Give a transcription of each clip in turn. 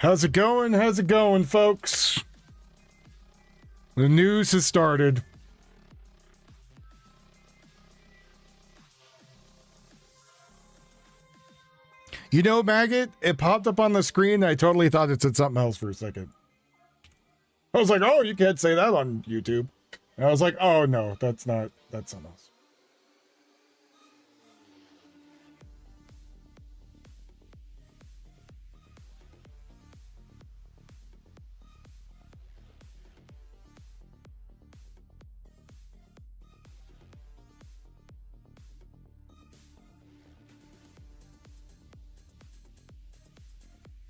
How's it going? How's it going, folks? The news has started. You know, Maggot, it popped up on the screen. And I totally thought it said something else for a second. I was like, oh, you can't say that on YouTube. And I was like, oh, no, that's something else.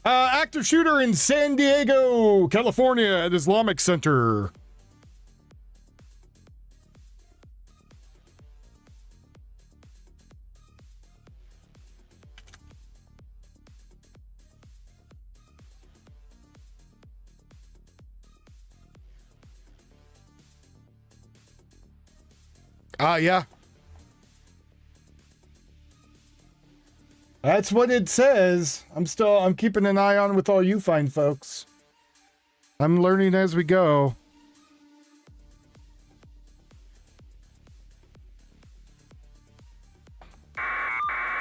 Active shooter in San Diego, California at Islamic Center. Yeah. That's what it says. I'm keeping an eye on with all you fine folks. I'm learning as we go.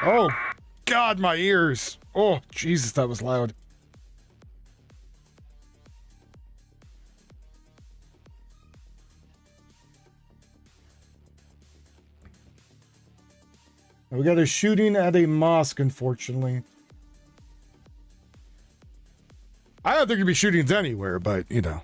Oh, God, my ears. Oh, Jesus, that was loud. We got a shooting at a mosque, unfortunately. I don't think there'd be shootings anywhere, but, you know.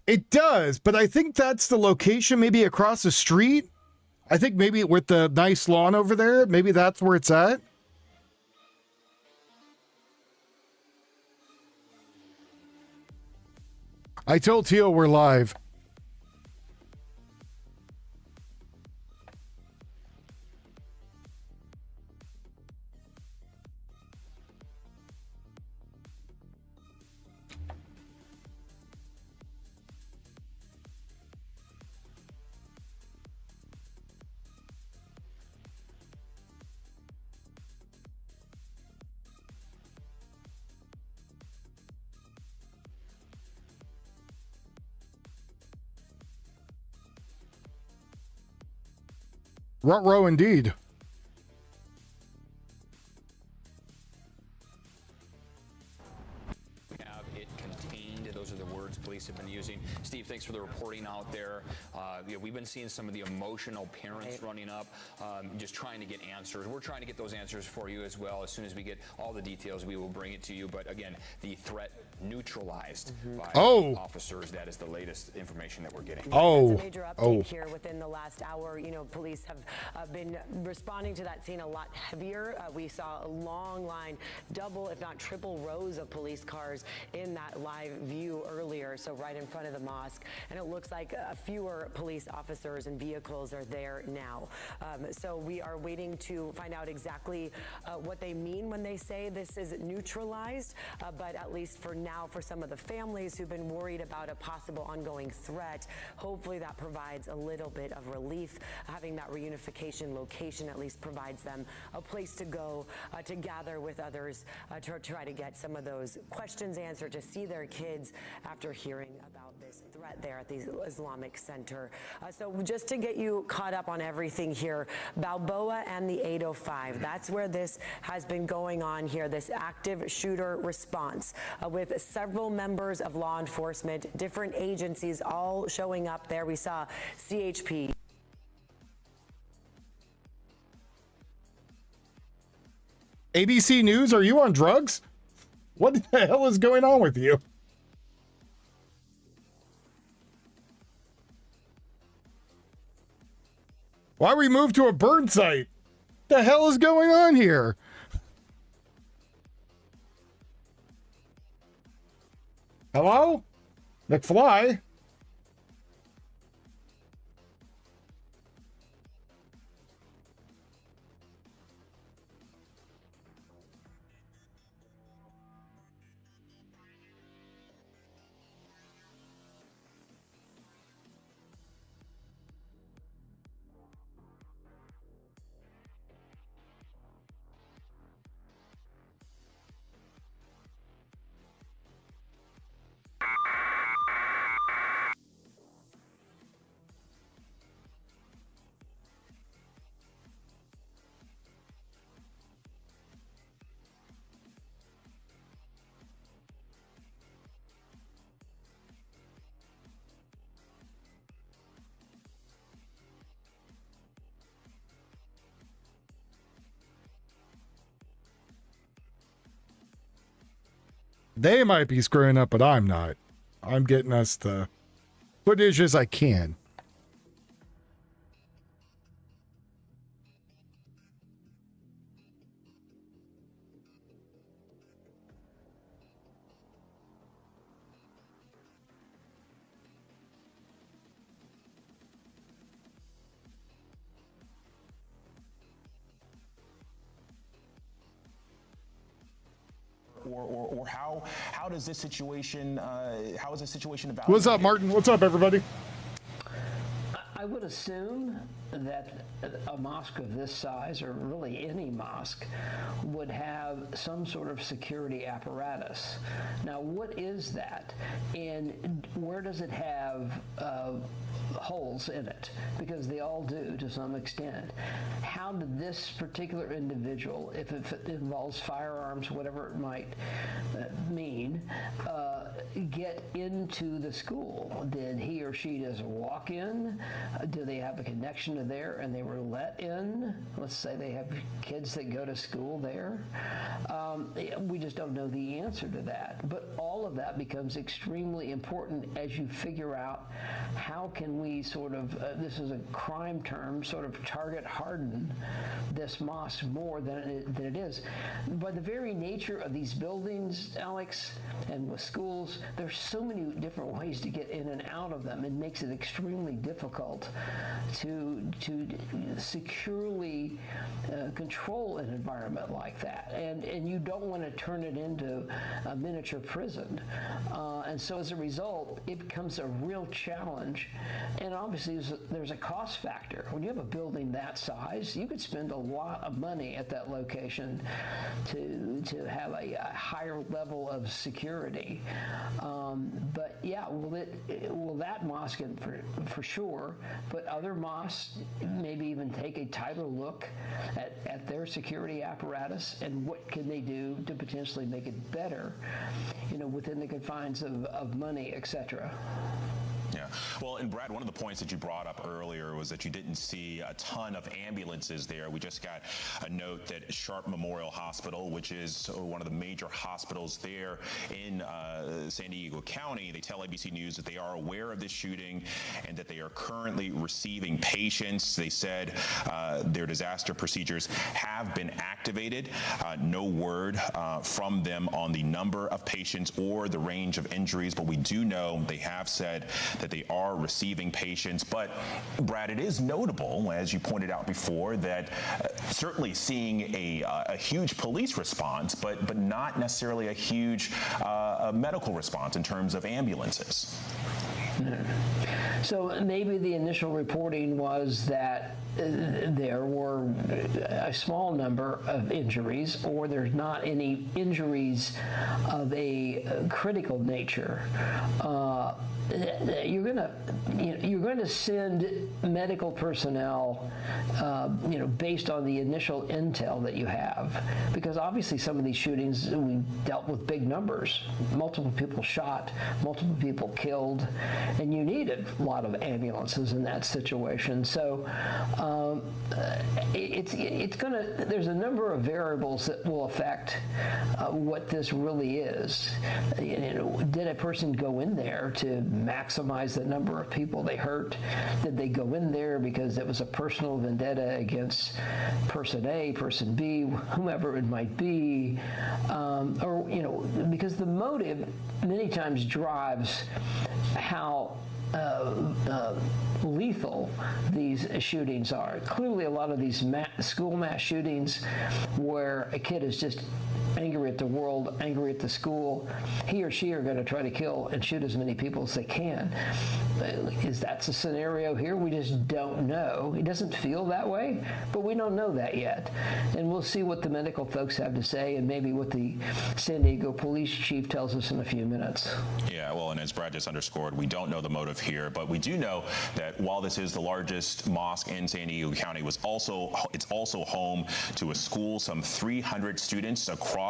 It does, but I think that's the location, maybe across the street. I think maybe with the nice lawn over there, maybe that's where it's at. I told Teal we're live. Ruh-roh indeed. Have it contained. Those are the words police have been using. Steve, thanks for the reporting out there. We've been seeing some of the emotional parents running up, just trying to get answers. We're trying to get those answers for you as well. As soon as we get all the details, we will bring it to you. But again, the threat neutralized by officers. That is the latest information that we're getting. That's a major update here within the last hour. You know, police have been responding to that scene a lot heavier. We saw a long line, double if not triple rows of police cars in that live view earlier, so right in front of the mosque. And it looks like fewer police officers and vehicles are there now. So we are waiting to find out exactly what they mean when they say this is neutralized, but at least for now, for some of the families who've been worried about a possible ongoing threat, hopefully that provides a little bit of relief. Having that reunification location at least provides them a place to go to gather with others to try to get some of those questions answered, to see their kids after hearing about this threat there at the Islamic Center. So just to get you caught up on everything here, Balboa and the 805, that's where this has been going on here, this active shooter response with several members of law enforcement, different agencies all showing up there. We saw CHP. ABC News, are you on drugs? What the hell is going on with you? Why we moved to a burn site? The hell is going on here? Hello? McFly? They might be screwing up, but I'm not. I'm getting us the footage as I can. Or how does this situation how is this situation evaluated? What's up, Martin? What's up, everybody? I would assume that a mosque of this size, or really any mosque, would have some sort of security apparatus. Now, what is that? And where does it have holes in it? Because they all do to some extent. How did this particular individual, if it involves firearms, whatever it might mean, get into the school? Did he or she just walk in? Do they have a connection to there and they were let in? Let's say they have kids that go to school there. We just don't know the answer to that. But all of that becomes extremely important as you figure out how can we sort of, this is a crime term, sort of target harden this mosque more than it is. By the very nature of these buildings, Alex, and with schools, there's so many different ways to get in and out of them. It makes it extremely difficult to securely control an environment like that. And you don't want to turn it into a miniature prison. And so as a result, it becomes a real challenge. And obviously there's a cost factor. When you have a building that size, you could spend a lot of money at that location to have a higher level of security. But yeah, will that mosque, for sure, but other mosques maybe even take a tighter look at their security apparatus and what can they do to potentially make it better, within the confines of money, etc. Yeah. Well, and Brad, one of the points that you brought up earlier was that you didn't see a ton of ambulances there. We just got a note that Sharp Memorial Hospital, which is one of the major hospitals there in San Diego County, they tell ABC News that they are aware of this shooting and that they are currently receiving patients. They said their disaster procedures have been activated. No word from them on the number of patients or the range of injuries, but we do know they have said that they are receiving patients. But Brad, it is notable, as you pointed out before, that certainly seeing a huge police response, but not necessarily a huge medical response in terms of ambulances. So maybe the initial reporting was that there were a small number of injuries, or there's not any injuries of a critical nature. You're going to send medical personnel, based on the initial intel that you have, because obviously some of these shootings we dealt with big numbers, multiple people shot, multiple people killed, and you needed a lot of ambulances in that situation. So there's a number of variables that will affect what this really is. Did a person go in there to maximize the number of people they hurt? Did they go in there because it was a personal vendetta against person A, person B, whomever it might be? Because the motive many times drives how lethal these shootings are. Clearly, a lot of these school mass shootings where a kid is just angry at the world, angry at the school, he or she are going to try to kill and shoot as many people as they can. Is that the scenario here? We just don't know. It doesn't feel that way, but we don't know that yet. And we'll see what the medical folks have to say, and maybe what the San Diego police chief tells us in a few minutes. Yeah, well, and as Brad just underscored, we don't know the motive here, but we do know that while this is the largest mosque in San Diego County, it's also home to a school, some 300 students across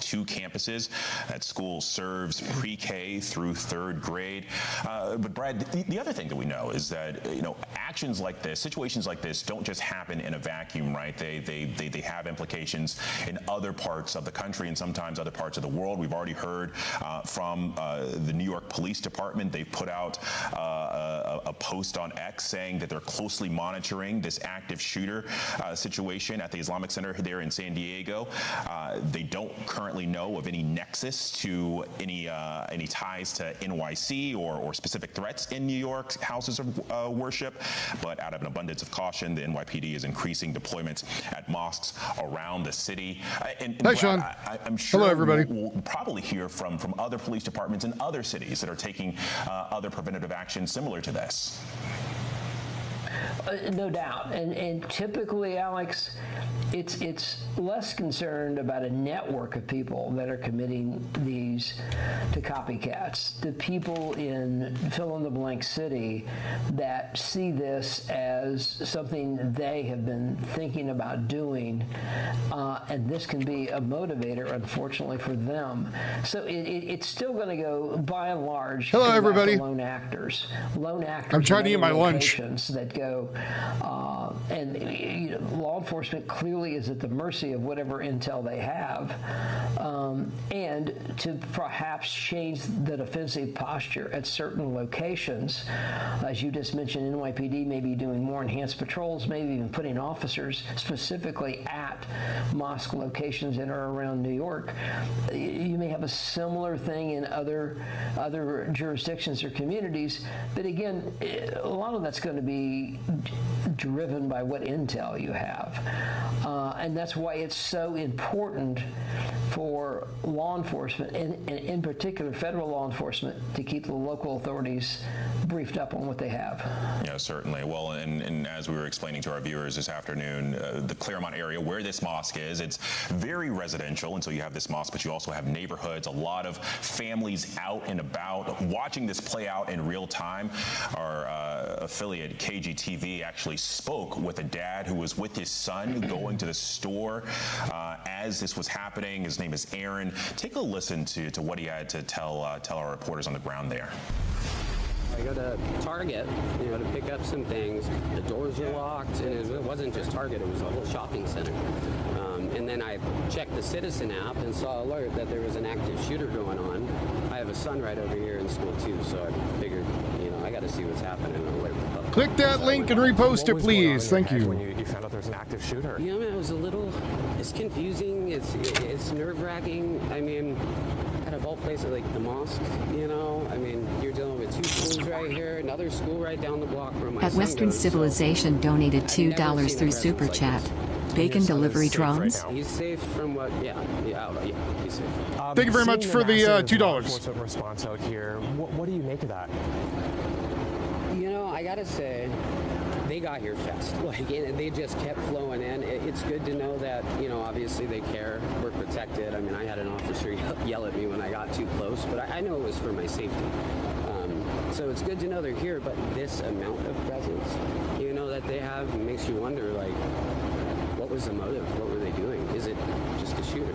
2 campuses. That school serves pre-K through 3rd grade. But Brad, The other thing that we know is that, actions like this, situations like this don't just happen in a vacuum, right? They have implications in other parts of the country and sometimes other parts of the world. We've already heard from the New York Police Department. They've put out a post on X saying that they're closely monitoring this active shooter situation at the Islamic Center there in San Diego. They don't currently know of any nexus to any ties to NYC or specific threats in New York's houses of worship. But out of an abundance of caution, the NYPD is increasing deployments at mosques around the city. And Hi, Sean. I'm sure hello, everybody. We'll probably hear from other police departments in other cities that are taking other preventative actions similar to this. No doubt, and typically, Alex, it's less concerned about a network of people that are committing these to copycats. The people in fill-in-the-blank city that see this as something they have been thinking about doing, and this can be a motivator, unfortunately, for them. So it's still going to go, by and large, hello, everybody. lone actors. I'm trying to eat my lunch. That go, and law enforcement clearly is at the mercy of whatever intel they have, and to perhaps change the defensive posture at certain locations. As you just mentioned, NYPD may be doing more enhanced patrols, maybe even putting officers specifically at mosque locations in or around New York. You may have a similar thing in other jurisdictions or communities, but again, a lot of that's going to be driven by what intel you have. And that's why it's so important for law enforcement, and in particular federal law enforcement, to keep the local authorities briefed up on what they have. Yeah, certainly. Well, and as we were explaining to our viewers this afternoon, the Claremont area where this mosque is, it's very residential, and so you have this mosque, but you also have neighborhoods, a lot of families out and about watching this play out in real time. Our affiliate KGTV actually spoke with a dad who was with his son going to the store as this was happening. His name is Aaron. Take a listen to what he had to tell our reporters on the ground there. I go to Target, to pick up some things. The doors were locked, and it wasn't just Target, it was a whole shopping center. And then I checked the Citizen app and saw an alert that there was an active shooter going on. I have a son right over here in school too, so I figured, I got to see what's happening. Click that link and repost it, please. Thank you. When you found out there was an active shooter? Man, it was it's confusing, it's nerve-wracking. I mean, out of all places, like the mosque, you're dealing with two schools right here, another school right down the block from my At son Western goes, Civilization so donated I've never $2 seen through a Super presence Chat. like Bacon delivery drones? Right He's safe from what? Yeah, he's safe. Thank you very much for the $2. Law enforcement response out here. What do you make of that? I gotta say, they got here fast. And they just kept flowing in. It's good to know that, obviously they care. We're protected. I mean, I had an officer yell at me when I got too close, but I know it was for my safety. So it's good to know they're here, but this amount of presence, that they have makes you wonder, what was the motive? What were they doing? Is it just a shooter?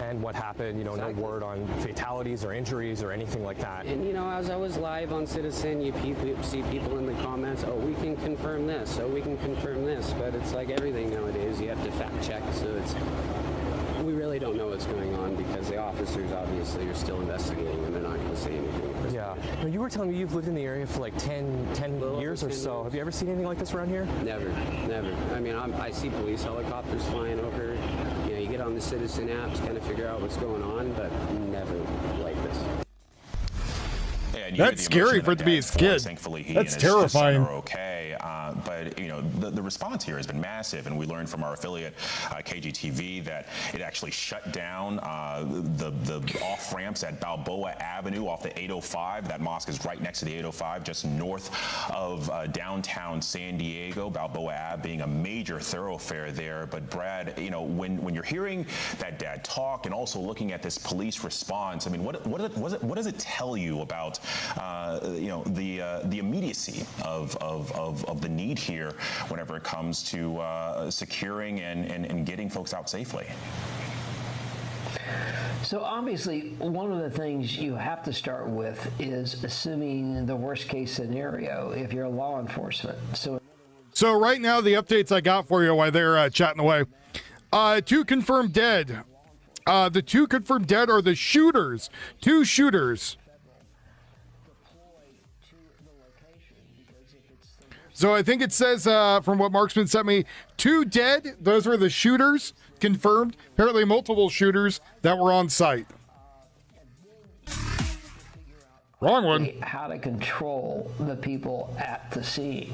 And what happened, Exactly. No word on fatalities or injuries or anything like that. And, as I was live on Citizen, you see people in the comments, oh, we can confirm this, oh, we can confirm this. But it's like everything nowadays, you have to fact check. So we really don't know what's going on because the officers obviously are still investigating and they're not going to say anything. Yeah. Now, you were telling me you've lived in the area for like 10 years or so. Have you ever seen anything like this around here? Never. I mean, I see police helicopters flying over. You get on the Citizen apps, kind of figure out what's going on, but never like this. That's scary for it to be his kid. Thankfully, he That's and his terrifying. son are okay. But the response here has been massive, and we learned from our affiliate KGTV that it actually shut down the off ramps at Balboa Avenue off the 805. That mosque is right next to the 805, just north of downtown San Diego. Balboa Ave being a major thoroughfare there. But Brad, when you're hearing that dad talk and also looking at this police response, I mean, what does it tell you about the immediacy of the need here whenever it comes to securing and getting folks out safely? So obviously, one of the things you have to start with is assuming the worst case scenario if you're law enforcement. So right now, the updates I got for you while they're chatting away. 2 confirmed dead. The 2 confirmed dead are the shooters. 2 shooters. So I think it says, from what Marksman sent me, 2 dead. Those were the shooters confirmed. Apparently multiple shooters that were on site. Wrong one. How to control the people at the scene.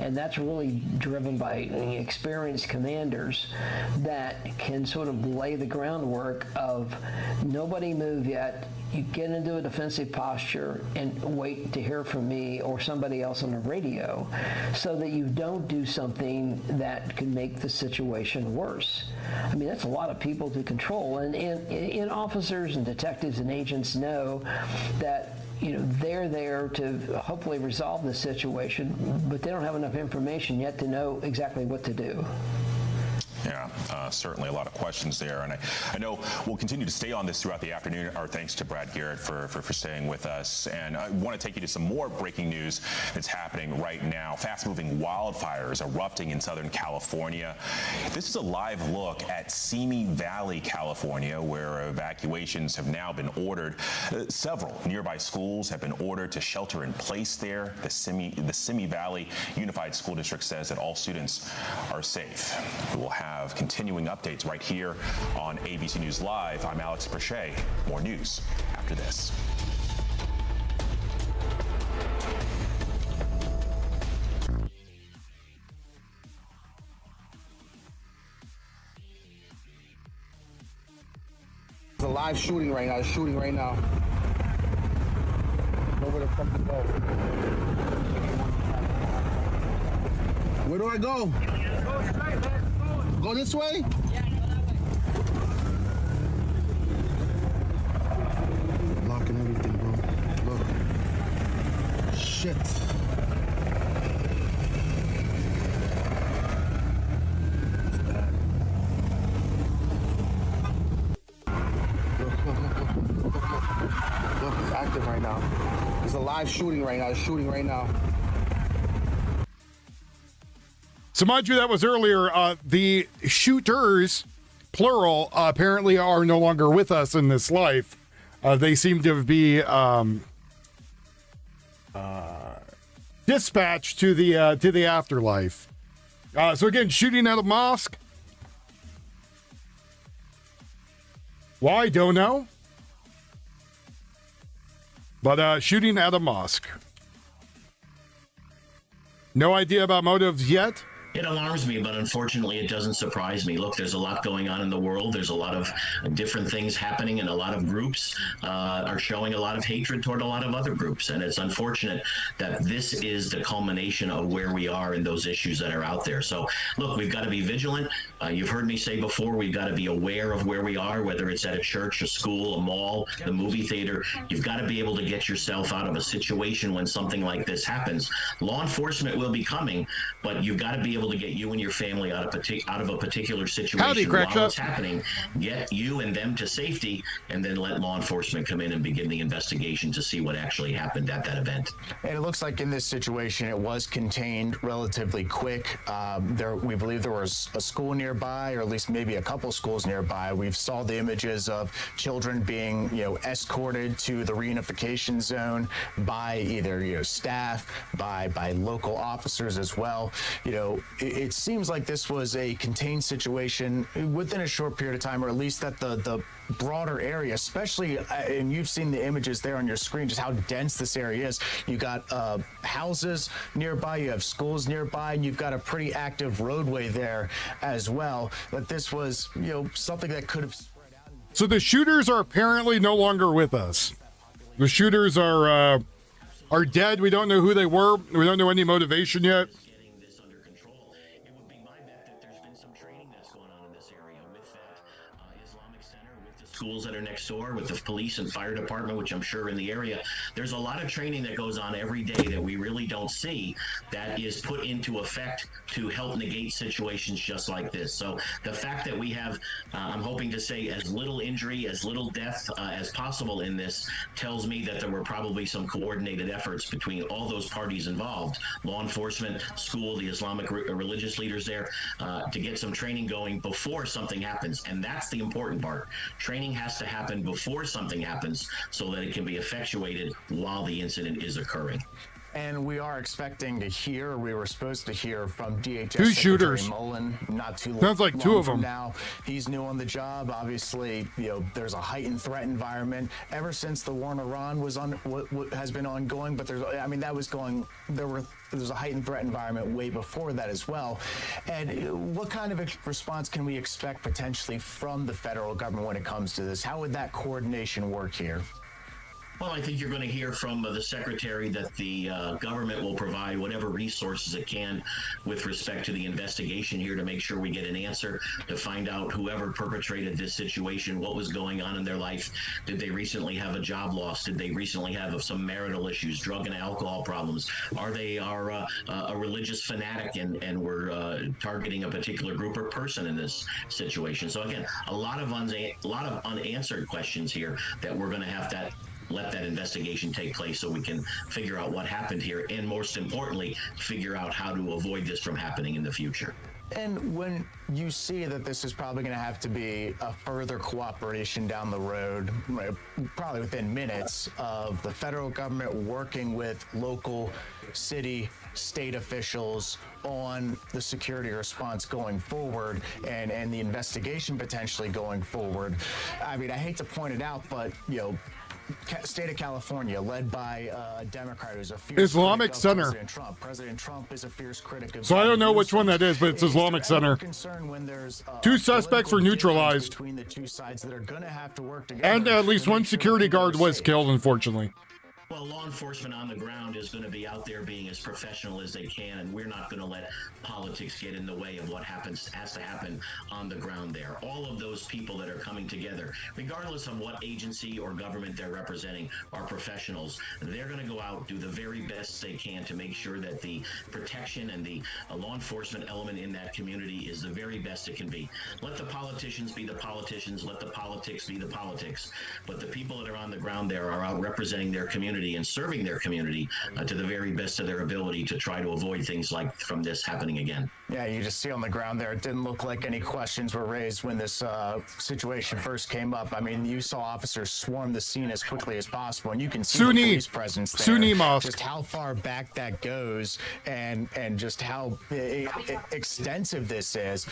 And that's really driven by experienced commanders that can sort of lay the groundwork of nobody move yet. You get into a defensive posture and wait to hear from me or somebody else on the radio so that you don't do something that can make the situation worse. I mean, that's a lot of people to control. And officers and detectives and agents know that they're there to hopefully resolve the situation, but they don't have enough information yet to know exactly what to do. Yeah, certainly a lot of questions there. And I know we'll continue to stay on this throughout the afternoon. Our thanks to Brad Garrett for staying with us. And I want to take you to some more breaking news that's happening right now. Fast-moving wildfires erupting in Southern California. This is a live look at Simi Valley, California, where evacuations have now been ordered. Several nearby schools have been ordered to shelter in place there. The Simi Valley Unified School District says that all students are safe. We will have continuing updates right here on ABC News Live. I'm Alex Brachet. More news after this. It's a live shooting right now. It's shooting right now. Nowhere the fuck to go. Where do I go? Go straight, man. Go this way? Yeah, go that way. Locking everything, bro. Look. Shit. Look, it's active right now. It's a live shooting right now. It's shooting right now. So mind you, that was earlier. The shooters, plural, apparently are no longer with us in this life. They seem to be dispatched to the afterlife. So again, shooting at a mosque. Why? Don't know. But shooting at a mosque. No idea about motives yet. It alarms me, but unfortunately it doesn't surprise me. Look, there's a lot going on in the world. There's a lot of different things happening, and a lot of groups are showing a lot of hatred toward a lot of other groups. And it's unfortunate that this is the culmination of where we are in those issues that are out there. So, look, we've got to be vigilant. You've heard me say before, we've got to be aware of where we are, whether it's at a church, a school, a mall, the movie theater. You've got to be able to get yourself out of a situation when something like this happens. Law enforcement will be coming, but you've got to be able to get you and your family out of a particular situation while it's happening. Get you and them to safety, and then let law enforcement come in and begin the investigation to see what actually happened at that event. And it looks like in this situation, it was contained relatively quick. We believe there was a school nearby, or at least maybe a couple schools nearby. We've saw the images of children being, escorted to the reunification zone by either, staff, by local officers as well. It seems like this was a contained situation within a short period of time, or at least that the broader area, especially, and you've seen the images there on your screen, just how dense this area is. You got houses nearby, you have schools nearby, and you've got a pretty active roadway there as well. That this was, something that could have spread out. So the shooters are apparently no longer with us. The shooters are dead. We don't know who they were. We don't know any motivation yet. schools that are next door, with the police and fire department, which I'm sure are in the area. There's a lot of training that goes on every day that we really don't see that is put into effect to help negate situations just like this. So the fact that we have, I'm hoping to say, as little injury, as little death as possible in this tells me that there were probably some coordinated efforts between all those parties involved, law enforcement, school, the Islamic religious leaders there, to get some training going before something happens. And that's the important part. Training has to happen before something happens so that it can be effectuated while the incident is occurring. And we are expecting to hear, we were supposed to hear from DHS Two Secretary shooters. Mullen not too long. Sounds like two of them. Now, he's new on the job. Obviously, there's a heightened threat environment ever since the war in Iran was on, what has been ongoing. But there's a heightened threat environment way before that as well. And what kind of a response can we expect potentially from the federal government when it comes to this? How would that coordination work here? Well, I think you're going to hear from the secretary that the government will provide whatever resources it can with respect to the investigation here to make sure we get an answer, to find out whoever perpetrated this situation, what was going on in their life. Did they recently have a job loss? Did they recently have some marital issues, drug and alcohol problems? Are they a religious fanatic and were targeting a particular group or person in this situation? So again, a lot of unanswered questions here that we're going to have to let that investigation take place so we can figure out what happened here, and most importantly, figure out how to avoid this from happening in the future. And when you see that this is probably going to have to be a further cooperation down the road, probably within minutes, of the federal government working with local, city, state officials on the security response going forward and the investigation potentially going forward. I mean, I hate to point it out, but, state of California, led by a Democrat who's a fierce Islamic critic of Center. President Trump. President Trump is a fierce critic of. So I don't know which one that is, but it's Islamic Center. When there's, two suspects were neutralized, between the two sides that are going to have to work together, and at least one security guard was killed, unfortunately. Well, law enforcement on the ground is going to be out there being as professional as they can, and we're not going to let politics get in the way of what has to happen on the ground there. All of those people that are coming together, regardless of what agency or government they're representing, are professionals. They're going to go out, do the very best they can to make sure that the protection and the law enforcement element in that community is the very best it can be. Let the politicians be the politicians, let the politics be the politics, but the people that are on the ground there are out representing their community and serving their community to the very best of their ability to try to avoid things like from this happening again. Yeah, you just see on the ground there, it didn't look like any questions were raised when this situation first came up. I mean, you saw officers swarm the scene as quickly as possible, and you can see the police presence there. Sunni mosque. Just how far back that goes and just how extensive this is.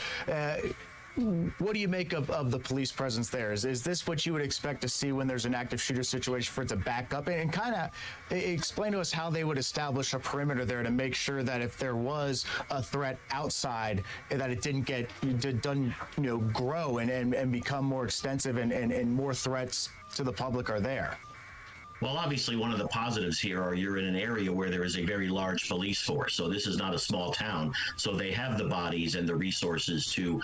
What do you make of the police presence there? Is this what you would expect to see when there's an active shooter situation, for it to back up? And kind of explain to us how they would establish a perimeter there to make sure that if there was a threat outside, that it didn't grow and become more extensive and more threats to the public are there. Well, obviously, one of the positives here are you're in an area where there is a very large police force. So this is not a small town. So they have the bodies and the resources to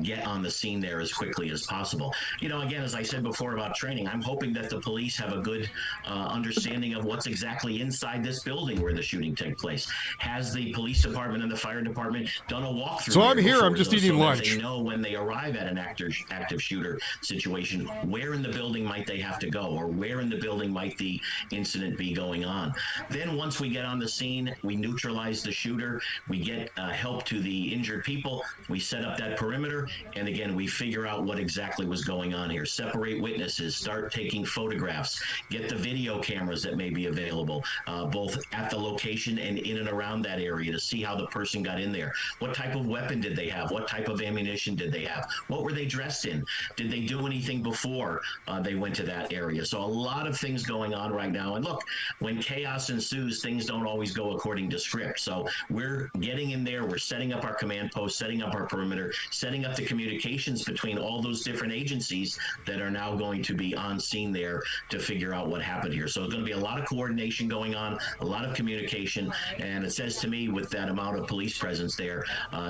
get on the scene there as quickly as possible. Again, as I said before about training, I'm hoping that the police have a good understanding of what's exactly inside this building where the shooting took place. Has the police department and the fire department done a walkthrough? So I'm here. I'm just eating lunch. They know when they arrive at an active shooter situation, where in the building might they have to go, or where in the building might the incident be going on. Then once we get on the scene, we neutralize the shooter, we get help to the injured people, we set up that perimeter, and again, we figure out what exactly was going on here. Separate witnesses, start taking photographs, get the video cameras that may be available, both at the location and in and around that area, to see how the person got in there. What type of weapon did they have? What type of ammunition did they have? What were they dressed in? Did they do anything before they went to that area? So a lot of things going on right now. And look, when chaos ensues, things don't always go according to script. So we're getting in there, we're setting up our command post, setting up our perimeter, setting up the communications between all those different agencies that are now going to be on scene there to figure out what happened here. So it's going to be a lot of coordination going on, a lot of communication, and it says to me with that amount of police presence there,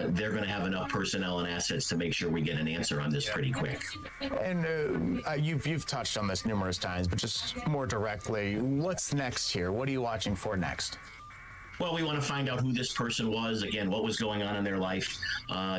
they're going to have enough personnel and assets to make sure we get an answer on this pretty quick. And you've touched on this numerous times, but just more directly, what's next here? What are you watching for next? Well, we want to find out who this person was. Again, what was going on in their life?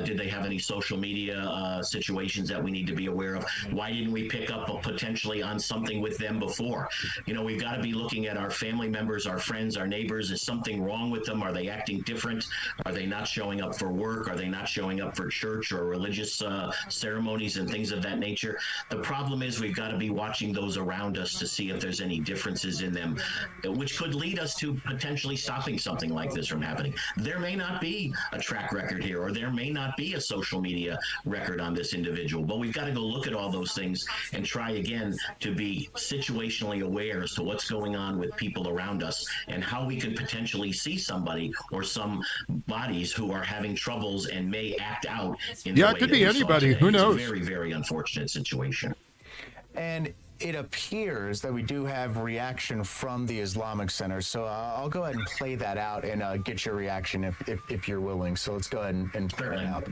Did they have any social media situations that we need to be aware of? Why didn't we pick up potentially on something with them before? You know, we've got to be looking at our family members, our friends, our neighbors. Is something wrong with them? Are they acting different? Are they not showing up for work? Are they not showing up for church or religious ceremonies and things of that nature? The problem is we've got to be watching those around us to see if there's any differences in them, which could lead us to potentially stopping something like this from happening. There may not be a track record here, or there may not be a social media record on this individual, but we've got to go look at all those things and try again to be situationally aware as to what's going on with people around us and how we could potentially see somebody or some bodies who are having troubles and may act out in the way it could that be we saw anybody. today. Who knows? It's a very, very unfortunate situation. And it appears that we do have reaction from the Islamic Center. So I'll go ahead and play that out and get your reaction if you're willing. So let's go ahead and play it out.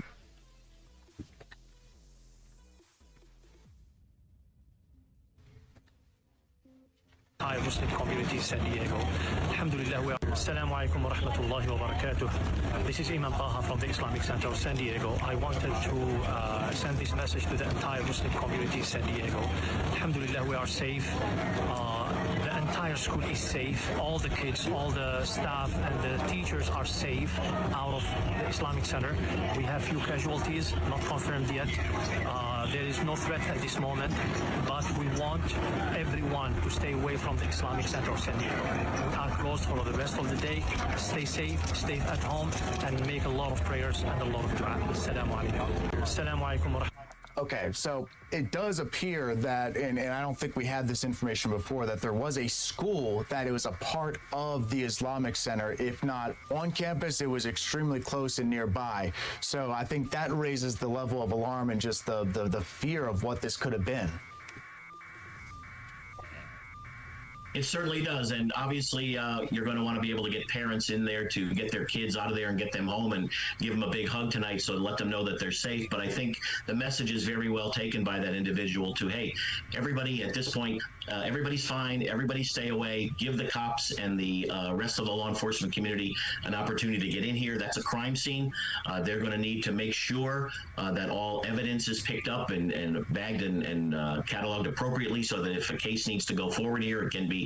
Hi, Muslim community, San Diego. Alhamdulillah, we are. Assalamu alaikum wa rahmatullahi wa barakatuh. This is Imam Taha from the Islamic Center of San Diego. I wanted to send this message to the entire Muslim community, San Diego. Alhamdulillah, we are safe. The entire school is safe. All the kids, all the staff, and the teachers are safe out of the Islamic Center. We have few casualties, not confirmed yet. There is no threat at this moment, but we want everyone to stay away from the Islamic Center of San Diego. We are closed for the rest of the day. Stay safe, stay at home, and make a lot of prayers and a lot of dua. Assalamu alaikum. Assalamu alaikum wa rahmatullahi. Okay, so it does appear that, and I don't think we had this information before, that there was a school that it was a part of the Islamic Center. If not on campus, it was extremely close and nearby. So I think that raises the level of alarm and just the fear of what this could have been. It certainly does, and obviously you're going to want to be able to get parents in there to get their kids out of there and get them home and give them a big hug tonight, so let them know that they're safe. But I think the message is very well taken by that individual to, hey, everybody at this point, everybody's fine, everybody stay away, give the cops and the rest of the law enforcement community an opportunity to get in here. That's a crime scene. They're going to need to make sure that all evidence is picked up and bagged and cataloged appropriately, so that if a case needs to go forward here, it can be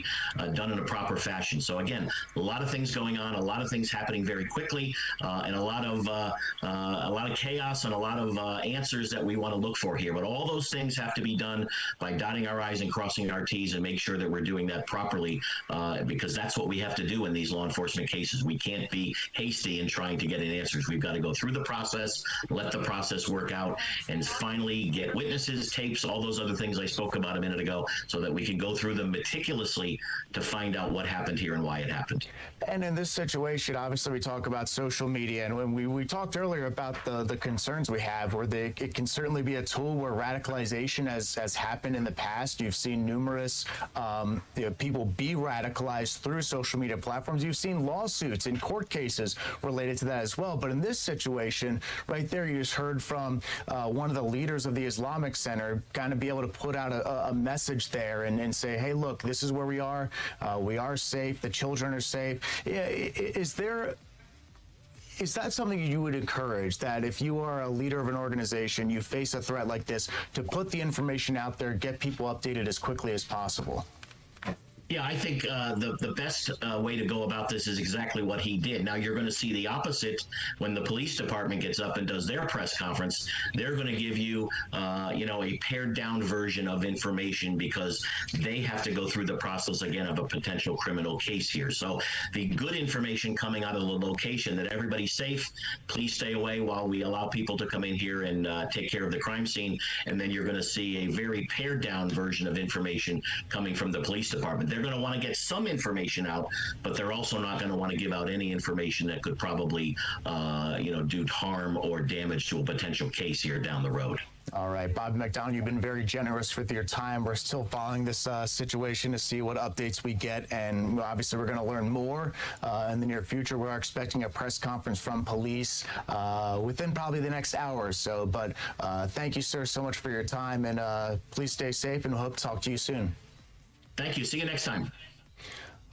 done in a proper fashion. So again, a lot of things going on, a lot of things happening very quickly, and a lot of chaos and a lot of answers that we want to look for here. But all those things have to be done by dotting our I's and crossing our T's, and make sure that we're doing that properly, because that's what we have to do in these law enforcement cases. We can't be hasty in trying to get in answers. We've got to go through the process, let the process work out, and finally get witnesses, tapes, all those other things I spoke about a minute ago, so that we can go through them meticulously to find out what happened here and why it happened. And in this situation, obviously, we talk about social media, and when we talked earlier about the concerns we have, where it can certainly be a tool where radicalization has happened in the past. You've seen numerous people be radicalized through social media platforms. You've seen lawsuits and court cases related to that as well. But in this situation, right there, you just heard from one of the leaders of the Islamic Center kind of be able to put out a message there and say, hey, look, this is where we are. We are safe. The children are safe. Is that something you would encourage, that if you are a leader of an organization, you face a threat like this, to put the information out there, get people updated as quickly as possible? Yeah, I think the best way to go about this is exactly what he did. Now, you're going to see the opposite when the police department gets up and does their press conference. They're going to give you, a pared down version of information because they have to go through the process again of a potential criminal case here. So the good information coming out of the location that everybody's safe, please stay away while we allow people to come in here and take care of the crime scene. And then you're going to see a very pared down version of information coming from the police department. They're going to want to get some information out, but they're also not going to want to give out any information that could probably, do harm or damage to a potential case here down the road. All right, Bob McDonald, you've been very generous with your time. We're still following this situation to see what updates we get, and obviously we're going to learn more in the near future. We're expecting a press conference from police within probably the next hour or so, but thank you, sir, so much for your time, and please stay safe, and we'll hope to talk to you soon. Thank you. See you next time.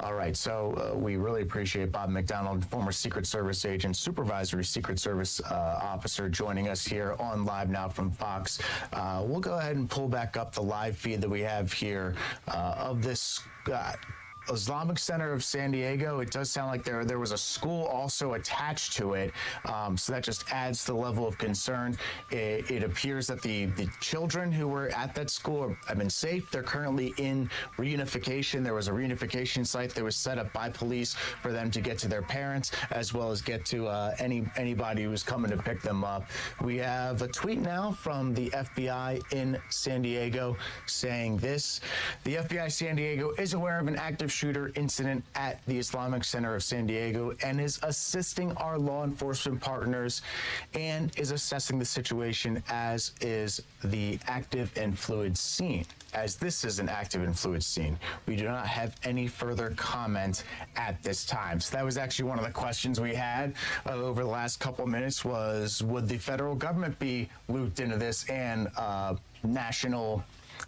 All right, so we really appreciate Bob McDonald, former Secret Service agent, supervisory Secret Service officer, joining us here on Live Now from Fox. We'll go ahead and pull back up the live feed that we have here of this Islamic Center of San Diego. It does sound like there was a school also attached to it, so that just adds to the level of concern. It appears that the children who were at that school have been safe. They're currently in reunification. There was a reunification site that was set up by police for them to get to their parents, as well as get to anybody who was coming to pick them up. We have a tweet now from the FBI in San Diego saying this: the FBI San Diego is aware of an active shooter incident at the Islamic Center of San Diego and is assisting our law enforcement partners and is assessing the situation, as is the active and fluid scene. As this is an active and fluid scene, we do not have any further comment at this time. So that was actually one of the questions we had over the last couple of minutes was, would the federal government be looped into this, and national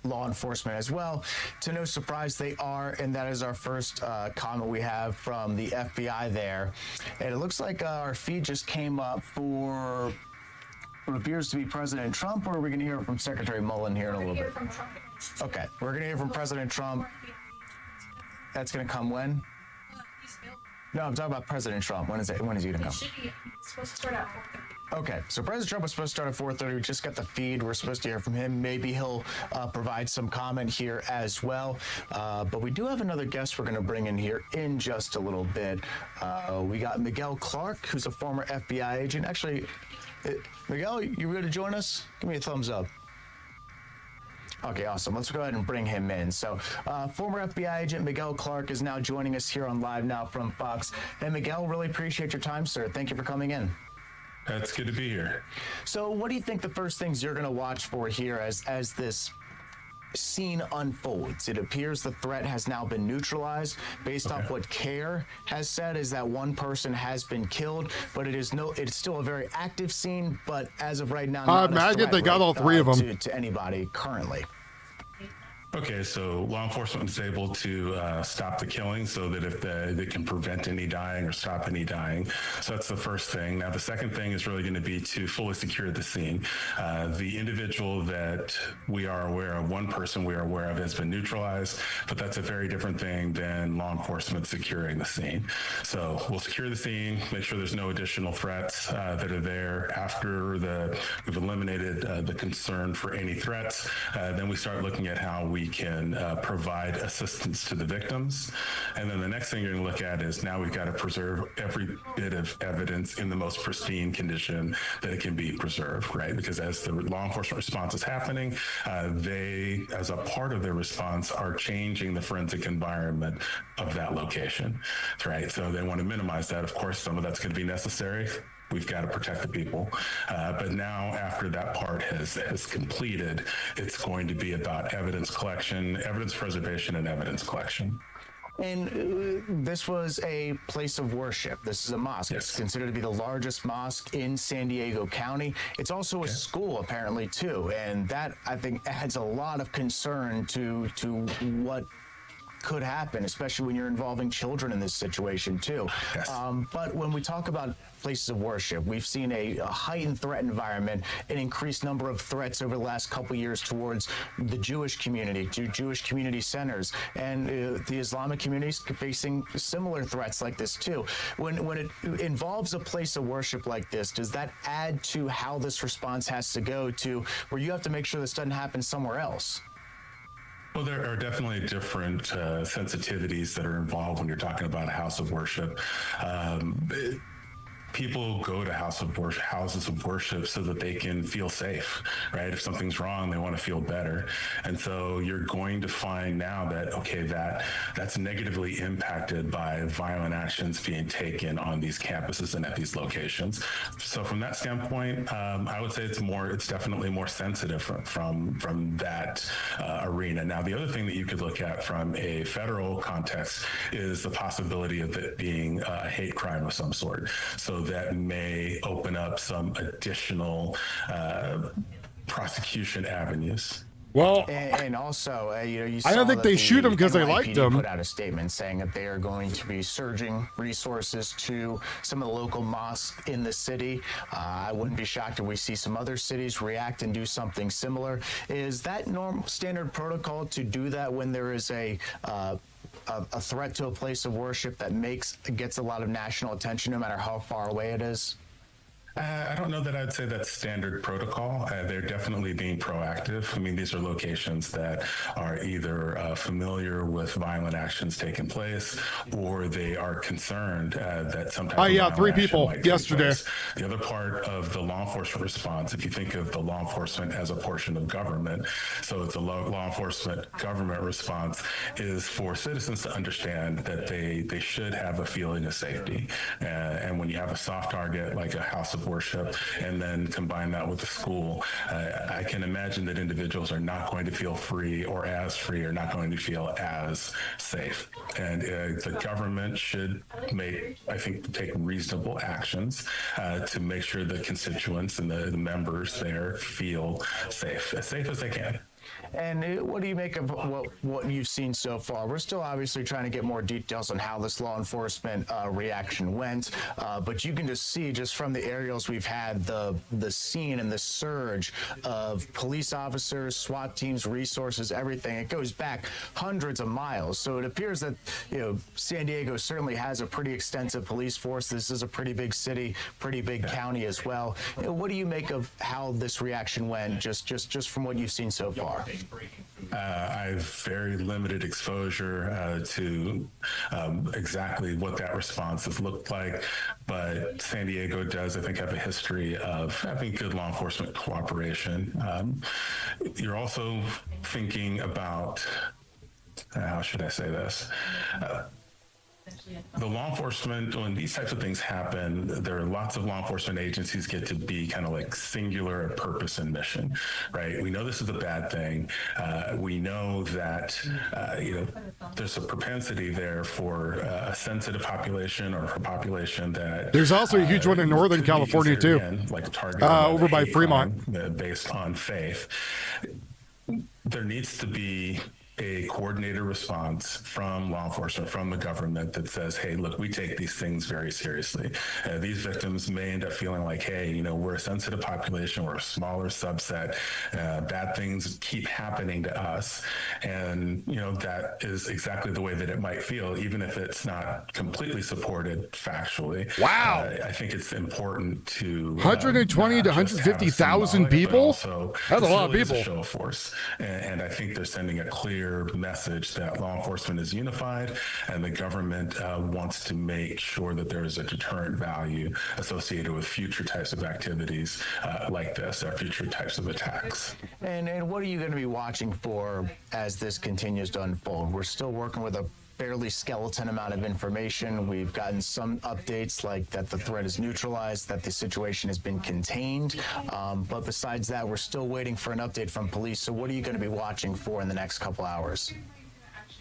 law enforcement as well? To no surprise, they are, and that is our first comment we have from the FBI there. And it looks like our feed just came up for what appears to be President Trump, or are we going to hear from Secretary Mullen here in a little bit? Okay, we're going to hear from President Trump. That's going to come when? No, I'm talking about President Trump. When is he going to come? It's supposed to start at 4:30. Okay, so President Trump was supposed to start at 4:30. We just got the feed. We're supposed to hear from him. Maybe he'll provide some comment here as well. But we do have another guest we're going to bring in here in just a little bit. We got Miguel Clark, who's a former FBI agent. Actually, Miguel, you ready to join us? Give me a thumbs up. Okay, awesome. Let's go ahead and bring him in. So, former FBI agent Miguel Clark is now joining us here on Live Now from Fox. And Miguel, really appreciate your time, sir. Thank you for coming in. It's good to be here. So what do you think the first things you're going to watch for here as this scene unfolds? It appears the threat has now been neutralized. Based off what CARE has said, is that one person has been killed, but it's still a very active scene, but as of right now, not a threat, they got all three of them to anybody currently. Okay, so law enforcement is able to stop the killing so that if they can prevent any dying or stop any dying. So that's the first thing. Now, the second thing is really going to be to fully secure the scene. The individual that we are aware of, one person we are aware of, has been neutralized, but that's a very different thing than law enforcement securing the scene. So we'll secure the scene, make sure there's no additional threats that are there. After we've eliminated the concern for any threats, then we start looking at how we can provide assistance to the victims. And then the next thing you're going to look at is now we've got to preserve every bit of evidence in the most pristine condition that it can be preserved, right? Because as the law enforcement response is happening, they, as a part of their response, are changing the forensic environment of that location, right? So they want to minimize that. Of course, some of that's going to be necessary. We've got to protect the people. But now, after that part has completed, it's going to be about evidence collection, evidence preservation, and evidence collection. And this was a place of worship. This is a mosque. Yes. It's considered to be the largest mosque in San Diego County. It's also a school, apparently, too. And that, I think, adds a lot of concern to what could happen, especially when you're involving children in this situation too. Yes. But when we talk about places of worship, we've seen a heightened threat environment, an increased number of threats over the last couple years towards the Jewish community, to Jewish community centers, and the Islamic communities facing similar threats like this too. When it involves a place of worship like this, does that add to how this response has to go to where you have to make sure this doesn't happen somewhere else? Well, there are definitely different sensitivities that are involved when you're talking about a house of worship. People go to houses of worship so that they can feel safe, right? If something's wrong, they want to feel better. And so you're going to find now that, okay, that's negatively impacted by violent actions being taken on these campuses and at these locations. So from that standpoint, I would say it's definitely more sensitive from that arena. Now, the other thing that you could look at from a federal context is the possibility of it being a hate crime of some sort. So that may open up some additional prosecution avenues. Well, and also, you I don't think they shoot him because they NYPD liked him. Put out a statement saying that they are going to be surging resources to some of the local mosques in the city. I wouldn't be shocked if we see some other cities react and do something similar. Is that standard protocol to do that when there is a threat to a place of worship that gets a lot of national attention, no matter how far away it is? I don't know that I'd say that's standard protocol. They're definitely being proactive. I mean, these are locations that are either familiar with violent actions taking place, or they are concerned that sometimes. Oh yeah, 3 people yesterday. The other part of the law enforcement response, if you think of the law enforcement as a portion of government, so it's a law enforcement government response, is for citizens to understand that they should have a feeling of safety. And when you have a soft target like a house of worship, and then combine that with the school, I can imagine that individuals are not going to feel free, or not going to feel as safe. And the government should take reasonable actions to make sure the constituents and the members there feel safe as they can. And what do you make of what you've seen so far? We're still obviously trying to get more details on how this law enforcement reaction went, but you can just see just from the aerials we've had the scene and the surge of police officers, SWAT teams, resources, everything. It goes back hundreds of miles. So it appears that San Diego certainly has a pretty extensive police force. This is a pretty big city, pretty big county as well. What do you make of how this reaction went, just from what you've seen so far? I have very limited exposure to exactly what that response has looked like, but San Diego does, I think, have a history of having good law enforcement cooperation. You're also thinking about, how should I say this? The law enforcement, when these types of things happen, there are lots of law enforcement agencies get to be kind of like singular purpose and mission, right? We know this is a bad thing. We know that, there's a propensity there for a sensitive population or a population that... There's also a huge one in Northern California, too. Over by Fremont. Based on faith. There needs to be a coordinated response from law enforcement, from the government that says, hey, look, we take these things very seriously. These victims may end up feeling like, hey, we're a sensitive population, we're a smaller subset, bad things keep happening to us. And, that is exactly the way that it might feel, even if it's not completely supported factually. Wow. I think it's important to... 120 to 150,000 people? That's a lot of people. A show of force. And I think they're sending a clear message that law enforcement is unified, and the government wants to make sure that there is a deterrent value associated with future types of activities like this, or future types of attacks. And what are you going to be watching for as this continues to unfold? We're still working with a fairly skeleton amount of information. We've gotten some updates like that the threat is neutralized, that the situation has been contained. But besides that, we're still waiting for an update from police. So what are you going to be watching for in the next couple hours?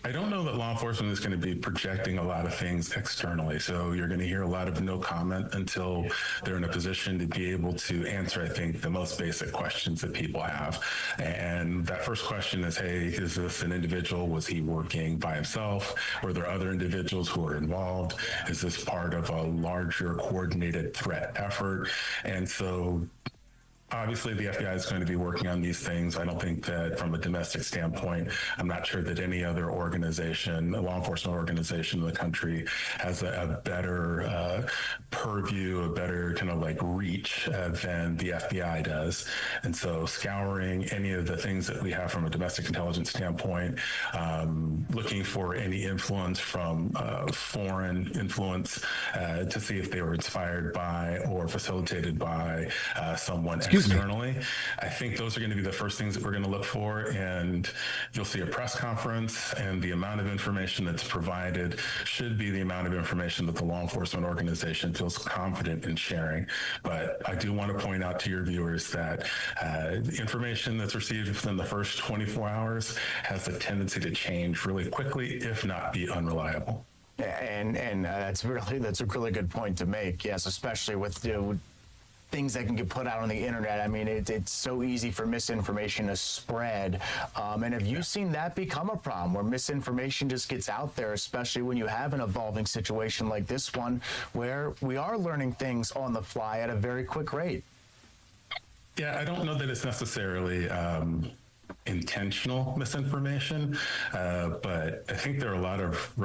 I don't know that law enforcement is going to be projecting a lot of things externally. So you're going to hear a lot of no comment until they're in a position to be able to answer, I think, the most basic questions that people have. And that first question is, hey, is this an individual? Was he working by himself? Were there other individuals who were involved? Is this part of a larger coordinated threat effort? And so obviously, the FBI is going to be working on these things. I don't think that from a domestic standpoint, I'm not sure that any other organization, a law enforcement organization in the country, has a better purview, a better kind of like reach than the FBI does. And so scouring any of the things that we have from a domestic intelligence standpoint, looking for any influence from foreign influence to see if they were inspired by or facilitated by someone externally. I think those are going to be the first things that we're going to look for, and you'll see a press conference, and the amount of information that's provided should be the amount of information that the law enforcement organization feels confident in sharing. But I do want to point out to your viewers that the information that's received within the first 24 hours has a tendency to change really quickly, if not be unreliable. And that's a really good point to make. Yes, especially with things that can get put out on the internet. I mean, it's so easy for misinformation to spread. And have you seen that become a problem where misinformation just gets out there, especially when you have an evolving situation like this one, where we are learning things on the fly at a very quick rate? Yeah, I don't know that it's necessarily intentional misinformation, but I think there are a lot of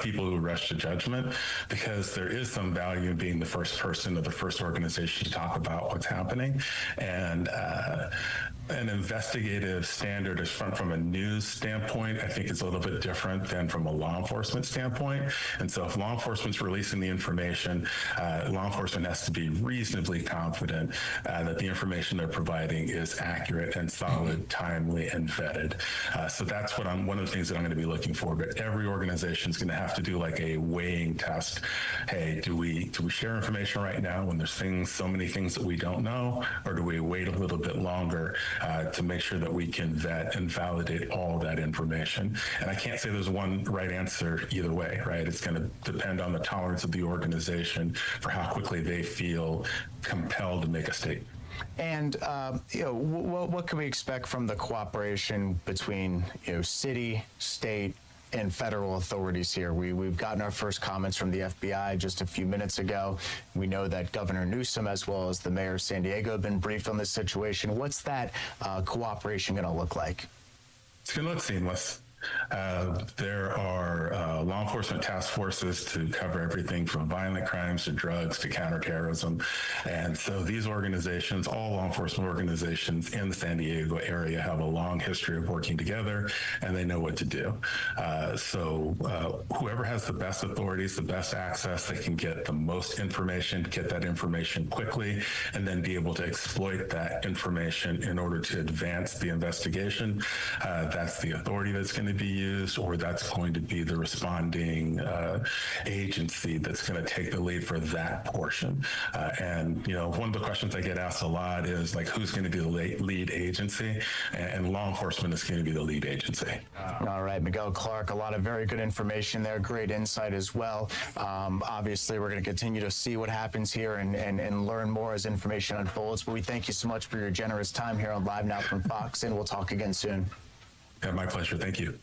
people who rush to judgment because there is some value in being the first person or the first organization to talk about what's happening. And an investigative standard is from a news standpoint, I think it's a little bit different than from a law enforcement standpoint. And so if law enforcement's releasing the information, law enforcement has to be reasonably confident that the information they're providing is accurate and solid, timely, and vetted. So that's one of the things that I'm going to be looking for. But every organization is going to have to do like a weighing test. Hey, do we share information right now when there's so many things that we don't know, or do we wait a little bit longer to make sure that we can vet and validate all that information? And I can't say there's one right answer either way, right? It's going to depend on the tolerance of the organization for how quickly they feel compelled to make a statement. And what can we expect from the cooperation between city, state, and federal authorities here? We've gotten our first comments from the FBI just a few minutes ago. We know that Governor Newsom, as well as the mayor of San Diego, have been briefed on this situation. What's that cooperation going to look like? It's going to look seamless. There are law enforcement task forces to cover everything from violent crimes to drugs to counterterrorism. And so these organizations, all law enforcement organizations in the San Diego area, have a long history of working together, and they know what to do. So whoever has the best authorities, the best access, they can get the most information, get that information quickly, and then be able to exploit that information in order to advance the investigation. That's the authority that's going to be used, or that's going to be the responding agency that's going to take the lead for that portion. And one of the questions I get asked a lot is like, who's going to be the lead agency? And law enforcement is going to be the lead agency. All right, Miguel Clark, a lot of very good information there, great insight as well. Obviously, we're going to continue to see what happens here and learn more as information unfolds. But we thank you so much for your generous time here on Live Now from Fox, and we'll talk again soon. Yeah, my pleasure. Thank you.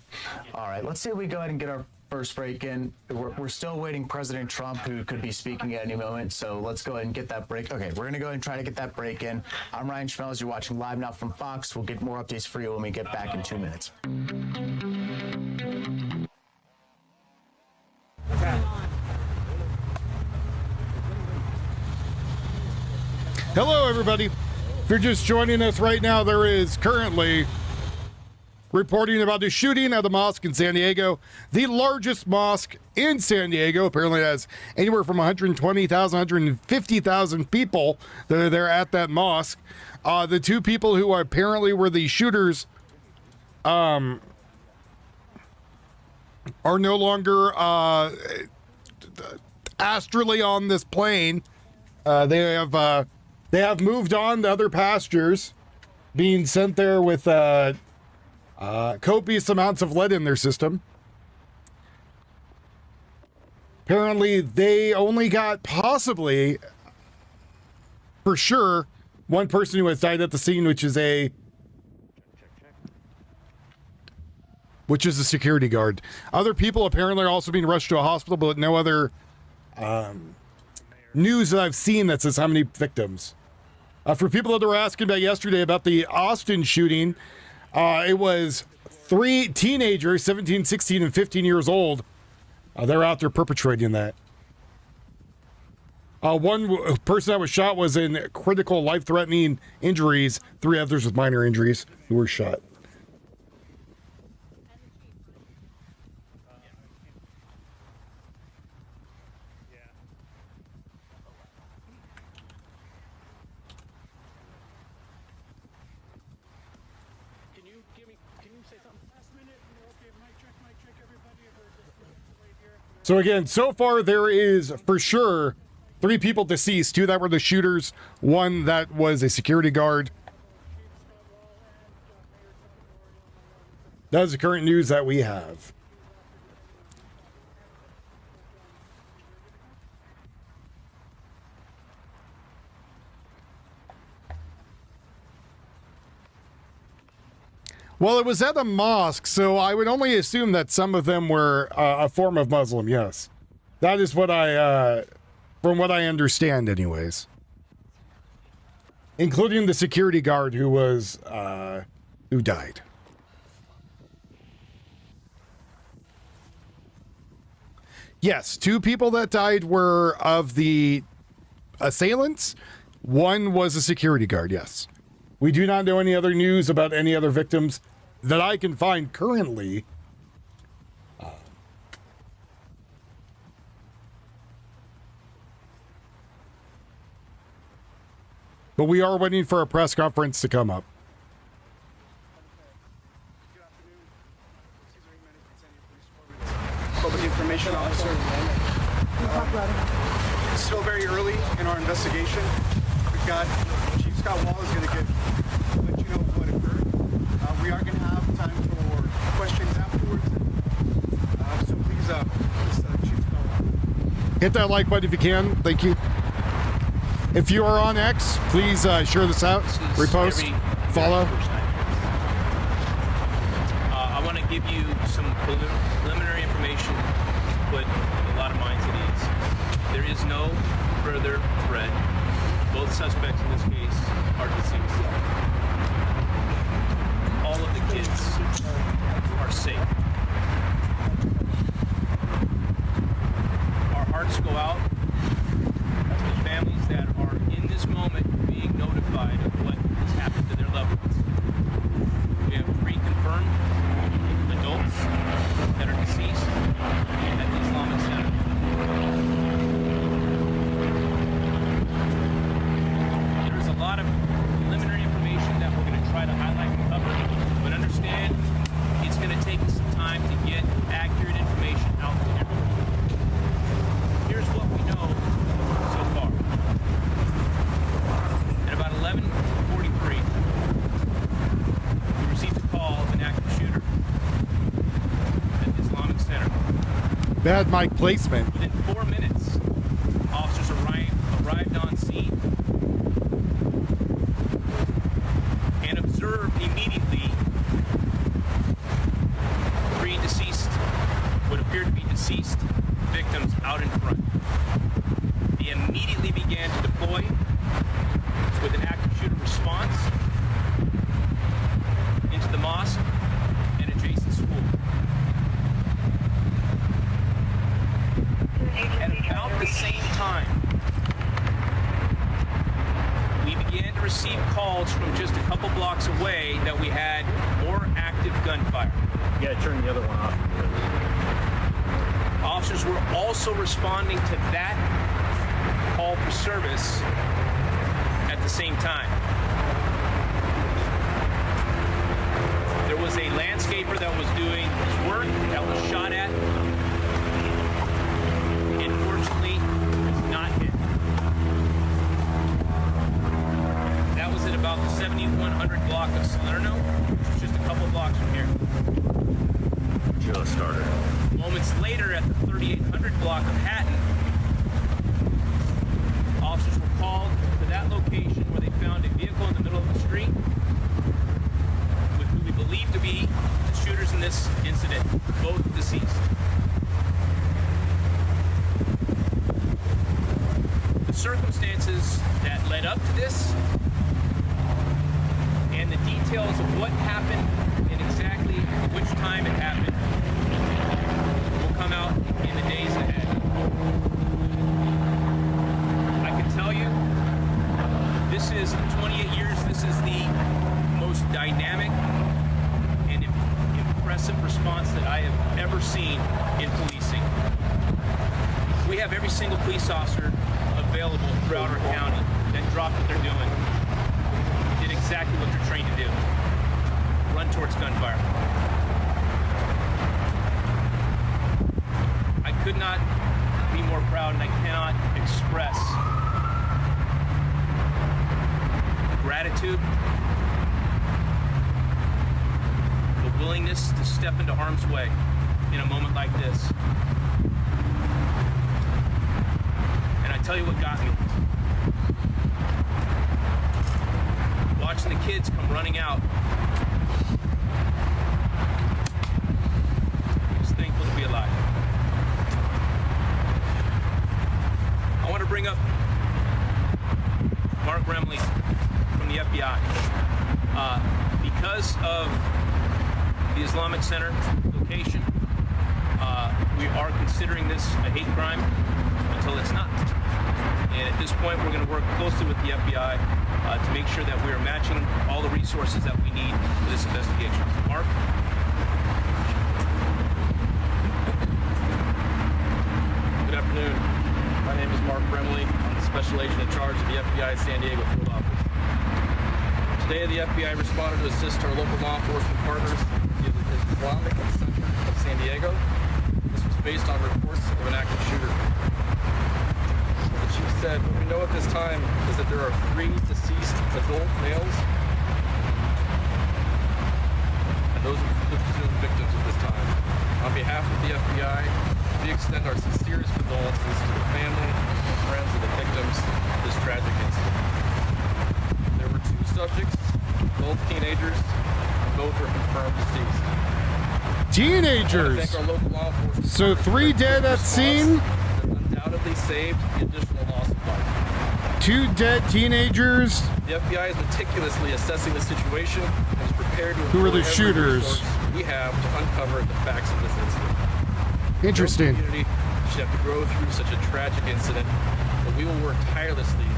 All right, let's see if we go ahead and get our first break in. We're still waiting President Trump, who could be speaking at any moment. So let's go ahead and get that break. Okay, we're going to go ahead and try to get that break in. I'm Ryan Schmelz. You're watching Live Now from Fox. We'll get more updates for you when we get back in 2 minutes. Hello, everybody. If you're just joining us right now, there is currently reporting about the shooting at the mosque in San Diego. The largest mosque in San Diego apparently has anywhere from 120,000, 150,000 people that are there at that mosque. The two people who apparently were the shooters are no longer astrally on this plane. They have moved on to other pastures, being sent there with copious amounts of lead in their system. Apparently, they only got possibly, for sure, one person who has died at the scene, which is a security guard. Other people apparently are also being rushed to a hospital, but no other news that I've seen that says how many victims. For people that were asking about yesterday about the Austin shooting, it was 3 teenagers, 17, 16, and 15 years old. They're out there perpetrating that. One person that was shot was in critical, life-threatening injuries. 3 others with minor injuries who were shot. So again, so far there is for sure 3 people deceased, 2 that were the shooters, 1 that was a security guard. That is the current news that we have. Well, it was at a mosque, so I would only assume that some of them were a form of Muslim, yes. That is what from what I understand anyways. Including the security guard who was, who died. Yes, 2 people that died were of the assailants. 1 was a security guard, yes. We do not know any other news about any other victims that I can find currently. But we are waiting for a press conference to come up. Public information officer. It's still very early in our investigation. We've got Chief Scott Wall is going to let you know what occurred. We are going to have time for questions afterwards. So please, Chief Scott Wall. Hit that like button if you can. Thank you. If you are on X, please share this out, repost, follow. I want to give you some preliminary information to put a lot of minds at ease. There is no further threat. Both suspects in this case are deceased. All of the kids are safe. Our hearts go out to the families that are in this moment being notified of what has happened to their loved ones. We have 3 confirmed adults that are deceased at the Islamic Center. There is a lot of preliminary information that we're going to try to highlight and cover, but understand it's going to take some time to get accurate information out to everyone. Here's what we know so far. At about 11:43, we received a call of an active shooter at the Islamic Center. Bad mic placement. Within 4 minutes, officers arrived on scene and observed immediately 3 deceased, what appeared to be deceased victims out in front. They immediately began to deploy with an active shooter response into the mosque and adjacent school. At about the same time, we began to receive calls from just a couple blocks away that we had more active gunfire. You gotta turn the other one off. Officers were also responding to that call for service at the same time. There was a landscaper that was doing his work that was shot at. Unfortunately, was not hit. That was at about the 7100 block of Salerno, which is just a couple blocks from here. Just started. Moments later, at the 3800 block of Hatton, officers were called to that location where they found a vehicle in the middle of the street with who we believe to be the shooters in this incident, both deceased. The circumstances that led up to this and the details of what happened and exactly which time it happened will come out in the days ahead. I can tell you, this is, in 28 years, this is the most dynamic and impressive response that I have ever seen in policing. We have every single police officer available throughout our county that dropped what they're doing, did exactly what they're trained to do, run towards gunfire. I could not be more proud, and I cannot express gratitude, the willingness to step into harm's way in a moment like this. And I tell you what got me. Watching the kids come running out. Just thankful to be alive. I want to bring up Mark Remley from the FBI. Because of the Islamic Center location, we are considering this a hate crime until it's not. And at this point, we're going to work closely with the FBI to make sure that we are matching all the resources that we need for this investigation. Mark? Good afternoon. My name is Mark Remley. I'm the Special Agent in charge of the FBI San Diego Field Office. Today, the FBI responded to assist our local law enforcement partners in the Islamic Center of San Diego. This was based on reports of an active shooter. The chief said, what we know at this time is that there are 3 deceased adult males, and those are the presumed victims at this time. On behalf of the FBI, we extend our sincerest condolences to the family and friends of the victims of this tragic incident. There were 2 subjects, both teenagers, and both were confirmed deceased. Teenagers! So 3 dead at scene? Undoubtedly saved the additional loss of life. 2 dead teenagers? The FBI is meticulously assessing the situation and is prepared to Who are the employ every shooters? resource we have to uncover the facts of this incident. Interesting. No community should have to grow through such a tragic incident, but we will work tirelessly to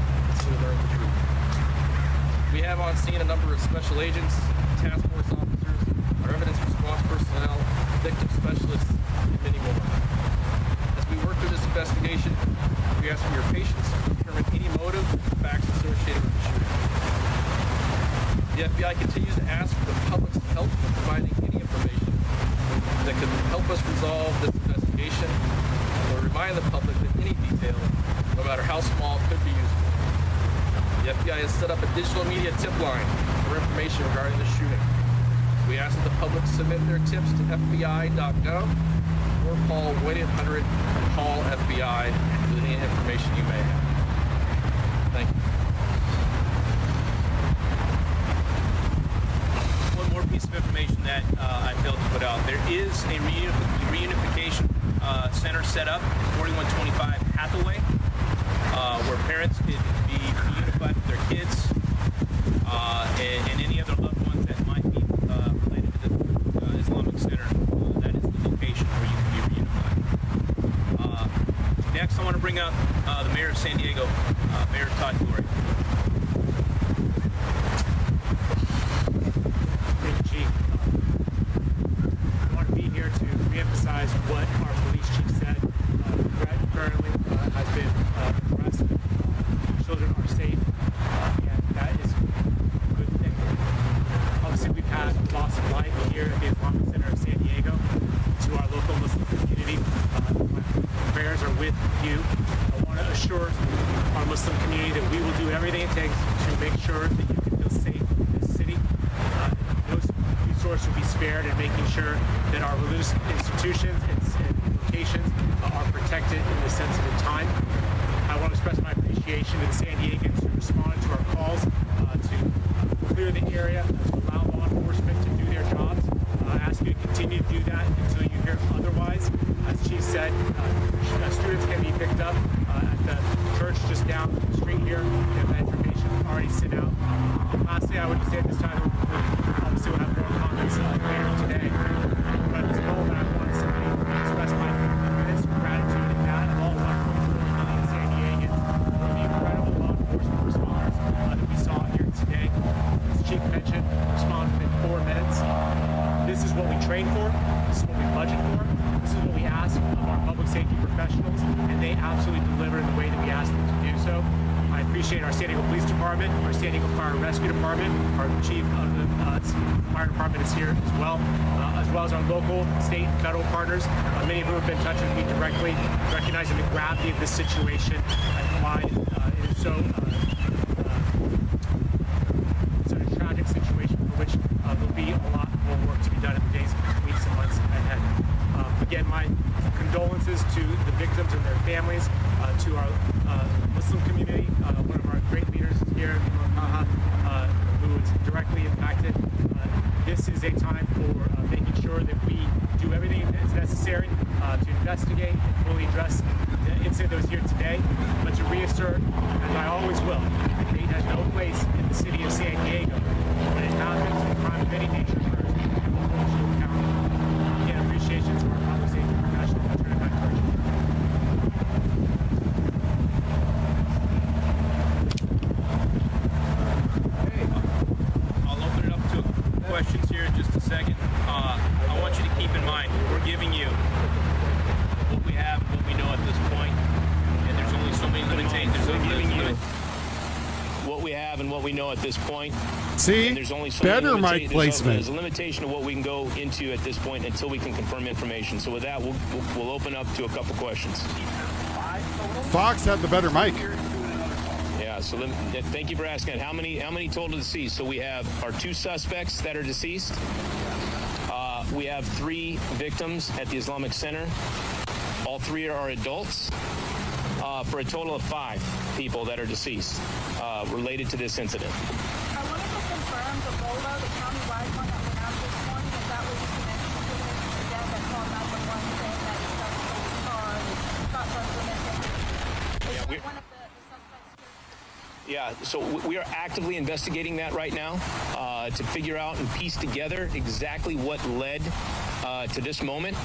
learn the truth. We have on scene a number of special agents, task force officers, our evidence response personnel, victim specialists, and many more. As we work through this investigation, we ask for your patience to determine any motive and facts associated with the shooting. The FBI continues to ask for the public's help in providing any information that could help us resolve this investigation, and will remind the public that any detail, no matter how small, could be useful. The FBI has set up a digital media tip line for information regarding the shooting. We ask that the public submit their tips to FBI.gov or call 1-800-CALL-FBI with any information you may have. Thank you. One more piece of information that I failed to put out. There is a reunification center set up at 4125 Hathaway, where parents could be reunified with their kids and any other loved ones that might be related to the Islamic Center. That is the location where you can be reunified. Next, I want to bring up the mayor of San Diego, Mayor Todd Glory. Thank you, Chief. I want to be here to reemphasize what our police chief said. Currently has been arrested. Children are safe, and that is a good thing. Obviously, we've had loss of life here at the Islamic Center of San Diego. To our local Muslim community, my prayers are with you. I want to assure our Muslim community that we will do everything it takes to make sure that you can feel safe in this city. No resource lives will be spared and making sure that our religious institutions and locations are protected in this sensitive time. I want to express my appreciation to the San Diegans who responded to our calls to clear the area, to allow law enforcement to do their jobs. I ask you to continue to do that until you hear otherwise. As Chief said, students can be picked up at the church just down the street here. We have that information already sent out. Lastly, I would just say at this time, obviously we'll have more comments later today. But at this moment, I want to simply express my immense gratitude and that of all 1.4 San Diegans for the incredible law enforcement response that we saw here today. As Chief mentioned, respond within 4 minutes. This is what we train for. This is what we budget for. This is what we ask of our public safety professionals, and they absolutely deliver in the way that we ask them to do so. I appreciate our San Diego Police Department, our San Diego Fire and Rescue Department, our Chief of the Fire Department is here as well as our local, state, and federal partners, many of whom have been in touch with me directly, recognizing the gravity of this situation and why it is so a tragic situation for which there'll be a lot more work to be done in the days, weeks, and months ahead. Again, my condolences to the victims and their families, to our Muslim community, one of our great leaders here, who is directly impacted. This is a time for making sure that we do everything that is necessary to investigate and fully address the incident that was here today, but to reassert, as I always will, that hate has no place in the city of San Diego. When it happens, a crime of any nature occurs, and we'll hold you accountable. Again, appreciation to our public safety professionals. I'll turn it back to our Chief. I'll open it up to questions here in just a second. I want you to keep in mind, we're giving you what we have and what we know at this point, and there's only so many limitations. We're giving you what we have and what we know at this point. See, and there's only so better many mic placement. There's a limitation of what we can go into at this point until we can confirm information. So with that, we'll open up to a couple questions. Fox had the better mic. Yeah, so thank you for asking. How many total deceased? So we have our 2 suspects that are deceased. We have 3 victims at the Islamic Center. All 3 are adults, for a total of 5 people that are deceased related to this incident. I wanted to confirm the Bolo, the county-wide one that went out this morning. Is that what you mentioned to him again? That called 911 saying that his son's car and shot guns were missing. Is that one of the suspects here? Yeah, so we are actively investigating that right now to figure out and piece together exactly what led to this moment.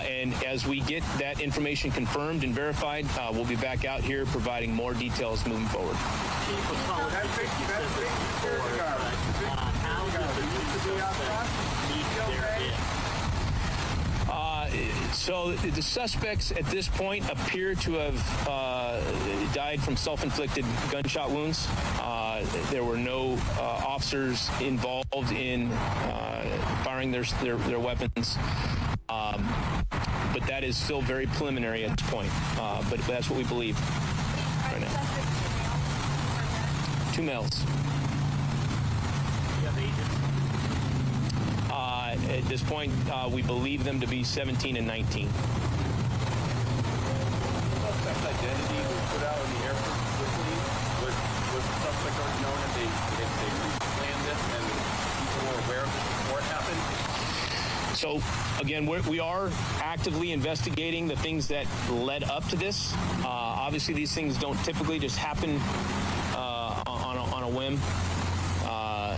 And as we get that information confirmed and verified, we'll be back out here providing more details moving forward. So the suspects at this point appear to have died from self-inflicted gunshot wounds. There were no officers involved in firing their weapons. But that is still very preliminary at this point. But that's what we believe right now. 2 males. At this point, we believe them to be 17 and 19. Suspect identity was put out in the airport quickly. Was the suspect already known that they planned this and people were aware of this before it happened? So, again, we are actively investigating the things that led up to this. Obviously, these things don't typically just happen on a whim.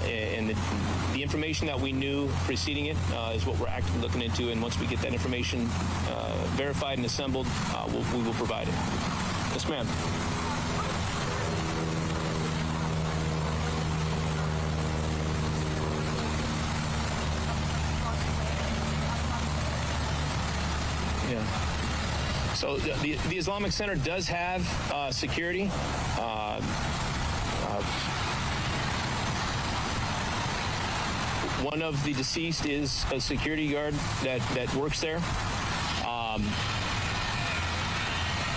And the information that we knew preceding it is what we're actively looking into. And once we get that information verified and assembled, we will provide it. Yes, ma'am. Yeah. So the Islamic Center does have security. One of the deceased is a security guard that works there,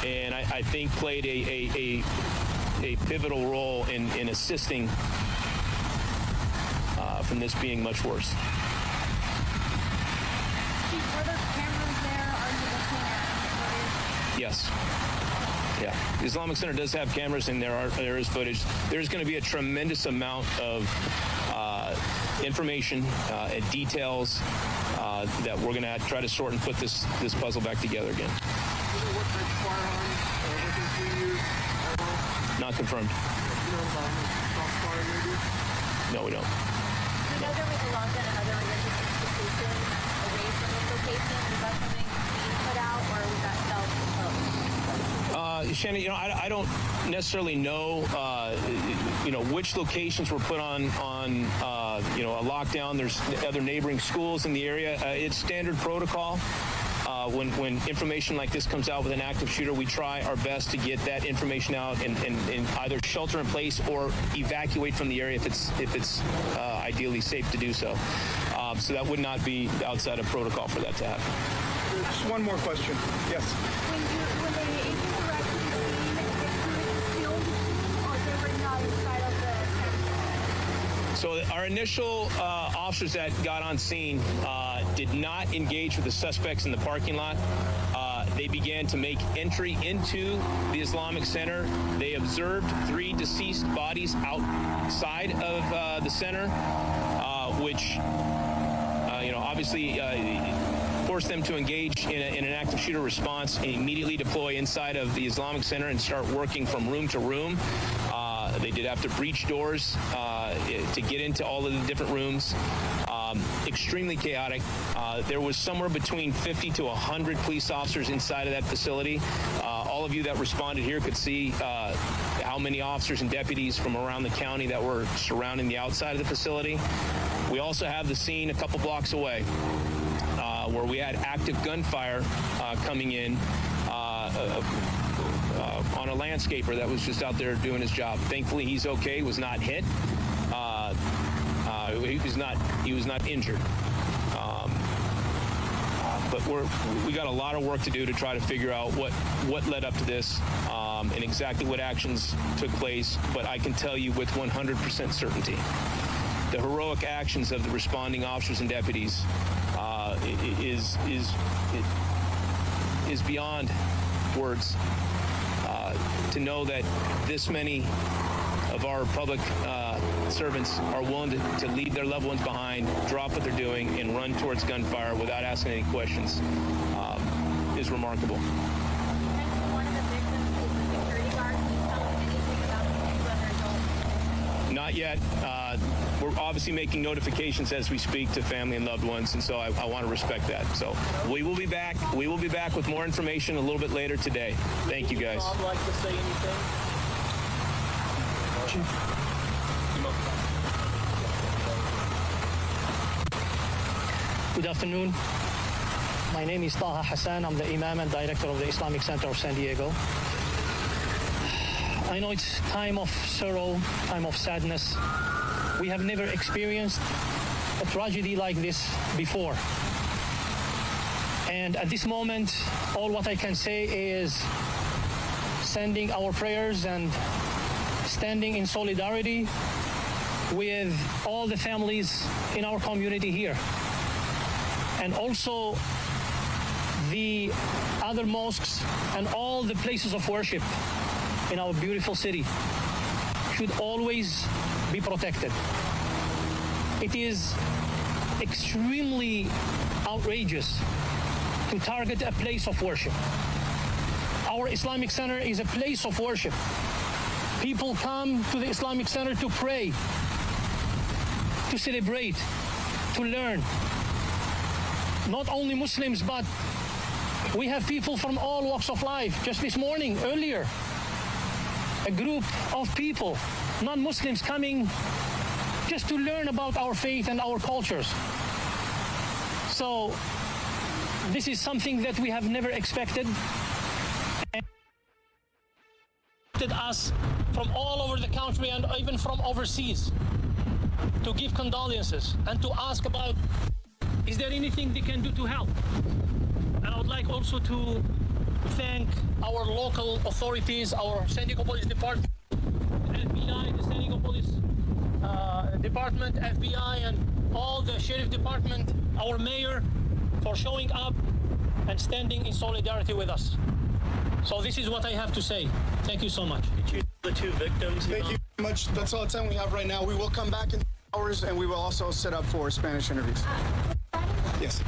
and I think played a pivotal role in assisting from this being much worse. Are there cameras there? Are you looking at footage? Yes. Yeah, the Islamic Center does have cameras, and there is footage. There's going to be a tremendous amount of information and details that we're going to try to sort and put this puzzle back together again. What type of firearms or weapons we use at all? Not confirmed. You know about crossfire maybe? No, we don't. We know there was a lock at another religious institution away from this location. Is that something being put out, or was that self-imposed? Shannon, I don't necessarily know, which locations were put on a lockdown. There's other neighboring schools in the area. It's standard protocol. When information like this comes out with an active shooter, we try our best to get that information out and either shelter in place or evacuate from the area if it's ideally safe to do so. So that would not be outside of protocol for that to happen. Just one more question. Yes. When the agents arrived to the scene, did you still or they were not inside of the center? So our initial officers that got on scene did not engage with the suspects in the parking lot. They began to make entry into the Islamic Center. They observed 3 deceased bodies outside of the center, which, obviously forced them to engage in an active shooter response and immediately deploy inside of the Islamic Center and start working from room to room. They did have to breach doors to get into all of the different rooms. Extremely chaotic. There was somewhere between 50 to 100 police officers inside of that facility. All of you that responded here could see how many officers and deputies from around the county that were surrounding the outside of the facility. We also have the scene a couple blocks away where we had active gunfire coming in on a landscaper that was just out there doing his job. Thankfully, he's okay. He was not hit. He was not injured. But we got a lot of work to do to try to figure out what led up to this and exactly what actions took place. But I can tell you with 100% certainty, the heroic actions of the responding officers and deputies is beyond words. To know that this many of our public servants are willing to leave their loved ones behind, drop what they're doing, and run towards gunfire without asking any questions is remarkable. One of the victims is the security guard. Can you tell us anything about the 2 other adults? Not yet. We're obviously making notifications as we speak to family and loved ones, and so I want to respect that. So we will be back. We will be back with more information a little bit later today. Thank you, guys. Would like to say anything? Good afternoon. My name is Taha Hassan. I'm the Imam and Director of the Islamic Center of San Diego. I know it's time of sorrow, time of sadness. We have never experienced a tragedy like this before. And at this moment, all what I can say is sending our prayers and standing in solidarity with all the families in our community here. And also the other mosques and all the places of worship in our beautiful city should always be protected. It is extremely outrageous to target a place of worship. Our Islamic Center is a place of worship. People come to the Islamic Center to pray, to celebrate, to learn. Not only Muslims, but we have people from all walks of life. Just this morning, earlier, a group of people, non-Muslims, coming just to learn about our faith and our cultures. So this is something that we have never expected. Us from all over the country and even from overseas to give condolences and to ask about, is there anything they can do to help? And I would like also to thank our local authorities, our San Diego Police Department, FBI, the San Diego Police Department, FBI, and all the Sheriff Department, our mayor, for showing up and standing in solidarity with us. So this is what I have to say. Thank you so much. The two victims. Thank you very much. That's all the time we have right now. We will come back in hours, and we will also set up for Spanish interviews. Yes.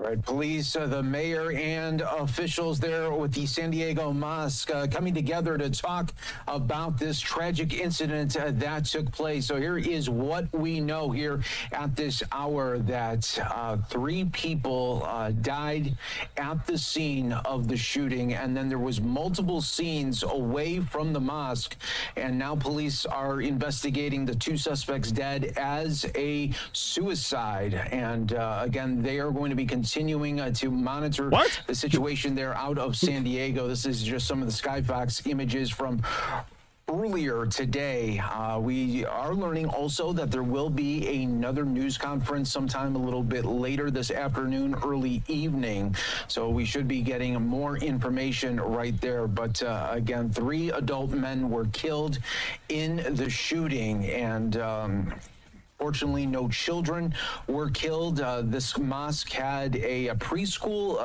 All right, police, the mayor, and officials there with the San Diego Mosque coming together to talk about this tragic incident that took place. So here is what we know here at this hour, that 3 people died at the scene of the shooting, and then there was multiple scenes away from the mosque, and now police are investigating the 2 suspects dead as a suicide. And again, they are going to be continuing to monitor the situation there out of San Diego. This is just some of the Skyfox images from earlier today. We are learning also that there will be another news conference sometime a little bit later this afternoon, early evening. So we should be getting more information right there. But again, 3 adult men were killed in the shooting, and fortunately, no children were killed. This mosque had a preschool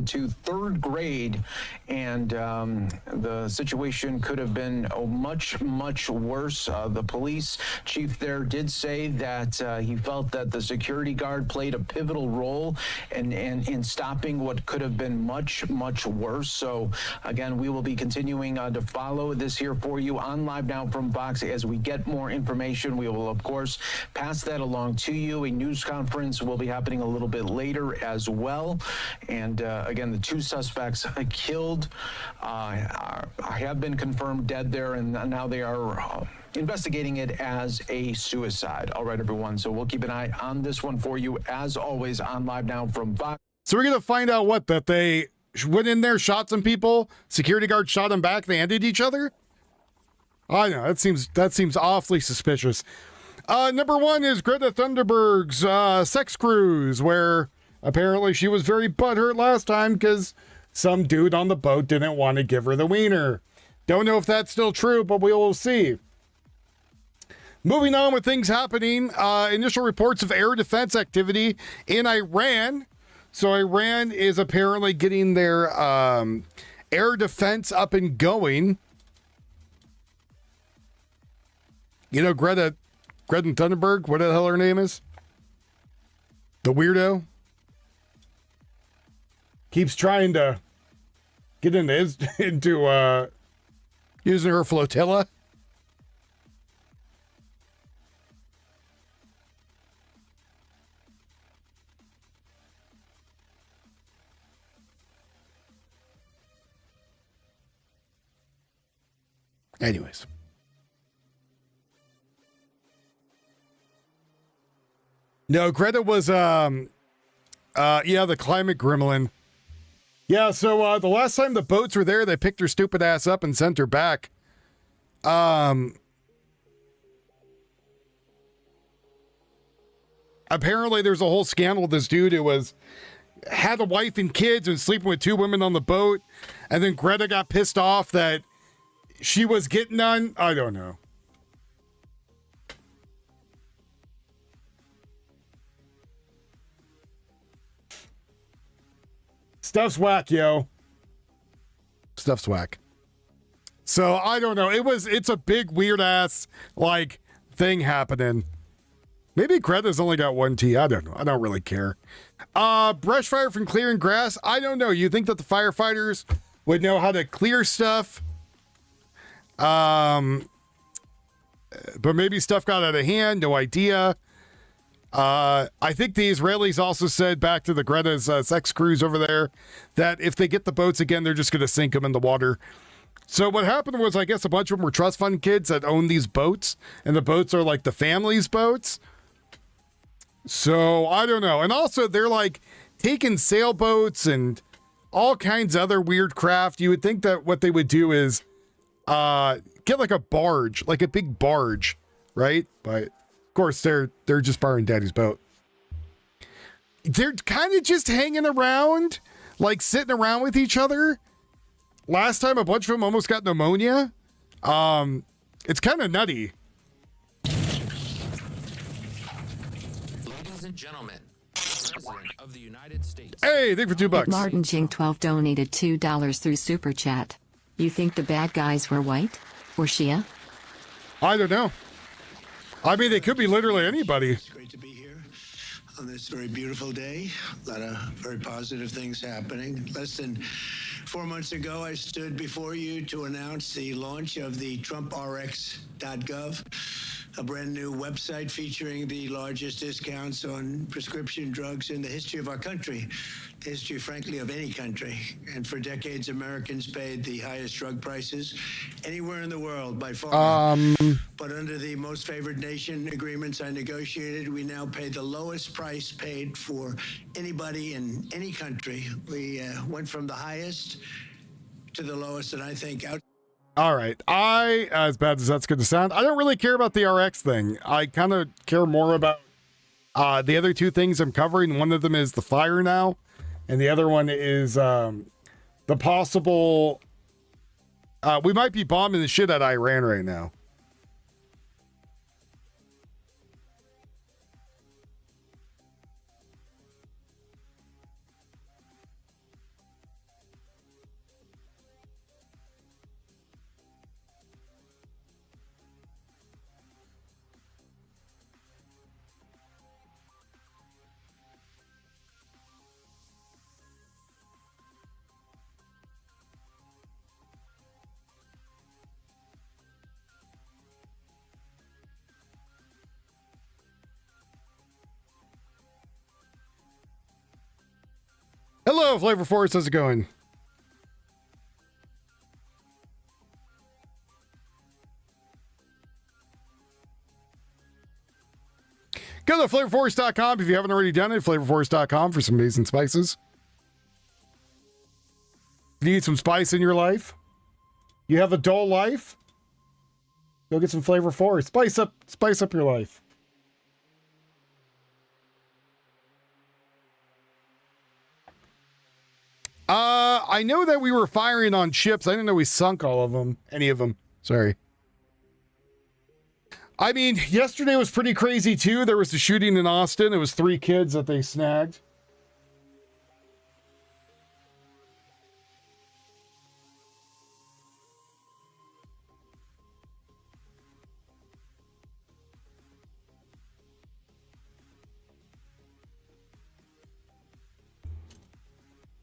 to 3rd grade, and the situation could have been much, much worse. The police chief there did say that he felt that the security guard played a pivotal role in stopping what could have been much, much worse. So again, we will be continuing to follow this here for you on Live Now from Fox. As we get more information, we will, of course, pass that along to you. A news conference will be happening a little bit later as well. And again, the 2 suspects killed have been confirmed dead there, and now they are investigating it as a suicide. All right, everyone. So we'll keep an eye on this one for you, as always, on Live Now from Fox. So we're going to find out that they went in there, shot some people, security guard shot them back, they ended each other? I know, that seems awfully suspicious. Number 1 is Greta Thunberg's sex cruise, where apparently she was very butthurt last time because some dude on the boat didn't want to give her the wiener. Don't know if that's still true, but we will see. Moving on with things happening, initial reports of air defense activity in Iran. So Iran is apparently getting their air defense up and going. You know, Greta Thunberg, what the hell her name is? The weirdo. Keeps trying to get into using her flotilla. Anyways. No, Greta was, the climate gremlin. Yeah, so the last time the boats were there, they picked her stupid ass up and sent her back. Apparently there's a whole scandal with this dude who had a wife and kids and sleeping with 2 women on the boat. And then Greta got pissed off that she was getting none. I don't know. Stuff's whack, yo. Stuff's whack. So I don't know. It's a big weird ass thing happening. Maybe Greta's only got 1 T. I don't know. I don't really care. Brush fire from clearing grass. I don't know. You think that the firefighters would know how to clear stuff? But maybe stuff got out of hand. No idea. I think the Israelis also said back to the Greta's sex cruise over there that if they get the boats again, they're just going to sink them in the water. So what happened was, I guess a bunch of them were trust fund kids that own these boats, and the boats are like the family's boats. So I don't know. And also they're taking sailboats and all kinds of other weird craft. You would think that what they would do is get a barge, a big barge, right? But of course, they're just borrowing Daddy's boat. They're kind of just hanging around, sitting around with each other. Last time, a bunch of them almost got pneumonia. It's kind of nutty. Ladies and gentlemen, the President of the United States. Hey, thank you for $2. Martin Ching 12 donated $2 through Super Chat. You think the bad guys were white? Or Shia? I don't know. I mean, they could be literally anybody. On this very beautiful day, a lot of very positive things happening. Less than 4 months ago, I stood before you to announce the launch of the TrumpRx.gov, a brand new website featuring the largest discounts on prescription drugs in the history of our country, the history, frankly, of any country. And for decades, Americans paid the highest drug prices anywhere in the world by far. But under the most favored nation agreements I negotiated, we now pay the lowest price paid for anybody in any country. We went from the highest to the lowest, and I think out. All right. As bad as that's going to sound, I don't really care about the RX thing. I kind of care more about the other two things I'm covering. One of them is the fire now, and the other one is the possible. We might be bombing the shit out of Iran right now. Hello, Flavor Force. How's it going? Go to flavorforce.com if you haven't already done it. Flavorforce.com for some amazing spices. You need some spice in your life? You have a dull life? Go get some Flavor Force. Spice up your life. I know that we were firing on ships. I didn't know we sunk all of them. Any of them. Sorry. I mean, yesterday was pretty crazy too. There was the shooting in Austin. It was 3 kids that they snagged.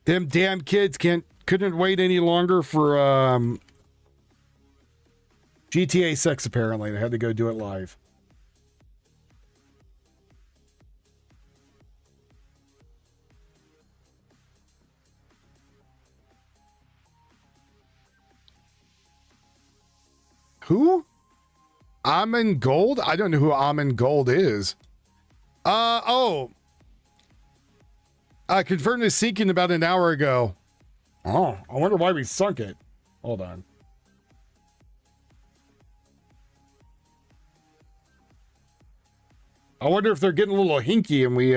Them damn kids couldn't wait any longer for GTA 6, apparently. They had to go do it live. Who? Amin Gold? I don't know who Amin Gold is. I confirmed this sinking about an hour ago. Oh, I wonder why we sunk it. Hold on. I wonder if they're getting a little hinky and we,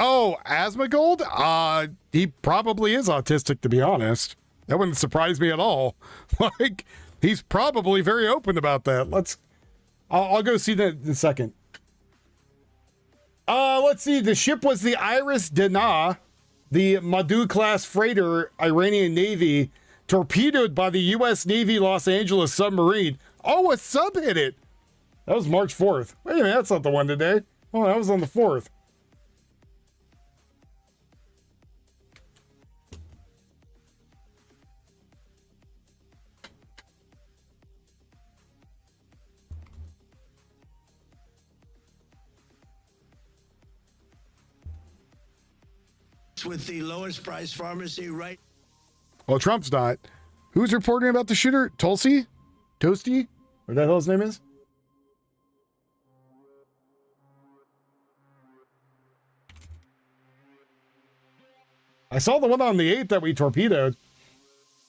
Oh, Asmongold? He probably is autistic, to be honest. That wouldn't surprise me at all. Like, he's probably very open about that. I'll go see that in a second. Let's see. The ship was the Iris Dana, the Madhu-class freighter, Iranian Navy, torpedoed by the U.S. Navy Los Angeles submarine. Oh, a sub hit it. That was March 4th. Wait a minute, that's not the one today. Oh, that was on the 4th. With the lowest price pharmacy right. Well, Trump's not. Who's reporting about the shooter? Tulsi? Toasty? What the hell his name is? I saw the one on the 8th that we torpedoed.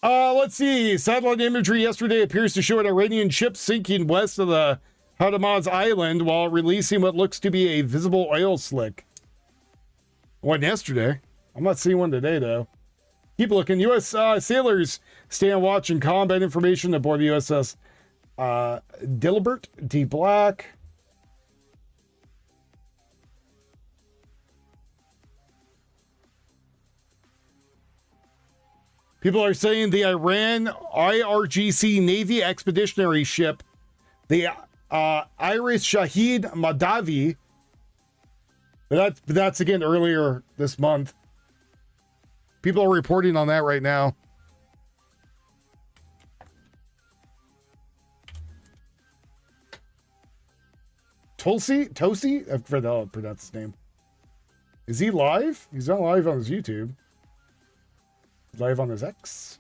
Let's see. Satellite imagery yesterday appears to show an Iranian ship sinking west of the Hadamaz Island while releasing what looks to be a visible oil slick. One yesterday. I'm not seeing one today, though. Keep looking. U.S. sailors stand watch and combat information aboard the USS Dilbert D. Black. People are saying the Iran IRGC Navy expeditionary ship, the Iris Shahid Madavi, but that's again earlier this month. People are reporting on that right now. Tosi? I forgot how to pronounce his name. Is he live? He's not live on his YouTube. He's live on his X.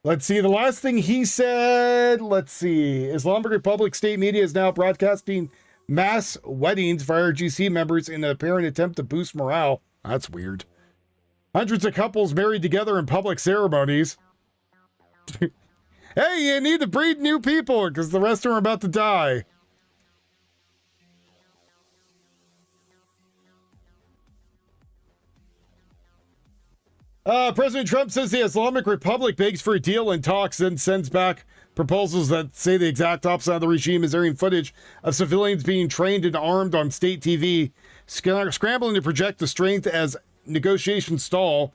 Let's see. The last thing he said, let's see. Islamic Republic state media is now broadcasting mass weddings for IRGC members in an apparent attempt to boost morale. That's weird. Hundreds of couples married together in public ceremonies. Hey, you need to breed new people because the rest are about to die. President Trump says the Islamic Republic begs for a deal in talks and sends back proposals that say the exact opposite of the regime is airing footage of civilians being trained and armed on state TV, scrambling to project the strength as negotiations stall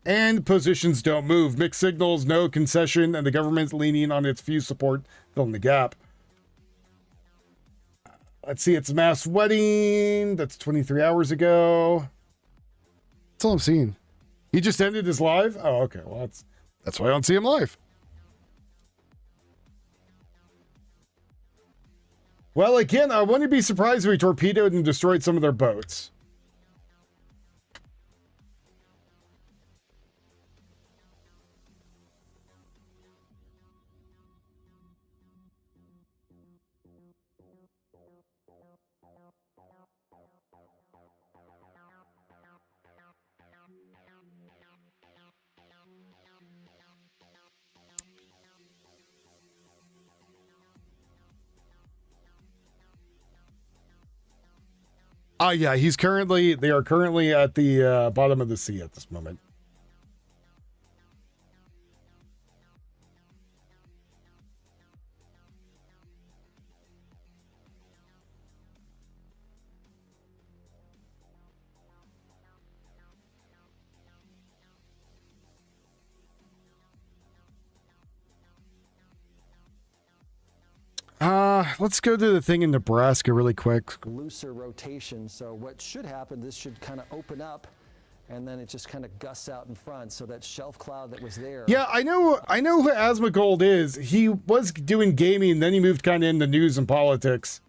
and positions don't move. Mixed signals, no concession, and the government's leaning on its few support, filling the gap. Let's see, it's mass wedding. That's 23 hours ago. That's all I'm seeing. He just ended his live? Oh, okay. Well, that's why I don't see him live. Well, again, I wouldn't be surprised if we torpedoed and destroyed some of their boats. Yeah, they are currently at the bottom of the sea at this moment. Let's go to the thing in Nebraska really quick. Looser rotation. So what should happen, this should kind of open up and then it just kind of gusts out in front. So that shelf cloud that was there. Yeah, I know who Asmongold is. He was doing gaming, then he moved kind of into news and politics.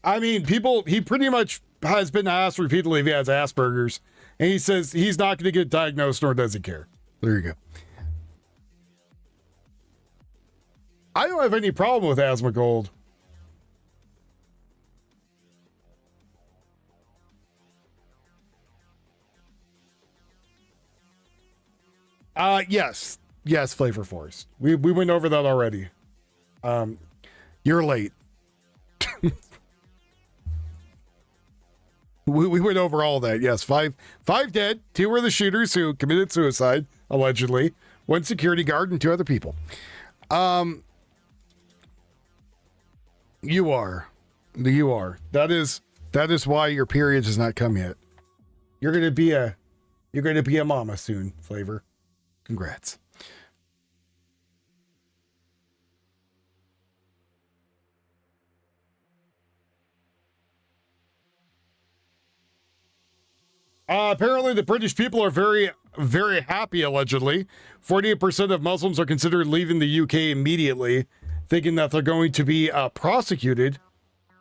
I mean, he pretty much has been asked repeatedly if he has Asperger's, and he says he's not going to get diagnosed, nor does he care. There you go. I don't have any problem with Asmongold. Yes, Flavor Force. We went over that already. You're late. We went over all that. Yes, five dead. 2 were the shooters who committed suicide, allegedly. 1 security guard and 2 other people. You are. That is That is why your period has not come yet. You're gonna be a mama soon, Flavor. Congrats. Apparently, the British people are very, very happy, allegedly. 48% of Muslims are considered leaving the UK immediately, thinking that they're going to be prosecuted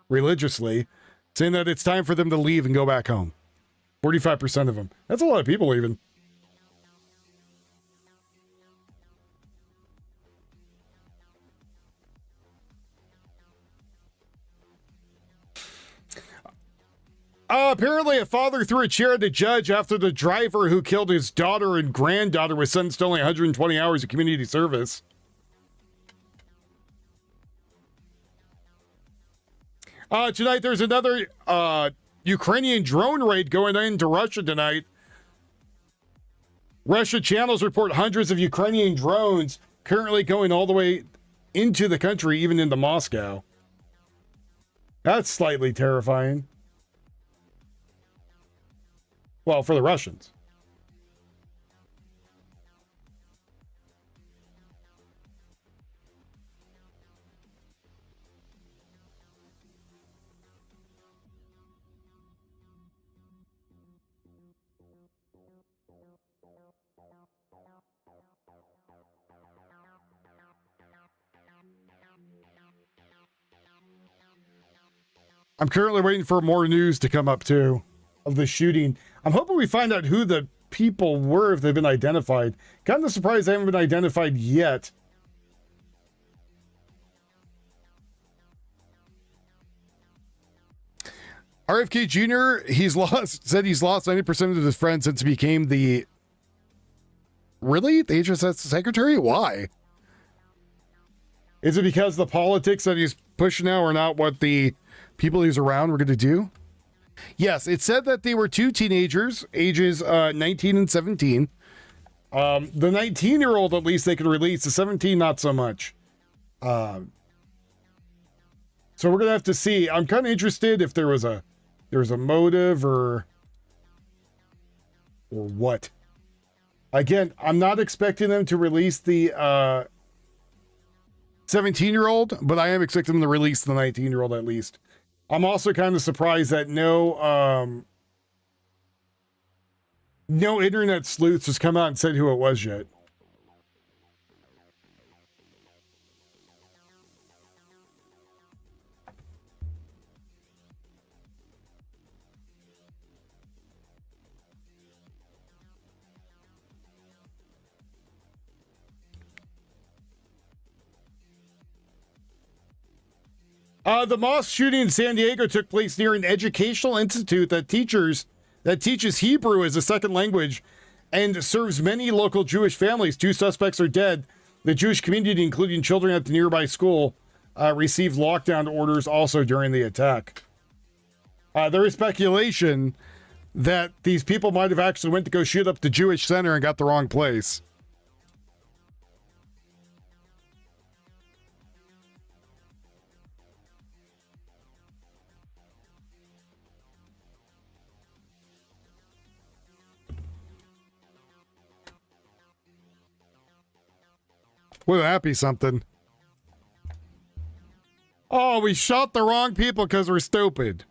religiously, saying that it's time for them to leave and go back home. 45% of them. That's a lot of people leaving. Apparently, a father threw a chair at a judge after the driver who killed his daughter and granddaughter was sentenced to only 120 hours of community service. Tonight, there's another Ukrainian drone raid going into Russia tonight. Russia channels report hundreds of Ukrainian drones currently going all the way into the country, even into Moscow. That's slightly terrifying. Well, for the Russians. I'm currently waiting for more news to come up, too, of the shooting. I'm hoping we find out who the people were, if they've been identified. Kind of surprised they haven't been identified yet. RFK Jr., said he's lost 90% of his friends since he became the... Really? The HSS secretary? Why? Is it because the politics that he's pushing now are not what the people he's around were going to do? Yes, it said that they were two teenagers, ages 19 and 17. The 19-year-old, at least, they could release. The 17, not so much. So we're going to have to see. I'm kind of interested if there was a motive or what. Again, I'm not expecting them to release the 17-year-old, but I am expecting them to release the 19-year-old at least. I'm also kind of surprised that no internet sleuths has come out and said who it was yet. The mosque shooting in San Diego took place near an educational institute that teaches Hebrew as a second language and serves many local Jewish families. 2 suspects are dead. The Jewish community, including children at the nearby school, received lockdown orders also during the attack. There is speculation that these people might have actually went to go shoot up the Jewish center and got the wrong place. Wouldn't that be something? Oh, we shot the wrong people because we're stupid.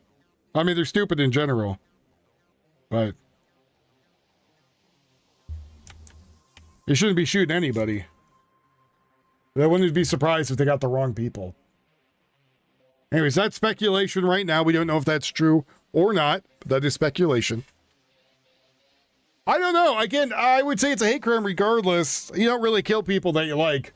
I mean, they're stupid in general. But you shouldn't be shooting anybody. I wouldn't be surprised if they got the wrong people. Anyways, that's speculation right now. We don't know if that's true or not, but that is speculation. I don't know. Again, I would say it's a hate crime regardless. You don't really kill people that you like.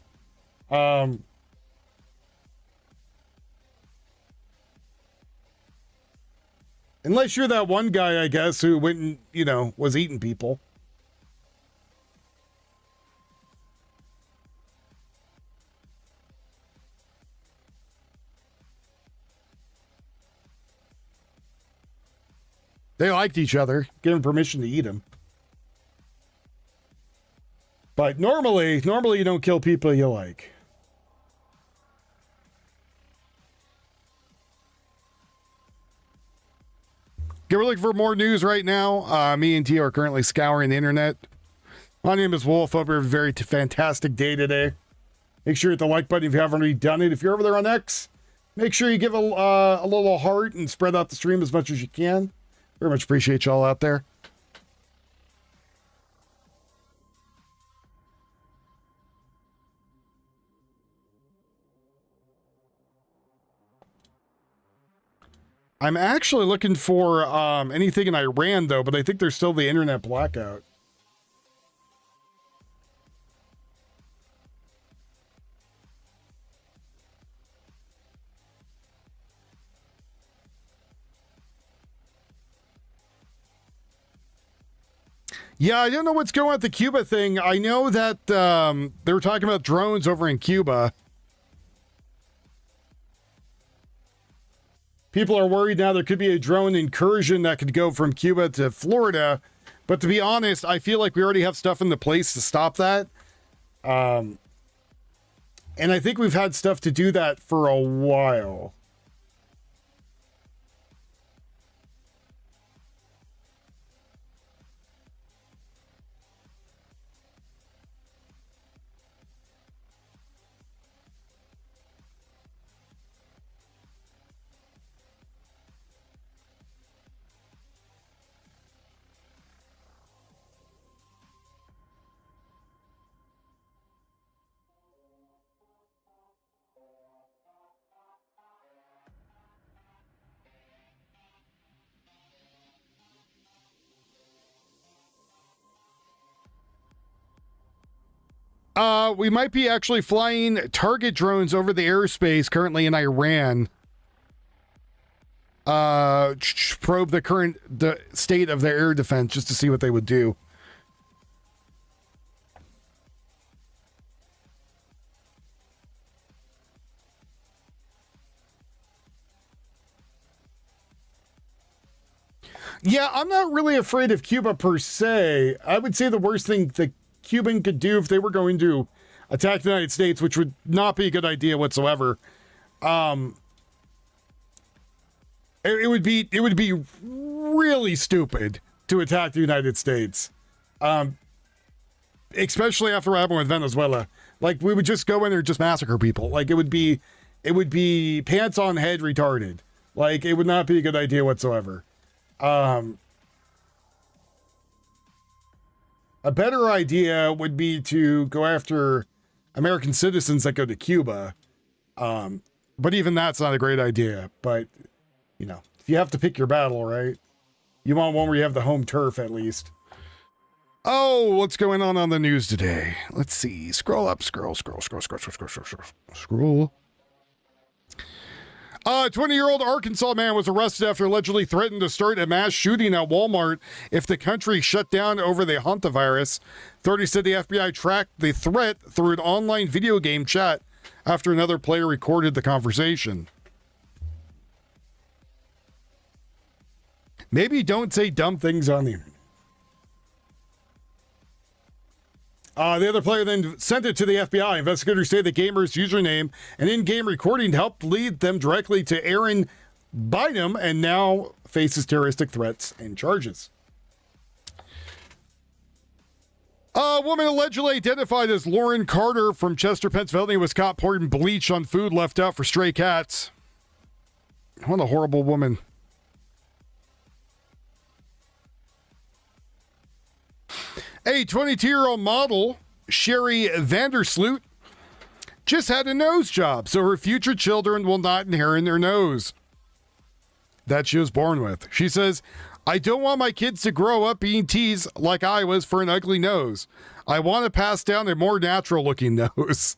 Unless you're that one guy, I guess, who went and, was eating people. They liked each other, given permission to eat them. But normally you don't kill people you like. Okay, we're looking for more news right now. Me and T are currently scouring the internet. My name is Wolf. Hope you have a very fantastic day today. Make sure you hit the like button if you haven't already done it. If you're over there on X, make sure you give a little heart and spread out the stream as much as you can. Very much appreciate y'all out there. I'm actually looking for anything in Iran, though, but I think there's still the internet blackout. Yeah, I don't know what's going on with the Cuba thing. I know that they were talking about drones over in Cuba. People are worried now there could be a drone incursion that could go from Cuba to Florida. But to be honest, I feel like we already have stuff in the place to stop that. And I think we've had stuff to do that for a while. We might be actually flying target drones over the airspace currently in Iran. Probe the state of their air defense just to see what they would do. Yeah, I'm not really afraid of Cuba per se. I would say the worst thing the Cuban could do if they were going to attack the United States, which would not be a good idea whatsoever. It would be really stupid to attack the United States. Especially after what happened with Venezuela. Like, we would just go in there and just massacre people. Like, it would be pants on head retarded. Like, it would not be a good idea whatsoever. A better idea would be to go after American citizens that go to Cuba. But even that's not a great idea. But, you know, if you have to pick your battle, right? You want one where you have the home turf at least. Oh, what's going on the news today? Let's see. Scroll up, scroll. A 20-year-old Arkansas man was arrested after allegedly threatened to start a mass shooting at Walmart if the country shut down over the hantavirus. Authorities said the FBI tracked the threat through an online video game chat after another player recorded the conversation. Maybe don't say dumb things on the internet. The other player then sent it to the FBI. Investigators say the gamer's username and in-game recording helped lead them directly to Aaron Bynum and now faces terroristic threats and charges. A woman allegedly identified as Lauren Carter from Chester, Pennsylvania was caught pouring bleach on food left out for stray cats. What a horrible woman. A 22-year-old model, Sherry Vandersloot, just had a nose job, so her future children will not inherit their nose that she was born with. She says, I don't want my kids to grow up being teased like I was for an ugly nose. I want to pass down a more natural-looking nose.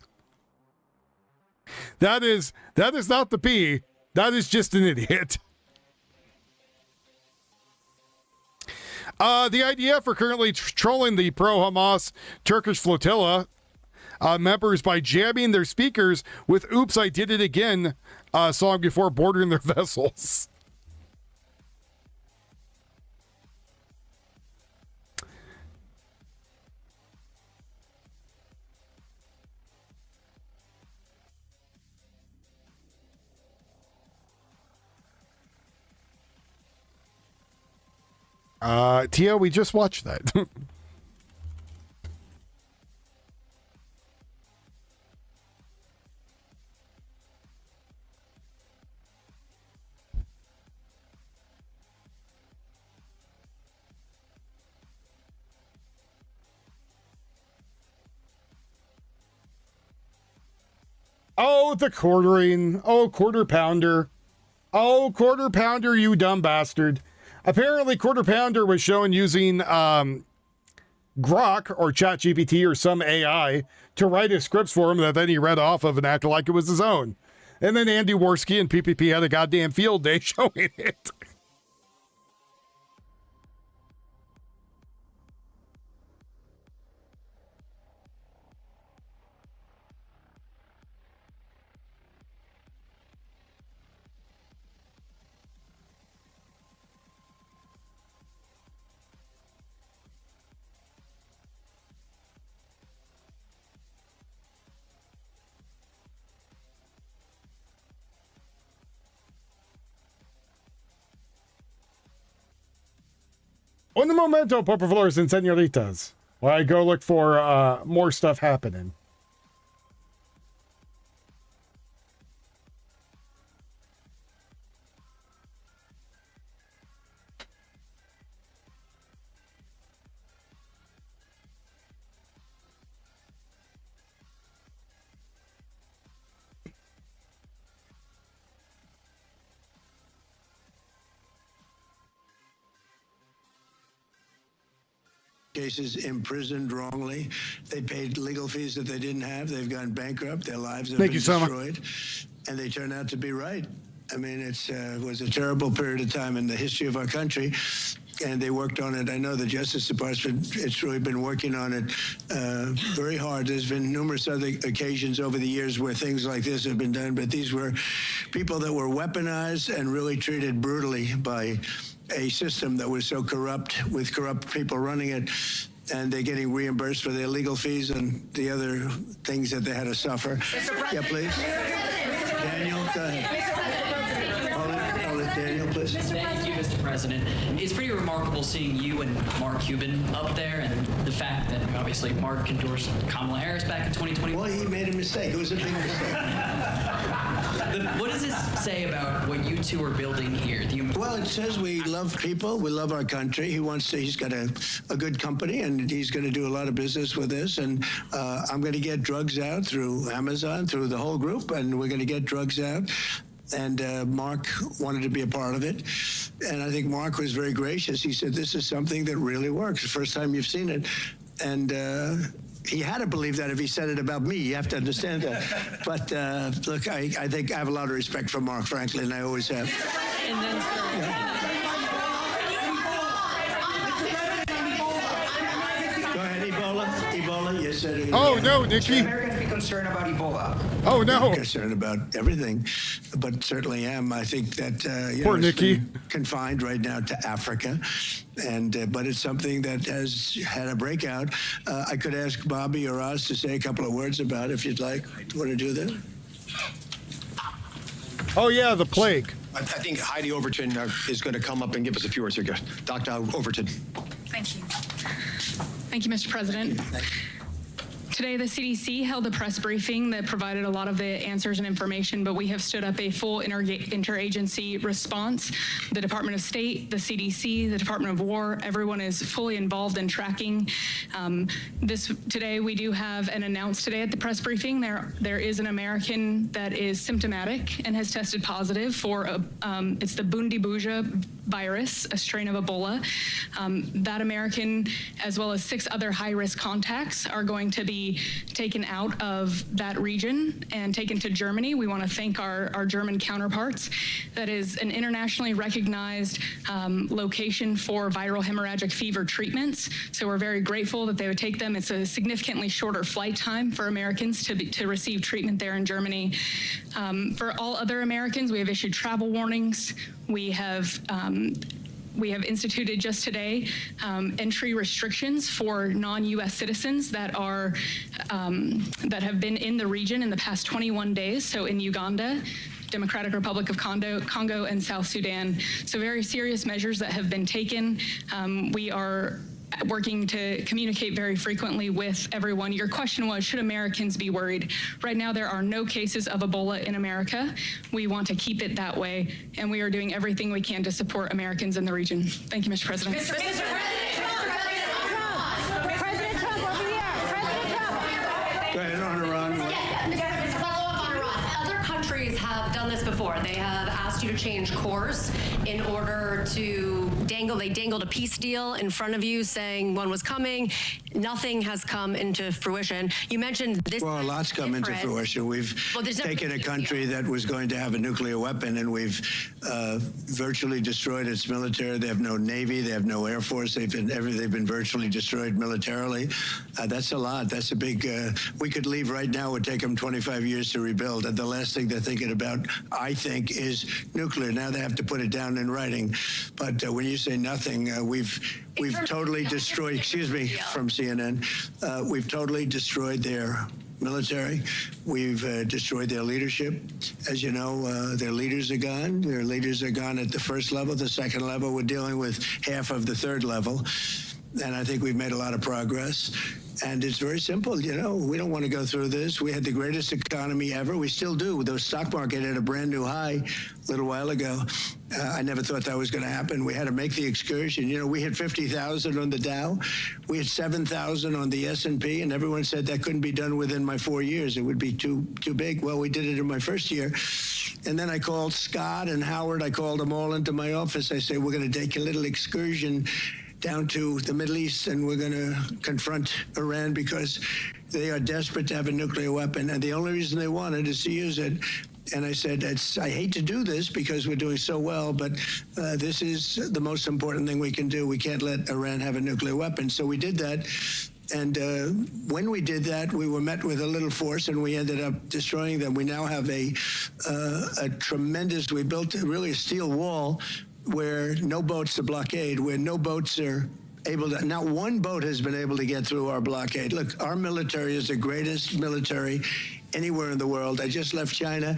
That is not the P. That is just an idiot. The IDF are currently trolling the pro-Hamas Turkish flotilla members by jamming their speakers with Oops, I Did It Again song before boarding their vessels. Tia, we just watched that. Oh, the quartering. Oh, quarter pounder. Oh, quarter pounder, you dumb bastard. Apparently, quarter pounder was shown using Grok or ChatGPT or some AI to write his scripts for him that then he read off of and acted like it was his own. And then Andy Worski and PPP had a goddamn field day showing it. Un momento, por favor, and senoritas. While I go look for more stuff happening. Cases imprisoned wrongly. They paid legal fees that they didn't have. They've gone bankrupt. Their lives have been destroyed. And they turn out to be right. I mean, it was a terrible period of time in the history of our country. And they worked on it. I know the Justice Department, it's really been working on it very hard. There's been numerous other occasions over the years where things like this have been done, but these were people that were weaponized and really treated brutally by a system that was so corrupt, with corrupt people running it, and they're getting reimbursed for their legal fees and the other things that they had to suffer. Yeah, please. Daniel, go ahead. Hold it, Daniel, please. Thank you, Mr. President. It's pretty remarkable seeing you and Mark Cuban up there, and the fact that obviously Mark endorsed Kamala Harris back in 2020. Well, he made a mistake. It was a big mistake. What does this say about what you two are building here? Well, it says we love people. We love our country. He's got a good company, and he's going to do a lot of business with this. And I'm going to get drugs out through Amazon, through the whole group, and we're going to get drugs out. And Mark wanted to be a part of it. And I think Mark was very gracious. He said, this is something that really works. The first time you've seen it. And he had to believe that if he said it about me. You have to understand that. But look, I think I have a lot of respect for Mark, frankly, and I always have. And then, Go ahead, Ebola. Ebola, you said it. Oh, no, Nikki. Should Americans be concerned about Ebola? Oh, no. I'm concerned about everything, but certainly am. I think that, Poor Nikki. Confined right now to Africa. And but it's something that has had a breakout. I could ask Bobby or Oz to say a couple of words about it if you'd like. Do you want to do that? Oh, yeah, the plague. I think Heidi Overton is going to come up and give us a few words here. Dr. Overton. Thank you. Thank you, Mr. President. Today, the CDC held a press briefing that provided a lot of the answers and information, but we have stood up a full interagency response. The Department of State, the CDC, the Department of War, everyone is fully involved in tracking. Today, we do have an announced today at the press briefing. There is an American that is symptomatic and has tested positive for, it's the Bundibuja virus, a strain of Ebola. That American, as well as 6 other high-risk contacts, are going to be taken out of that region and taken to Germany. We want to thank our German counterparts. That is an internationally recognized location for viral hemorrhagic fever treatments. So we're very grateful that they would take them. It's a significantly shorter flight time for Americans to receive treatment there in Germany. For all other Americans, we have issued travel warnings. We have instituted just today entry restrictions for non-U.S. citizens that have been in the region in the past 21 days. So in Uganda, Democratic Republic of Congo, and South Sudan. So very serious measures that have been taken. We are working to communicate very frequently with everyone. Your question was, should Americans be worried? Right now, there are no cases of Ebola in America. We want to keep it that way, and we are doing everything we can to support Americans in the region. Thank you, Mr. President. Mr. President Trump, over here. President Trump. Go ahead, on Iran. Yes, follow up on Iran. Other countries have done this before. They have asked you to change course in order to they dangled a peace deal in front of you saying one was coming. Nothing has come into fruition. You mentioned this. Well, a lot's come into fruition. We've taken a country that was going to have a nuclear weapon, and we've virtually destroyed its military. They have no Navy. They have no Air Force. They've been virtually destroyed militarily. That's a lot. That's a big, we could leave right now. It would take them 25 years to rebuild. And the last thing they're thinking about, I think, is nuclear. Now they have to put it down in writing. But when you say nothing, we've totally destroyed, excuse me, from CNN, we've totally destroyed their military. We've destroyed their leadership. As you know, their leaders are gone. Their leaders are gone at the first level. The second level, we're dealing with half of the third level. And I think we've made a lot of progress. And it's very simple, you know, we don't want to go through this. We had the greatest economy ever. We still do. The stock market hit a brand new high a little while ago. I never thought that was going to happen. We had to make the excursion. You know, we hit 50,000 on the Dow. We had 7,000 on the S&P, and everyone said that couldn't be done within my 4 years. It would be too big. Well, we did it in my first year. And then I called Scott and Howard. I called them all into my office. I said, we're going to take a little excursion down to the Middle East, and we're going to confront Iran because they are desperate to have a nuclear weapon, and the only reason they wanted is to use it. And I said, I hate to do this because we're doing so well, but this is the most important thing we can do. We can't let Iran have a nuclear weapon. So we did that. And when we did that, we were met with a little force, and we ended up destroying them. We now have a tremendous, we built really a steel wall where no boats to blockade, where no boats are able to, not one boat has been able to get through our blockade. Look, our military is the greatest military anywhere in the world. I just left China,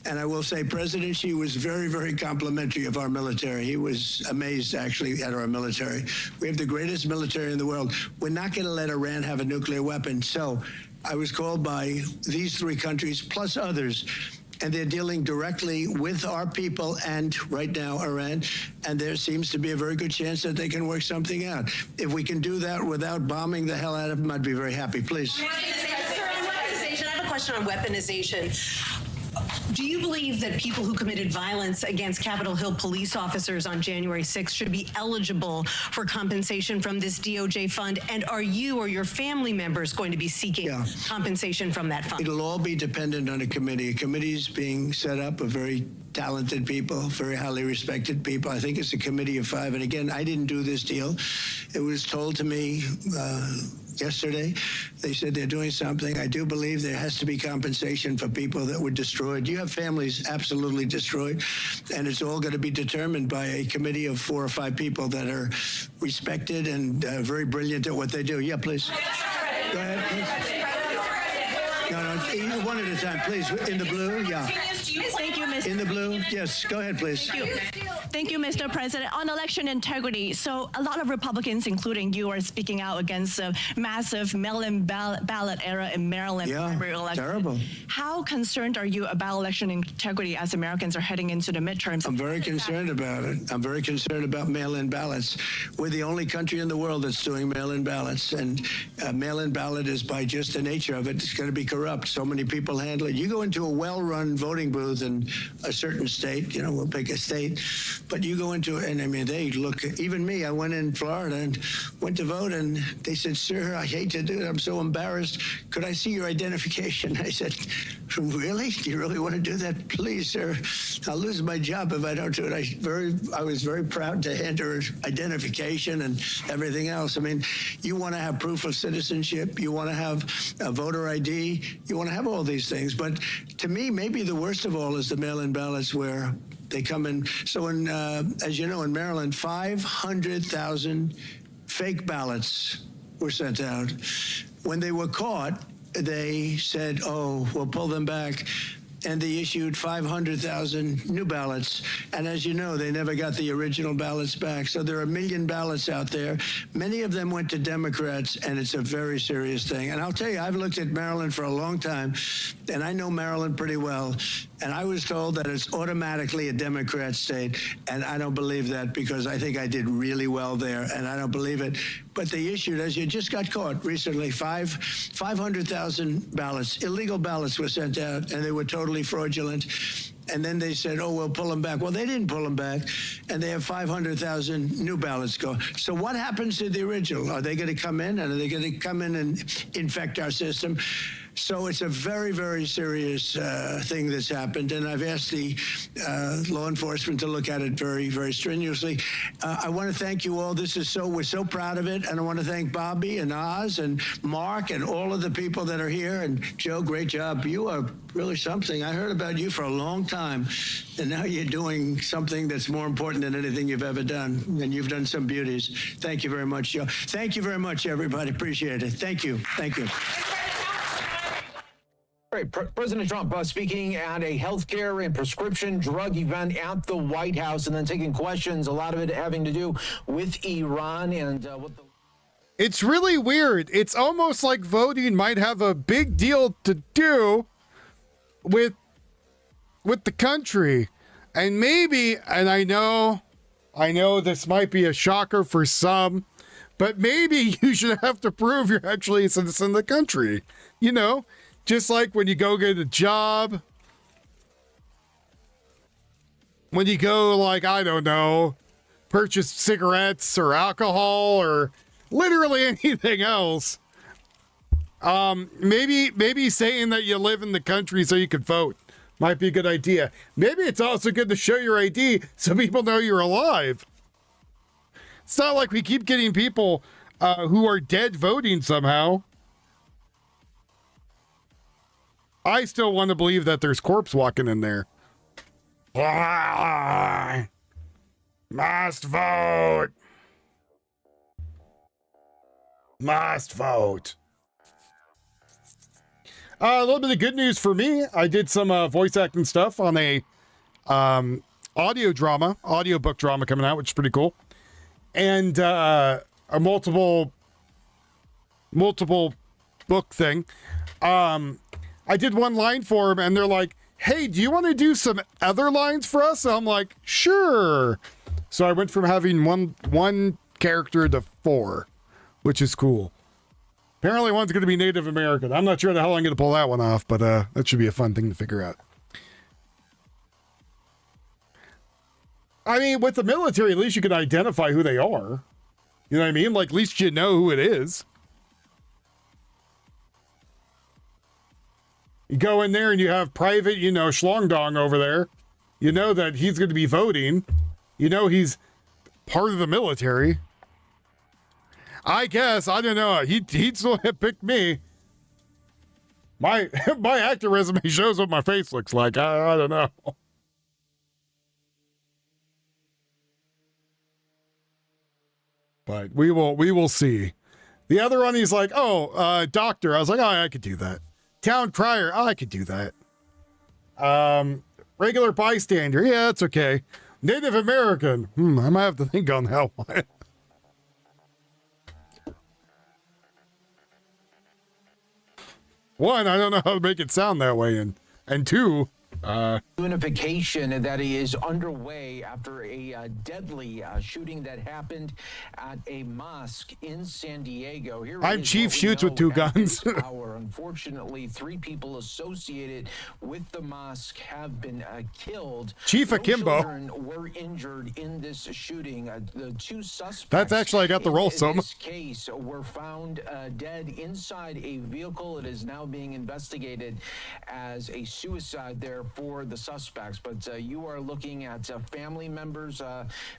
and I will say President Xi was very, very complimentary of our military. He was amazed, actually, at our military. We have the greatest military in the world. We're not going to let Iran have a nuclear weapon. So I was called by these three countries, plus others, and they're dealing directly with our people and, right now, Iran. And there seems to be a very good chance that they can work something out. If we can do that without bombing the hell out of them, I'd be very happy. Please. I have a question on weaponization. Do you believe that people who committed violence against Capitol Hill police officers on January 6th should be eligible for compensation from this DOJ fund? And are you or your family members going to be seeking compensation from that fund? It'll all be dependent on a committee. A committee's being set up of very talented people, very highly respected people. I think it's a committee of 5. And again, I didn't do this deal. It was told to me yesterday. They said they're doing something. I do believe there has to be compensation for people that were destroyed. You have families absolutely destroyed, and it's all going to be determined by a committee of 4 or 5 people that are respected and very brilliant at what they do. Yeah, please. Go ahead, please. No, one at a time, please. In the blue, yeah. Thank you, Mr. In the blue, yes. Go ahead, please. Thank you, Mr. President. On election integrity, so a lot of Republicans, including you, are speaking out against a massive mail-in ballot era in Maryland primary election. Terrible. How concerned are you about election integrity as Americans are heading into the midterms? I'm very concerned about it. I'm very concerned about mail-in ballots. We're the only country in the world that's doing mail-in ballots, and mail-in ballot is, by just the nature of it, it's going to be corrupt. So many people handle it. You go into a well-run voting booth in a certain state, you know, we'll pick a state, but you go into it, and I mean, they look, even me, I went in Florida and went to vote, and they said, sir, I hate to do it. I'm so embarrassed. Could I see your identification? I said, really? Do you really want to do that? Please, sir. I'll lose my job if I don't do it. I was very proud to hand her identification and everything else. I mean, you want to have proof of citizenship. You want to have a voter ID. You want to have all these things. But to me, maybe the worst of all is the mail-in ballots where they come in. So, as you know, in Maryland, 500,000 fake ballots were sent out. When they were caught, they said, oh, we'll pull them back. and they issued 500,000 new ballots. And as you know, they never got the original ballots back. So there are 1 million ballots out there. Many of them went to Democrats, and it's a very serious thing. And I'll tell you, I've looked at Maryland for a long time, and I know Maryland pretty well. And I was told that it's automatically a Democrat state, and I don't believe that because I think I did really well there, and I don't believe it. But they issued, as you just got caught recently, 500,000 ballots, illegal ballots were sent out, and they were totally fraudulent. And then they said, oh, we'll pull them back. Well, they didn't pull them back, and they have 500,000 new ballots go. So what happens to the original? Are they going to come in, and are they going to come in and infect our system? So it's a very, very serious thing that's happened, and I've asked the law enforcement to look at it very, very strenuously. I want to thank you all. We're so proud of it, and I want to thank Bobby and Oz and Mark and all of the people that are here. And Joe, great job. You are really something. I heard about you for a long time, and now you're doing something that's more important than anything you've ever done, and you've done some beauties. Thank you very much, Joe. Thank you very much, everybody. Appreciate it. Thank you. Thank you. All right, President Trump speaking at a healthcare and prescription drug event at the White House, and then taking questions, a lot of it having to do with Iran and what the... It's really weird. It's almost like voting might have a big deal to do with the country. And maybe, and I know this might be a shocker for some, but maybe you should have to prove you're actually a citizen of the country. You know, just like when you go get a job, when you go, like, I don't know, purchase cigarettes or alcohol or literally anything else. Maybe saying that you live in the country so you could vote might be a good idea. Maybe it's also good to show your ID so people know you're alive. It's not like we keep getting people who are dead voting somehow. I still want to believe that there's corpse walking in there. Must vote. Must vote. A little bit of good news for me. I did some voice acting stuff on a audiobook drama coming out, which is pretty cool. And a multiple book thing. I did one line for them, and they're like, hey, do you want to do some other lines for us? And I'm like, sure. So I went from having one character to 4, which is cool. Apparently one's going to be Native American. I'm not sure how I'm going to pull that one off, but that should be a fun thing to figure out. I mean, with the military, at least you can identify who they are. You know what I mean? Like, at least you know who it is. You go in there and you have Private, Schlongdong over there. You know that he's going to be voting. You know he's part of the military. I guess, I don't know. He'd still have picked me. My actor resume shows what my face looks like. I don't know. But we will see. The other one, he's like, doctor. I was like, I could do that. Town crier, I could do that. Regular bystander, yeah, it's okay. Native American, I might have to think on that one. One, I don't know how to make it sound that way, and 2, unification that is underway after a deadly shooting that happened at a mosque in San Diego. Here I'm Chief Shoots with 2 guns. Unfortunately, 3 people associated with the mosque have been killed. Chief Akimbo. Children were injured in this shooting. The 2 suspects. That's actually, I got the roll, so. In this case, were found dead inside a vehicle. It is now being investigated as a suicide there for the suspects, but you are looking at family members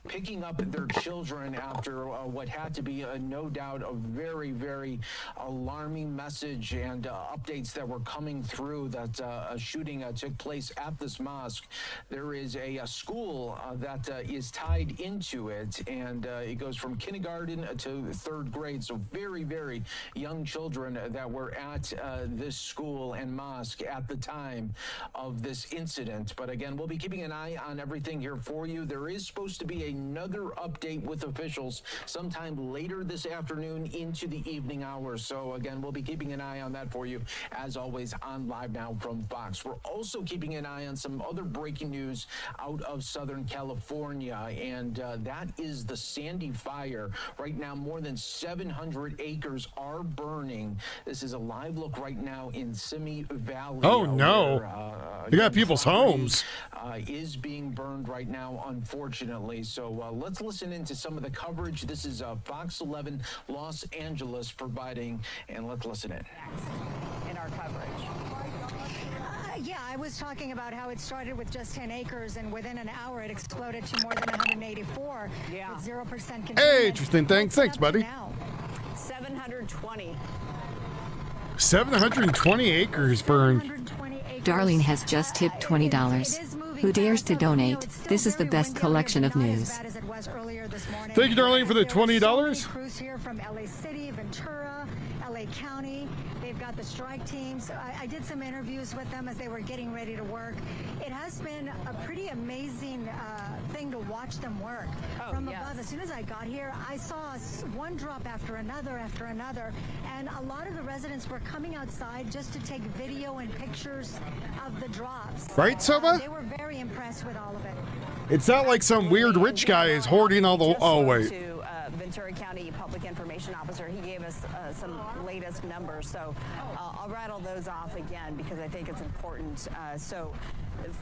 picking up their children after what had to be no doubt a very, very alarming message and updates that were coming through that a shooting took place at this mosque. There is a school that is tied into it, and it goes from kindergarten to 3rd grade, so very, very young children that were at this school and mosque at the time of this this incident. But again, we'll be keeping an eye on everything here for you. There is supposed to be another update with officials sometime later this afternoon into the evening hours. So again, we'll be keeping an eye on that for you, as always, on Live Now from Fox. We're also keeping an eye on some other breaking news out of Southern California, and that is the Sandy Fire. Right now, more than 700 acres are burning. This is a live look right now in Simi Valley. Oh, no. They got people's homes. Is being burned right now, unfortunately. So let's listen into some of the coverage. This is Fox 11 Los Angeles providing, and let's listen in our coverage. Yeah, I was talking about how it started with just 10 acres, and within an hour it exploded to more than 184 with 0% containment. Hey, interesting thing. Thanks, buddy. 720. 720 acres burned. Darlene has just tipped $20. Who dares to donate? This is the best collection of news. Thank you, Darlene, for the $20. Crews here from LA City, Ventura, LA County. They've got the strike teams. I did some interviews with them as they were getting ready to work. It has been a pretty amazing thing to watch them work from above. As soon as I got here, I saw one drop after another, and a lot of the residents were coming outside just to take video and pictures of the drops. Right, Sova? They were very impressed with all of it. It's not like some weird rich guy is hoarding all the... Oh, wait. Ventura County Public Information Officer. He gave us some latest numbers, so I'll rattle those off again because I think it's important. So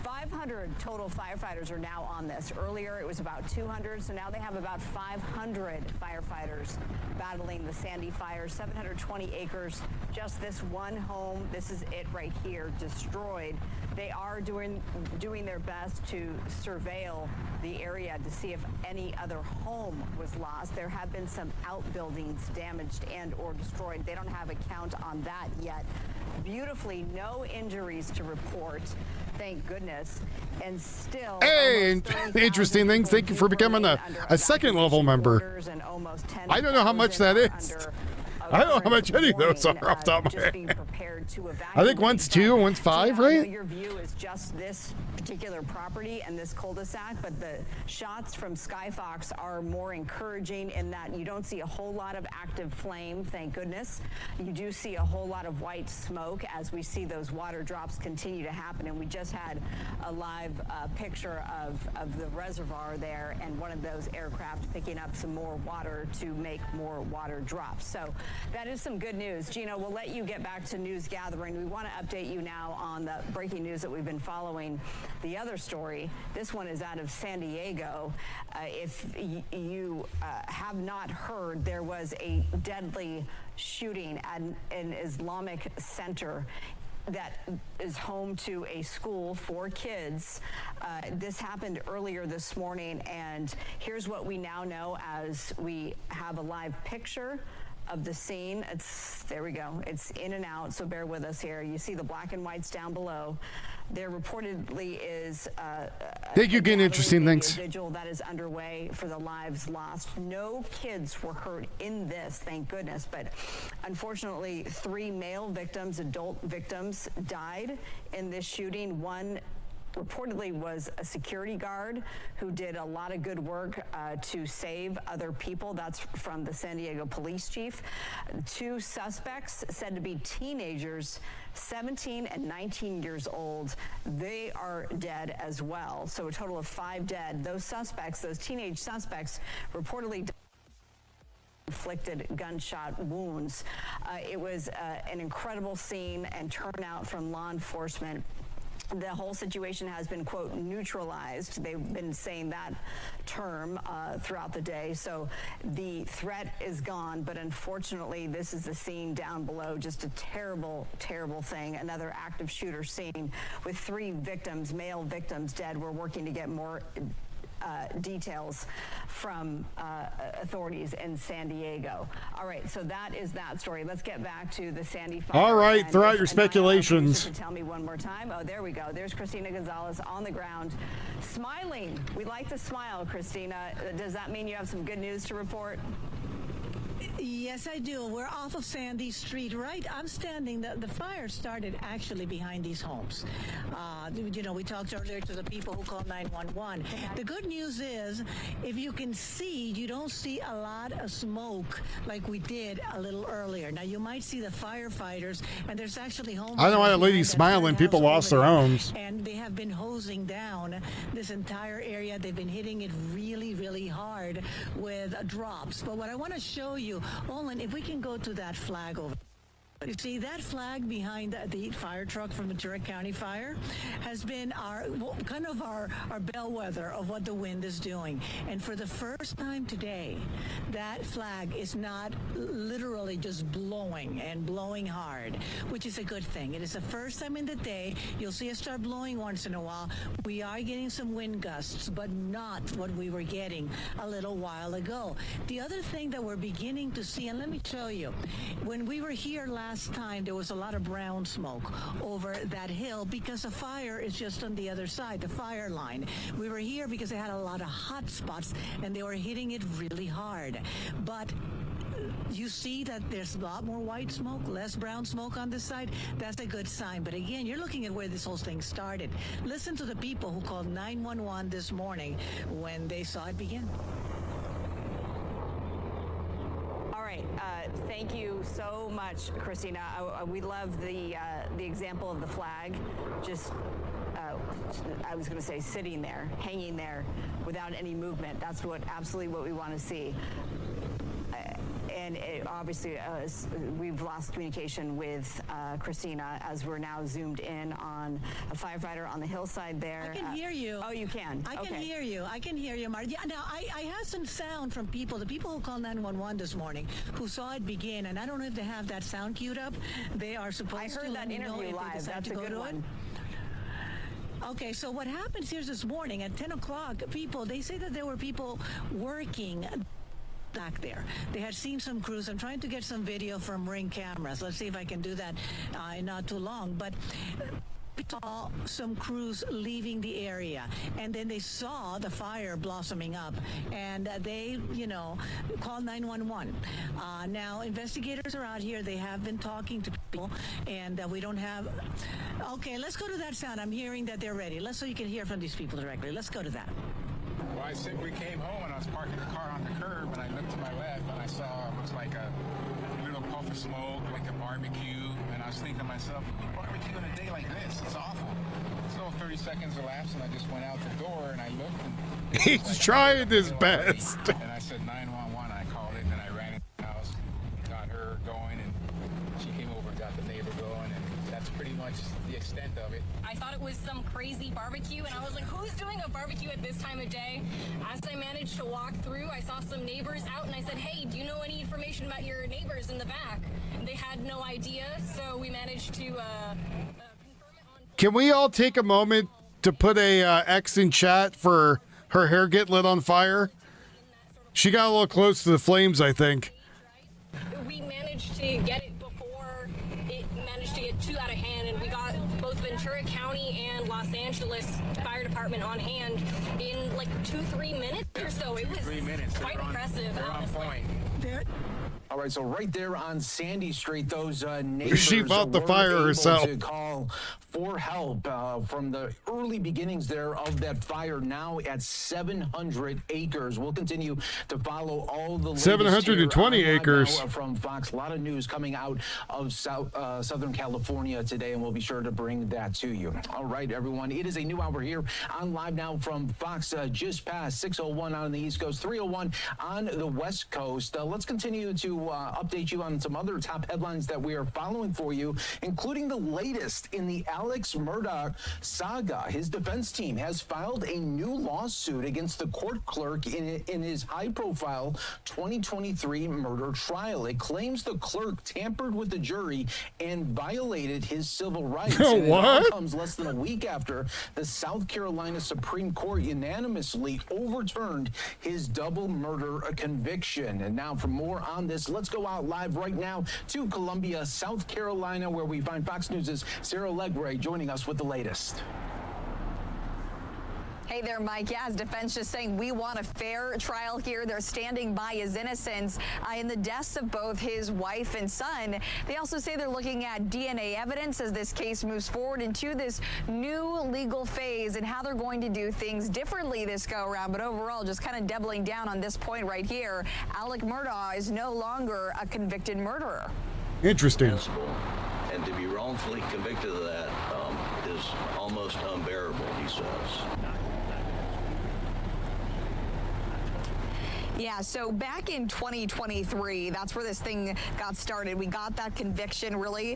500 total firefighters are now on this. Earlier it was about 200, so now they have about 500 firefighters battling the Sandy Fire. 720 acres, just this one home. This is it right here, destroyed. They are doing their best to surveil the area to see if any other home was lost. There have been some outbuildings damaged and or destroyed. They don't have a count on that yet. Beautifully, no injuries to report. Thank goodness. And still, hey, interesting things. Thank you for becoming a second level member. I don't know how much that is. I don't know how much any of those are off the top of my head. I think one's 2 and one's 5, right? Your view is just this particular property and this cul-de-sac, but the shots from Skyfox are more encouraging in that you don't see a whole lot of active flame, thank goodness. You do see a whole lot of white smoke as we see those water drops continue to happen, and we just had a live picture of the reservoir there and one of those aircraft picking up some more water to make more water drops. So that is some good news. Gino, we'll let you get back to news gathering. We want to update you now on the breaking news that we've been following. The other story, this one is out of San Diego. If you have not heard, there was a deadly shooting at an Islamic center that is home to a school for kids. This happened earlier this morning, and here's what we now know as we have a live picture of the scene. There we go. It's in and out, so bear with us here. You see the black and whites down below. There reportedly is Thank you again, interesting things. Vigil that is underway for the lives lost. No kids were hurt in this, thank goodness, but unfortunately 3 male victims, adult victims, died in this shooting. One reportedly was a security guard who did a lot of good work to save other people. That's from the San Diego police chief. 2 suspects said to be teenagers, 17 and 19 years old. They are dead as well. So a total of 5 dead. Those suspects, those teenage suspects, reportedly inflicted gunshot wounds. It was an incredible scene and turnout from law enforcement. The whole situation has been, quote, neutralized. They've been saying that term throughout the day. So the threat is gone, but unfortunately, this is the scene down below. Just a terrible, terrible thing. Another active shooter scene with 3 victims, male victims, dead. We're working to get more details from authorities in San Diego. All right, so that is that story. Let's get back to the Sandy Fire. All right, throw out your speculations. Tell me one more time. Oh, there we go. There's Christina Gonzalez on the ground, smiling. We like to smile, Christina. Does that mean you have some good news to report? Yes, I do. We're off of Sandy Street, right? I'm standing. The fire started actually behind these homes. We talked earlier to the people who called 911. The good news is, if you can see, you don't see a lot of smoke like we did a little earlier. Now, you might see the firefighters, and there's actually homes. I don't know why that lady's smiling. People lost their homes. And they have been hosing down this entire area. They've been hitting it really, really hard with drops. But what I want to show you, Olin, if we can go to that flag over. You see, that flag behind the fire truck from Ventura County Fire has been our bellwether of what the wind is doing. And for the first time today, that flag is not literally just blowing and blowing hard, which is a good thing. It is the first time in the day you'll see it start blowing once in a while. We are getting some wind gusts, but not what we were getting a little while ago. The other thing that we're beginning to see, and let me show you, when we were here last time, there was a lot of brown smoke over that hill because the fire is just on the other side, the fire line. We were here because they had a lot of hot spots and they were hitting it really hard. But you see that there's a lot more white smoke, less brown smoke on this side. That's a good sign. But again, you're looking at where this whole thing started. Listen to the people who called 911 this morning when they saw it begin. Thank you so much, Christina. We love the example of the flag. Just, I was going to say, sitting there, hanging there, without any movement. That's absolutely what we want to see. And obviously, we've lost communication with Christina as we're now zoomed in on a firefighter on the hillside there. I can hear you. Oh, you can? I can hear you. I can hear you, Marty. Yeah, now, I had some sound from people, the people who called 911 this morning, who saw it begin, and I don't know if they have that sound queued up. They are supposed to. I heard that interview live. That's a good one. Okay, so what happens here this morning at 10 o'clock, they say that there were people working back there. They had seen some crews. I'm trying to get some video from Ring cameras. Let's see if I can do that in not too long. But we saw some crews leaving the area, and then they saw the fire blossoming up, and they, called 911. Now, investigators are out here. They have been talking to people, and we don't have. Okay, let's go to that sound. I'm hearing that they're ready. So you can hear from these people directly. Let's go to that. Well, we came home and I was parking the car on the curb, and I looked to my left and I saw it was like a little puff of smoke, like a barbecue, and I was thinking to myself, barbecue on a day like this, it's awful. So 30 seconds elapsed and I just went out the door and I looked and he's trying his best. And I said 911, I called it, and then I ran into the house, got her going, and she came over and got the neighbor going, and that's pretty much the extent of it. I thought it was some crazy barbecue, and I was like, who's doing a barbecue at this time of day? As I managed to walk through, I saw some neighbors out, and I said, hey, do you know any information about your neighbors in the back? And they had no idea, so we managed to confirm it on... Can we all take a moment to put a X in chat for her hair get lit on fire? She got a little close to the flames, I think. We managed to get it before it managed to get too out of hand, and we got both Ventura County and Los Angeles Fire Department on hand in like 2-3 minutes or so. It was 3 minutes. quite impressive. They're on point. All right, so right there on Sandy Street, those neighbors she fought the were fire able herself. to call for help from the early beginnings there of that fire, now at 700 acres. We'll continue to follow all the latest 720 here acres from Fox. A lot of news coming out of Southern California today, and we'll be sure to bring that to you. All right, everyone, it is a new hour here on Live Now from Fox, just past 6:01 on the East Coast, 3:01 on the West Coast. Let's continue to update you on some other top headlines that we are following for you, including the latest in the Alex Murdaugh saga. His defense team has filed a new lawsuit against the court clerk in his high-profile 2023 murder trial. It claims the clerk tampered with the jury and violated his civil rights. And What? It all comes less than a week after the South Carolina Supreme Court unanimously overturned his double murder conviction. And now for more on this, let's go out live right now to Columbia, South Carolina, where we find Fox News' Sarah Legray joining us with the latest. Hey, Hey there, Mike. Yeah, his defense just saying we want a fair trial here. They're standing by his innocence in the deaths of both his wife and son. They also say they're looking at DNA evidence as this case moves forward into this new legal phase and how they're going to do things differently this go around. But overall, just kind of doubling down on this point right here. Alec Murdaugh is no longer a convicted murderer. Interesting. And to be wrongfully convicted of that is almost unbearable, he says. Yeah, so back in 2023, that's where this thing got started. We got that conviction, really.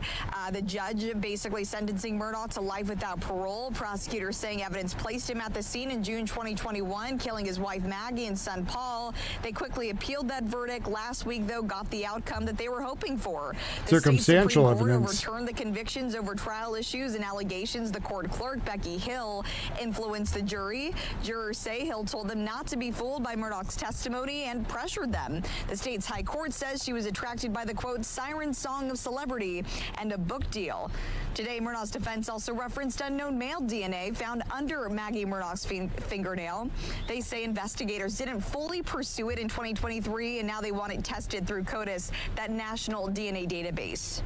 The judge basically sentencing Murdaugh to life without parole. Prosecutors saying evidence placed him at the scene in June 2021, killing his wife Maggie and son Paul. They quickly appealed that verdict. Last week, though, got the outcome that they were hoping for. The Circumstantial State Supreme Court evidence. overturned the convictions over trial issues and allegations. The court clerk, Becky Hill, influenced the jury. Jurors say Hill told them not to be fooled by Murdaugh's testimony and pressured them. The state's high court says she was attracted by the, quote, siren song of celebrity and a book deal. Today, Murdaugh's defense also referenced unknown male DNA found under Maggie Murdaugh's fingernail. They say investigators didn't fully pursue it in 2023, and now they want it tested through CODIS, that national DNA database.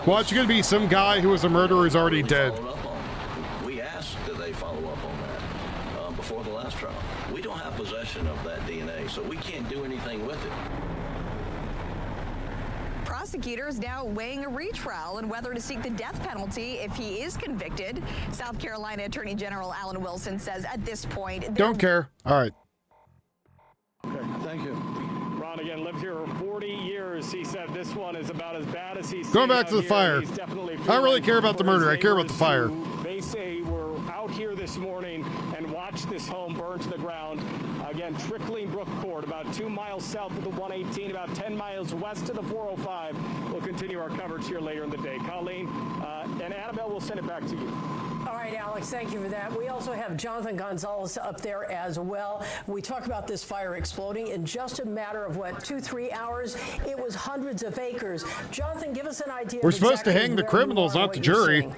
Watch, going to be some guy who was a murderer who's already dead. We asked that they follow up on that before the last trial. We don't have possession of that DNA, so we can't do anything with it. Prosecutors now weighing a retrial and whether to seek the death penalty if he is convicted. South Carolina Attorney General Alan Wilson says at this point... Don't care. All right. Okay, thank you. Ron, again, lived here for 40 years. He said this one is about as bad as he's Going back to the fire. I don't really care about the murder. I care about the fire. They say we're out here this morning and watched this home burn to the ground. Again, Trickling Brook Court, about 2 miles south of the 118, about 10 miles west of the 405. We'll continue our coverage here later in the day. Colleen and Annabelle, we'll send it back to you. All right, Alex, thank you for that. We also have Jonathan Gonzalez up there as well. We talk about this fire exploding in just a matter of, 2-3 hours. It was hundreds of acres. Jonathan, give us an idea. We're supposed to hang the criminals, not the jury.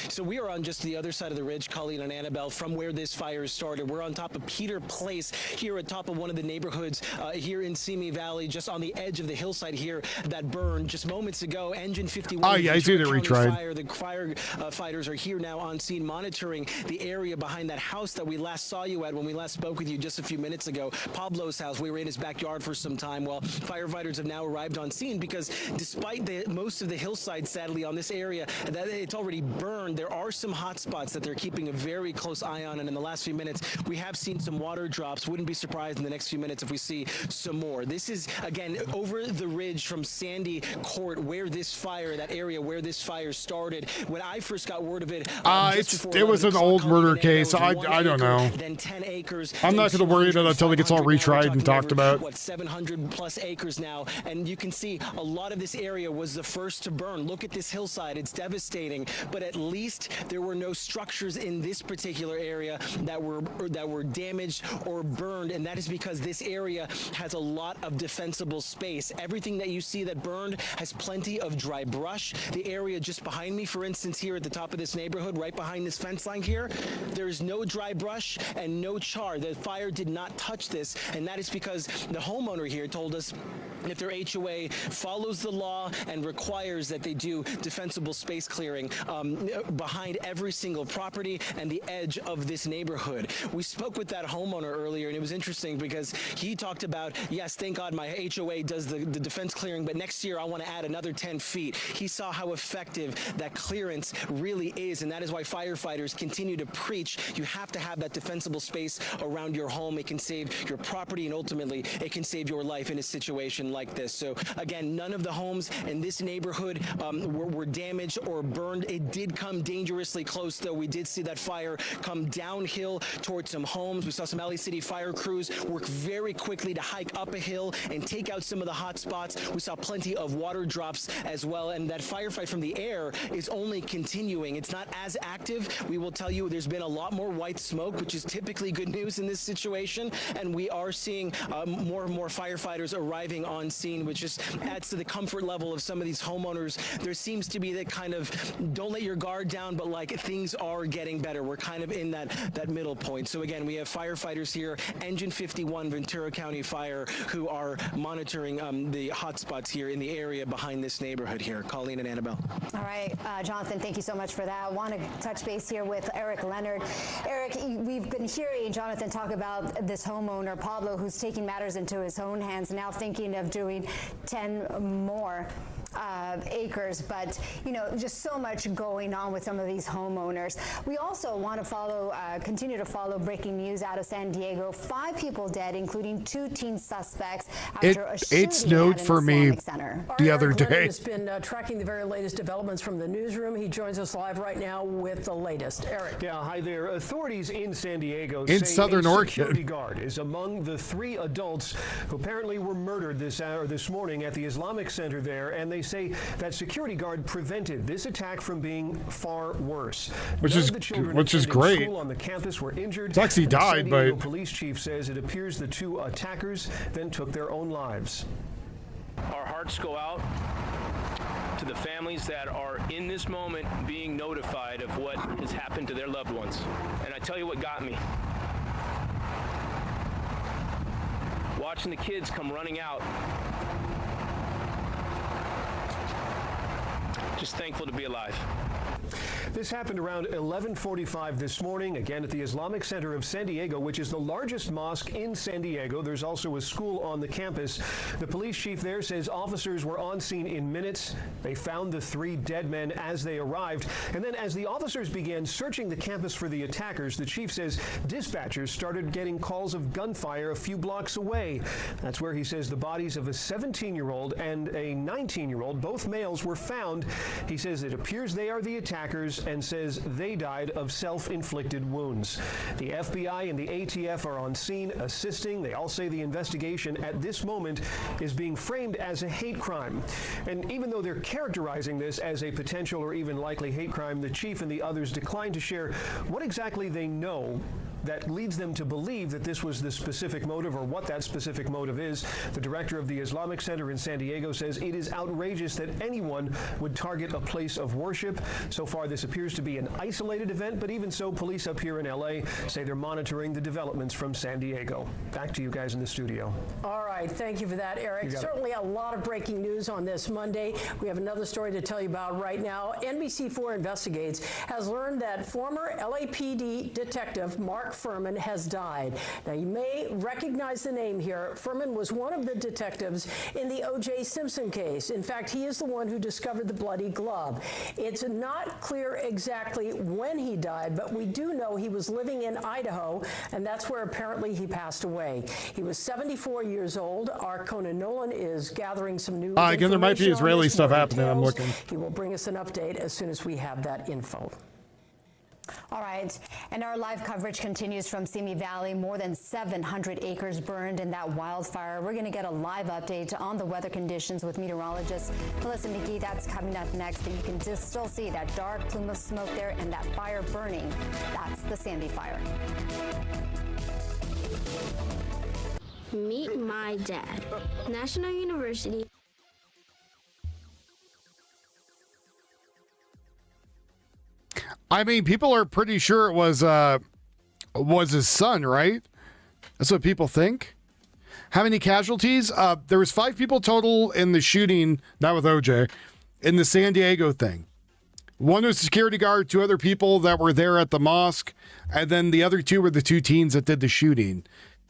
So we are on just the other side of the ridge, Colleen and Annabelle, from where this fire started. We're on top of Peter Place, here at top of one of the neighborhoods here in Simi Valley, just on the edge of the hillside here that burned just moments ago. Engine 51. Oh, yeah, I see they retried. Fire. The firefighters are here now on scene monitoring the area behind that house that we last saw you at when we last spoke with you just a few minutes ago. Pablo's house. We were in his backyard for some time. Well, firefighters have now arrived on scene because despite most of the hillside, sadly, on this area, that it's already burned, there are some hot spots that they're keeping a very close eye on, and in the last few minutes we have seen some water drops. Wouldn't be surprised in the next few minutes if we see some more. This is again over the ridge from Sandy Court, where this fire, that area where this fire started. When I first got word of it, it was an old murder case. I don't know. Then 10 acres. I'm not going to worry about it until it gets all retried and talked about. 700 plus acres now, and you can see a lot of this area was the first to burn. Look at this hillside; it's devastating. But at least there were no structures in this particular area that were damaged or burned, and that is because this area has a lot of defensible space. Everything that you see that burned has plenty of dry brush. The area just behind me, for instance, here at the top of this neighborhood, right behind this fence line here, there is no dry brush and no char. The fire did not touch this, and that is because the homeowner here told us if their HOA follows the law and requires that they do defensible space clearing behind every single property and the edge of this neighborhood. We spoke with that homeowner earlier, and it was interesting because he talked about, yes, thank God my HOA does the defense clearing, but next year I want to add another 10 feet. He saw how effective that clearance really is, and that is why firefighters continue to preach you have to have that defensible space around your home. It can save your property, and ultimately it can save your life in a situation like this. So again, none of the homes in this neighborhood were damaged or burned. It did come dangerously close, though. We did see that fire come downhill towards some homes. We saw some LA City fire crews work very quickly to hike up a hill and take out some of the hot spots. We saw plenty of water drops as well, and that firefight from the air is only continuing. It's not as active. We will tell you there's been a lot more white smoke, which is typically good news in this situation, and we are seeing more and more firefighters arriving on scene, which just adds to the comfort level of some of these homeowners. There seems to be that kind of don't let your guard down down, but like things are getting better. We're kind of in that middle point. So again, we have firefighters here, Engine 51, Ventura County Fire, who are monitoring the hotspots here in the area behind this neighborhood here. Colleen and Annabelle. All right, Jonathan, thank you so much for that. I want to touch base here with Eric Leonard. Eric, we've been hearing Jonathan talk about this homeowner, Pablo, who's taking matters into his own hands, now thinking of doing 10 more acres, but just so much going on with some of these homeowners. We also want to continue to follow breaking news out of San Diego. 5 people dead, including 2 teen suspects after a shooting it snowed at an for me Islamic center. the other Eric Leonard day. has been tracking the very latest developments from the newsroom. He joins us live right now with the latest. Eric. Yeah, hi there. Authorities in San Diego In say Southern a Oregon. security guard is among the 3 adults who apparently were murdered this morning at the Islamic Center there, and they say that security guard prevented this attack from being far worse. Which None is of the children which is attending great. School on the campus were injured. It's actually and the died, San Diego but- police chief says it appears the 2 attackers then took their own lives. Our hearts go out to the families that are in this moment being notified of what has happened to their loved ones. And I tell you what got me. Watching the kids come running out. Just thankful to be alive. This happened around 11:45 this morning, again at the Islamic Center of San Diego, which is the largest mosque in San Diego. There's also a school on the campus. The police chief there says officers were on scene in minutes. They found the 3 dead men as they arrived. And then as the officers began searching the campus for the attackers, the chief says dispatchers started getting calls of gunfire a few blocks away. That's where he says the bodies of a 17-year-old and a 19-year-old, both males, were found. He says it appears they are the attackers and says they died of self-inflicted wounds. The FBI and the ATF are on scene assisting. They all say the investigation at this moment is being framed as a hate crime. And even though they're characterizing this as a potential or even likely hate crime, the chief and the others declined to share what exactly they know that leads them to believe that this was the specific motive or what that specific motive is. The director of the Islamic Center in San Diego says it is outrageous that anyone would target a place of worship. So far, this appears to be an isolated event, but even so, police up here in LA say they're monitoring the developments from San Diego. Back to you guys in the studio. All right, thank you for that, Eric. You got it. Certainly a lot of breaking news on this Monday. We have another story to tell you about right now. NBC4 Investigates has learned that former LAPD detective Mark Furman has died. Now, you may recognize the name here. Furman was one of the detectives in the O.J. Simpson case. In fact, he is the one who discovered the bloody glove. It's not clear exactly when he died, but we do know he was living in Idaho, and that's where apparently he passed away. He was 74 years old. Our Conan Nolan is gathering some new Again, there might be information on Israeli this, stuff more happening. I'm details. looking. He will bring us an update as soon as we have that info. All right, and our live coverage continues from Simi Valley. More than 700 acres burned in that wildfire. We're going to get a live update on the weather conditions with meteorologist Melissa McGee. That's coming up next. And you can just still see that dark plume of smoke there and that fire burning. That's the Sandy Fire. Meet my dad. National University. I mean, people are pretty sure it was his son, right? That's what people think. How many casualties? There was 5 people total in the shooting, not with OJ, in the San Diego thing. One was a security guard, 2 other people that were there at the mosque, and then the other 2 were the 2 teens that did the shooting.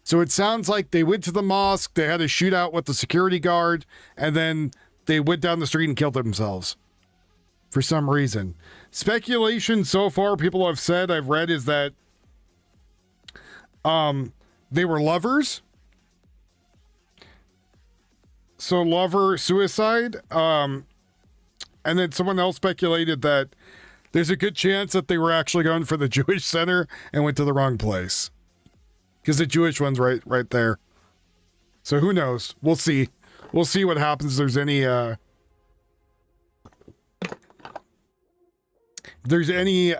So it sounds like they went to the mosque, they had a shootout with the security guard, and then they went down the street and killed themselves for some reason. Speculation so far, people have said, I've read, is that they were lovers. So lover suicide. And then someone else speculated that there's a good chance that they were actually going for the Jewish center and went to the wrong place. Because the Jewish one's right there. So who knows? We'll see. We'll see what happens. If there's any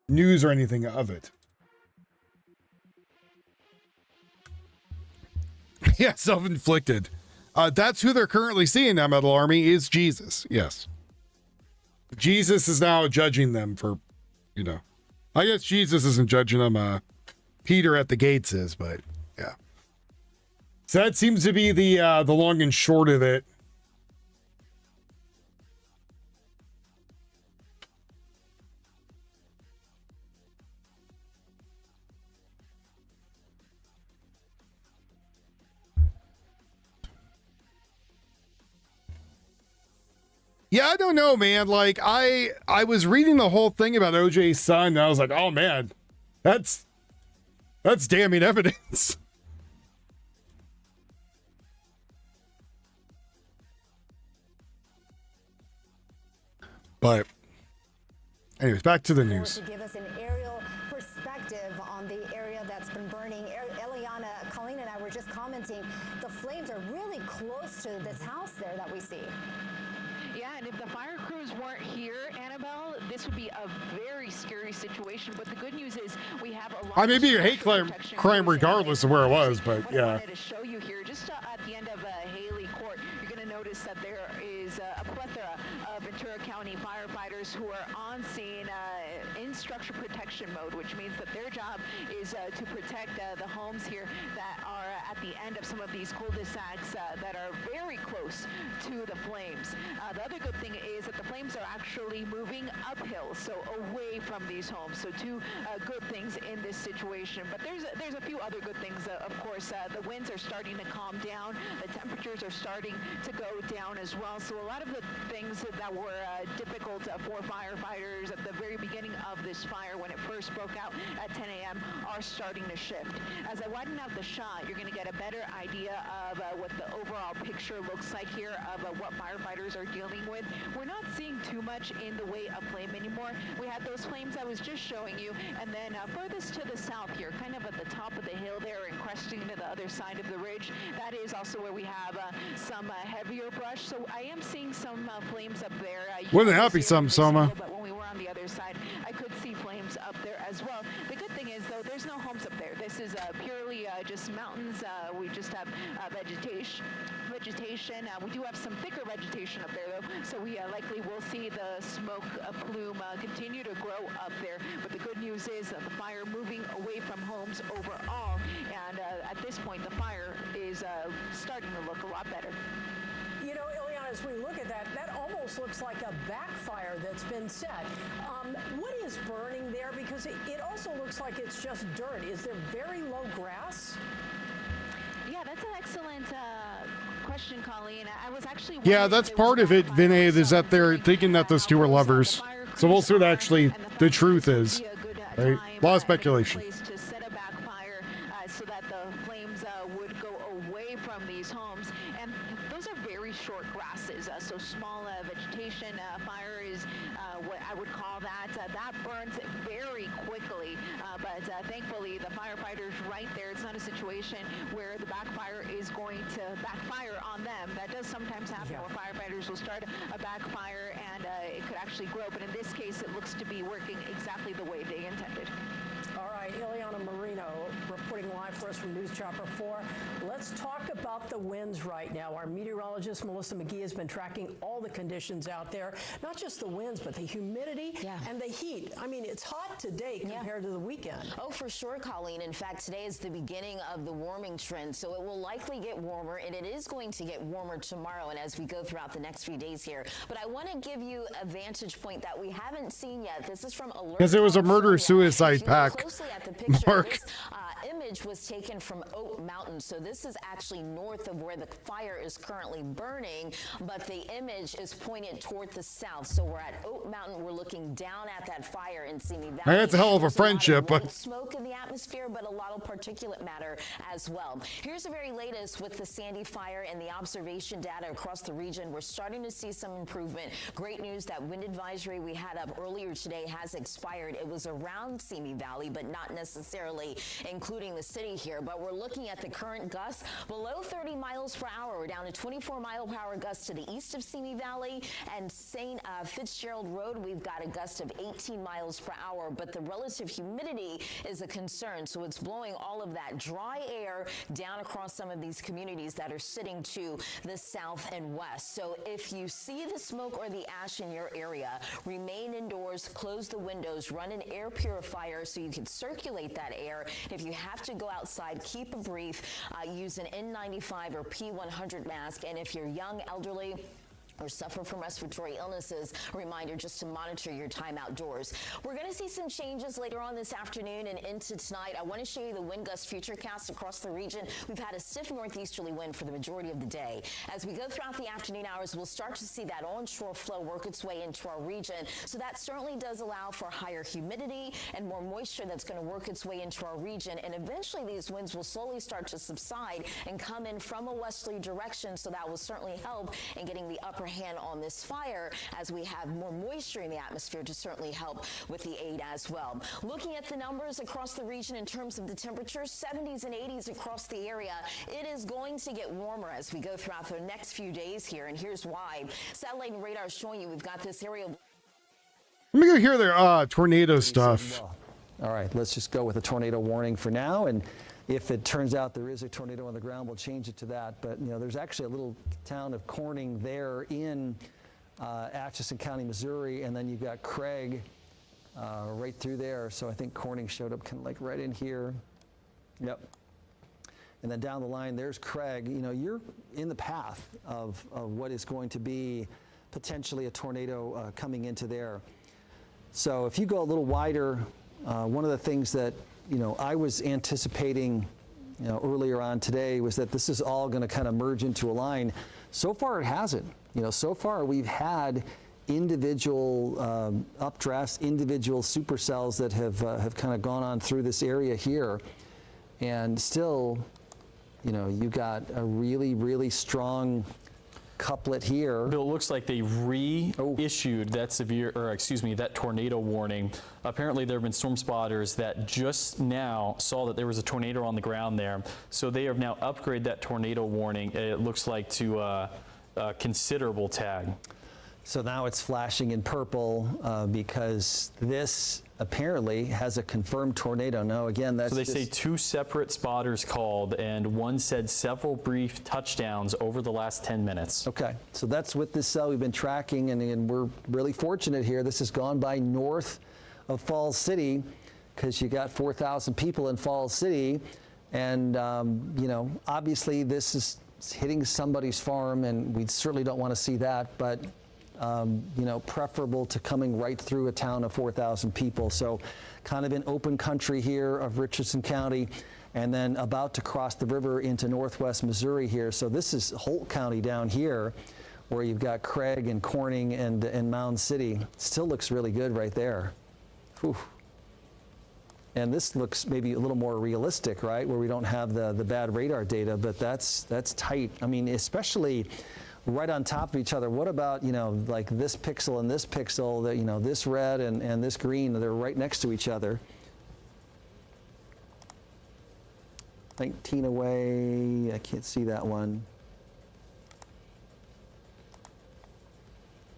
news or anything of it. Yeah, self-inflicted. That's who they're currently seeing now, Metal Army, is Jesus. Yes. Jesus is now judging them for, you know, I guess Jesus isn't judging them. Peter at the gates is, but yeah. So that seems to be the long and short of it. Yeah, I don't know, man. Like I was reading the whole thing about OJ's son, and I was like, oh man, that's damning evidence. But anyways, back to the news. To give us an aerial perspective on the area that's been burning. Eliana, Colleen and I were just commenting, the flames are really close to this house there that we see. Yeah, and if the fire crews weren't here, Annabelle, this would be a very scary situation. But the good news is we have a lot. I mean, maybe you hate crime regardless of where it was, but yeah. I wanted to show you here, just at the end of Haley Court, you're going to notice that there is a plethora of Ventura County firefighters who are on scene in structure protection mode, which means that their job is to protect the homes here that are at the end of some of these cul-de-sacs that are very close to the flames. The other good thing is that the flames are actually moving uphill, so away from these homes. So two good things in this situation. But there's a few other good things. Of course, the winds are starting to calm down. The temperatures are starting to go down as well. So a lot of the things that were difficult for firefighters at the very beginning of this fire when it first broke out at 10 a.m. are starting to shift. As I widen out the shot, you're going to get a better idea of what the overall picture looks like here of what firefighters are dealing with. We're not seeing too much in the way of flame anymore. We had those flames I was just showing you, and then furthest to the south here, kind of at the top of the hill there and cresting to the other side of the ridge, that is also where we have some heavier brush. So I am seeing some flames up there. Wouldn't that be some, Soma? But when we were on the other side, I could see flames up there as well. The good thing is, though, there's no homes up there. This is purely just mountains. We just have vegetation. We do have some thicker vegetation up there, though, so we likely will see the smoke plume continue to grow up there. But the good news is that the fire moving away from homes overall, and at this point, the fire is starting to look a lot better. You know, Ileana, as we look at that, that almost looks like a backfire that's been set. What is burning there? Because it also looks like it's just dirt. Is there very low grass? Yeah, that's an excellent question, Colleen. I was actually Yeah, that's part of it, Vinay, is that they're thinking that those two are lovers. So we'll see what actually the truth is. Right? A lot of speculation. To set a backfire so that the flames would go away from these homes. And those are very short grasses, so small vegetation. Fire is what I would call that. That burns very quickly, but thankfully the firefighters right there, it's not a situation where the backfire is going to backfire on them. That does sometimes happen where firefighters will start a backfire and it could actually grow, but in this case it looks to be working exactly the way they intended. All right, Ileana Marino reporting live for us from News Chopper 4. Let's talk about the winds right now. Our meteorologist, Melissa McGee, has been tracking all the conditions out there, not just the winds, but the humidity and the heat. I mean, it's hot today compared to the weekend. Oh, for sure, Colleen. In fact, today is the beginning of the warming trend, so it will likely get warmer, and it is going to get warmer tomorrow and as we go throughout the next few days here. But I want to give you a vantage point that we haven't seen yet. This is from Alert. Because it was a murder-suicide pack. Closely at the picture, Mark. this image was taken from Oak Mountain, so this is actually north of where the fire is currently burning, but the image is pointed toward the south. So we're at Oak Mountain. We're looking down at that fire in Simi Valley. That's a hell of a friendship, but smoke in the atmosphere, but a lot of particulate matter as well. Here's the very latest with the Sandy fire and the observation data across the region. We're starting to see some improvement. Great news, that wind advisory we had up earlier today has expired. It was around Simi Valley, but not necessarily including the the city here, but we're looking at the current gusts below 30 miles per hour. We're down to 24 mile per hour gusts to the east of Simi Valley and St. Fitzgerald Road. We've got a gust of 18 miles per hour, but the relative humidity is a concern. So it's blowing all of that dry air down across some of these communities that are sitting to the south and west. So if you see the smoke or the ash in your area, remain indoors, close the windows, run an air purifier so you can circulate that air. If you have to go outside, keep a brief, use an N95 or P100 mask. And if you're young, elderly, or suffer from respiratory illnesses, a reminder just to monitor your time outdoors. We're going to see some changes later on this afternoon and into tonight. I want to show you the wind gust futurecast across the region. We've had a stiff northeasterly wind for the majority of the day. As we go throughout the afternoon hours, we'll start to see that onshore flow work its way into our region. So that certainly does allow for higher humidity and more moisture that's going to work its way into our region. And eventually these winds will slowly start to subside and come in from a westerly direction. So that will certainly help in getting the upper hand on this fire as we have more moisture in the atmosphere to certainly help with the aid as well. Looking at the numbers across the region in terms of the temperatures, 70s and 80s across the area. It is going to get warmer as we go throughout the next few days here, and here's why. Satellite and radar is showing you we've got this area. Let me go hear their tornado stuff. All right, let's just go with a tornado warning for now, and if it turns out there is a tornado on the ground, we'll change it to that. But, you know, there's actually a little town of Corning there in Atchison County, Missouri, and then you've got Craig right through there. So I think Corning showed up kind of like right in here. Yep. And then down the line, there's Craig. You know, you're in the path of what is going to be potentially a tornado coming into there. So if you go a little wider, one of the things that I was anticipating, earlier on today was that this is all going to kind of merge into a line. So far, it hasn't. So far we've had individual updrafts, individual supercells that have kind of gone on through this area here, and still, you got a really, really strong couplet here. Bill, it looks like they reissued that tornado warning. Apparently there have been storm spotters that just now saw that there was a tornado on the ground there. So they have now upgraded that tornado warning, it looks like, to a considerable tag. So now it's flashing in purple because this apparently has a confirmed tornado. No, again, that's so they say 2 separate spotters called, and one said several brief touchdowns over the last 10 minutes. Okay, so that's with this cell we've been tracking, and we're really fortunate here. This has gone by north of Falls City because you got 4,000 people in Falls City, and obviously this is hitting somebody's farm, and we certainly don't want to see that, but preferable to coming right through a town of 4,000 people. So kind of in open country here of Richardson County, and then about to cross the river into northwest Missouri here. So this is Holt County down here, where you've got Craig and Corning and Mound City. Still looks really good right there. Whew. And this looks maybe a little more realistic, right, where we don't have the bad radar data, but that's tight. I mean, especially right on top of each other. What about, like this pixel and this pixel, that, this red and this green, they're right next to each other. 19 away, I can't see that one.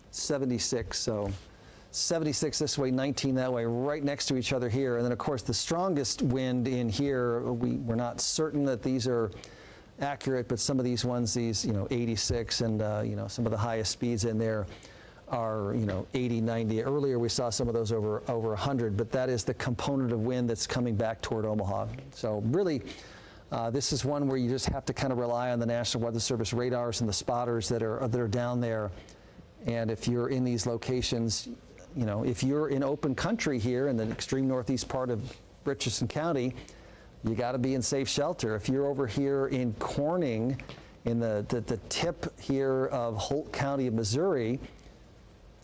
76, so 76 this way, 19 that way, right next to each other here. And then, of course, the strongest wind in here, we're not certain that these are accurate, but some of these ones, 86 and, some of the highest speeds in there are, 80, 90. Earlier, we saw some of those over 100, but that is the component of wind that's coming back toward Omaha. So really, this is one where you just have to kind of rely on the National Weather Service radars and the spotters that are down there. And if you're in these locations, if you're in open country here in the extreme northeast part of Richardson County, you got to be in safe shelter. If you're over here in Corning, in the tip here of Holt County of Missouri,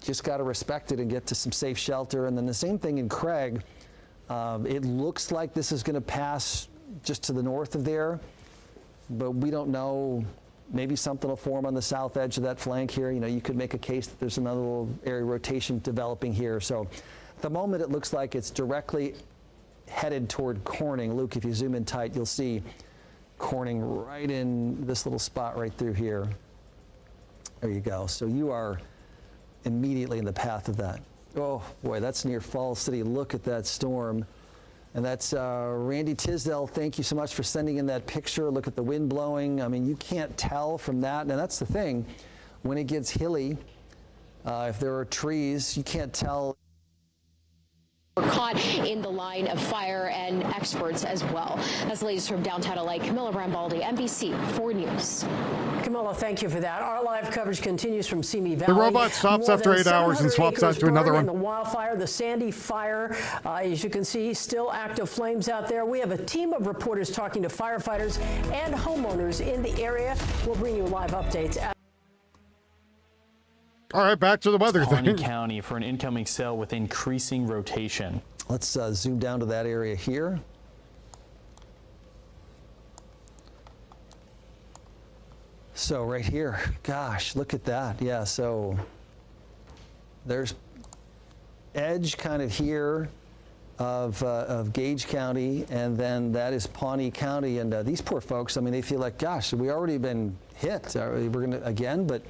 just got to respect it and get to some safe shelter. And then the same thing in Craig. It looks like this is going to pass just to the north of there, but we don't know. Maybe something will form on the south edge of that flank here. You could make a case that there's another little area rotation developing here. So at the moment, it looks like it's directly headed toward Corning. Luke, if you zoom in tight, you'll see Corning right in this little spot right through here. There you go. So you are immediately in the path of that. Oh boy, that's near Falls City. Look at that storm. And that's Randy Tisdale. Thank you so much for sending in that picture. Look at the wind blowing. I mean, you can't tell from that. And that's the thing. When it gets hilly, if there are trees, you can't tell. We're caught in the line of fire, and experts as well. That's the latest from downtown LA. Camilla Rambaldi, NBC 4 News. Camilla, thank you for that. Our live coverage continues from Simi Valley. The robot stops after 8 hours and swaps out to another one. The wildfire, the Sandy fire, as you can see, still active flames out there. We have a team of reporters talking to firefighters and homeowners in the area. We'll bring you live updates. All right, back to the weather Pawnee thing. County for an incoming cell with increasing rotation. Let's zoom down to that area here. So right here, gosh, look at that. Yeah, so there's edge kind of here of Gage County, and then that is Pawnee County. And these poor folks, I mean, they feel like, gosh, we already been hit. We're going to again, but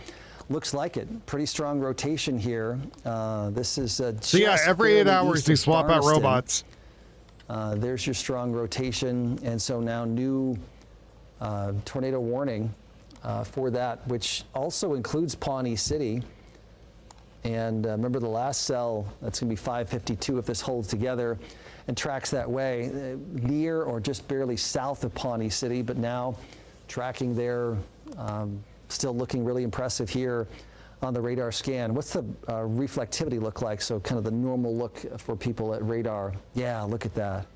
looks like it. Pretty strong rotation here. This is so yeah, every 8 hours they swap out robots. There's your strong rotation, and so now new tornado warning for that, which also includes Pawnee City. And remember the last cell, that's going to be 552 if this holds together and tracks that way, near or just barely south of Pawnee City, but now tracking there. Still looking really impressive here on the radar scan. What's the reflectivity look like? So kind of the normal look for people at radar. Yeah, look at that.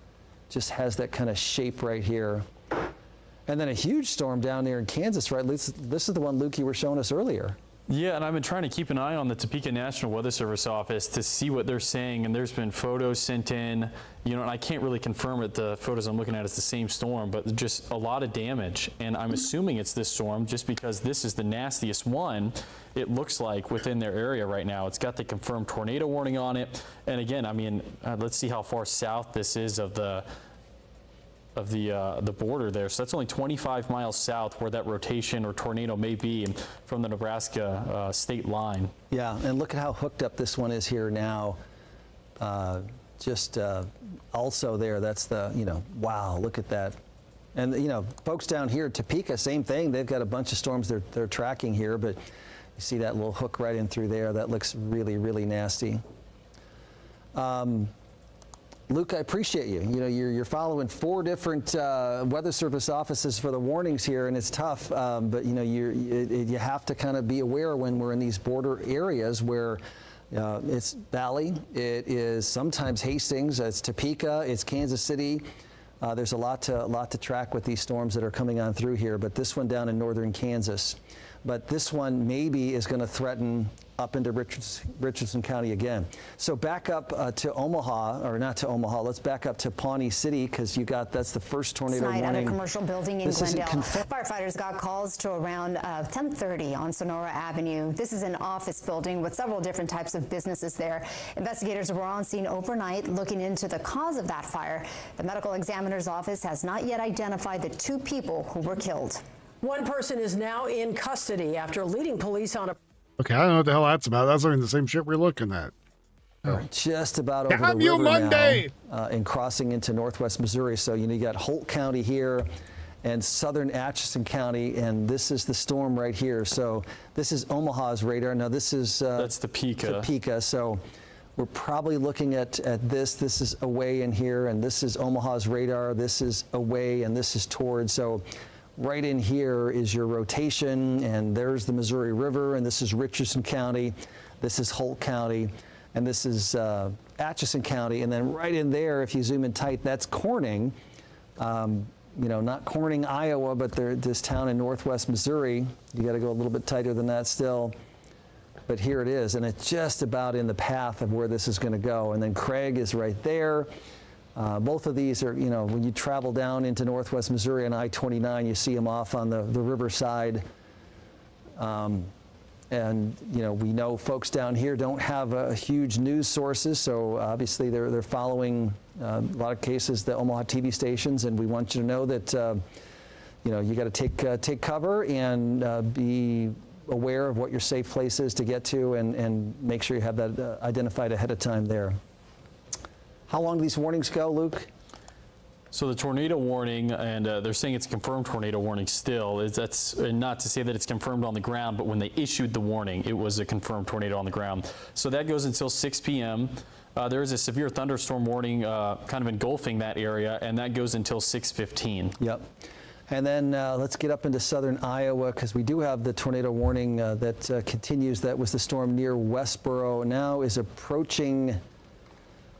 Just has that kind of shape right here. And then a huge storm down there in Kansas, right? This is the one, Luke, you were showing us earlier. Yeah, and I've been trying to keep an eye on the Topeka National Weather Service office to see what they're saying, and there's been photos sent in, you know, and I can't really confirm that the photos I'm looking at is the same storm, but just a lot of damage, and I'm assuming it's this storm just because this is the nastiest one, it looks like, within their area right now. It's got the confirmed tornado warning on it, and again, I mean, let's see how far south this is of the border there. So that's only 25 miles south where that rotation or tornado may be from the Nebraska state line. Yeah, and look at how hooked up this one is here now. Also there, that's the, you know, wow, look at that. And, you know, folks down here, Topeka, same thing. They've got a bunch of storms they're tracking here, but you see that little hook right in through there. That looks really, really nasty. Luke, I appreciate you. You know, you're following 4 different Weather Service offices for the warnings here, and it's tough. But you know, you have to kind of be aware when we're in these border areas where it's Valley, it is sometimes Hastings, it's Topeka, it's Kansas City. There's a lot to track with these storms that are coming on through here. But this one down in northern Kansas. But this one maybe is going to threaten up into Richardson County again. So back up to Omaha, or not to Omaha, let's back up to Pawnee City, because that's the first tornado warning. Tonight at a commercial building in Glendale. Firefighters got calls to around 10:30 on Sonora Avenue. This is an office building with several different types of businesses there. Investigators were on scene overnight looking into the cause of that fire. The medical examiner's office has not yet identified the 2 people who were killed. One person is now in custody after leading police on a... Okay, I don't know what the hell that's about. That's not even the same shit we're looking at. Oh. Just about over the river Monday now, and crossing into northwest Missouri. So you got Holt County here and southern Atchison County, and this is the storm right here. So this is Omaha's radar. Now this is that's Topeka. So we're probably looking at this. This is away in here, and this is Omaha's radar. This is away, and this is toward. So right in here is your rotation, and there's the Missouri River, and this is Richardson County, this is Holt County, and this is Atchison County, and then right in there, if you zoom in tight, that's Corning. You know, not Corning, Iowa, but this town in northwest Missouri. You got to go a little bit tighter than that still. But here it is, and it's just about in the path of where this is going to go. And then Craig is right there. Both of these are, you know, when you travel down into northwest Missouri on I-29, you see them off on the riverside. And, you know, we know folks down here don't have huge news sources, so obviously they're following a lot of cases, the Omaha TV stations, and we want you to know that, you know, you got to take cover and be aware of what your safe place is to get to, and make sure you have that identified ahead of time there. How long do these warnings go, Luke? So the tornado warning, and they're saying it's a confirmed tornado warning still. That's not to say that it's confirmed on the ground, but when they issued the warning, it was a confirmed tornado on the ground. So that goes until 6 p.m. There is a severe thunderstorm warning kind of engulfing that area, and that goes until 6:15. Yep. And then let's get up into southern Iowa, because we do have the tornado warning that continues. That was the storm near Westboro. Now is approaching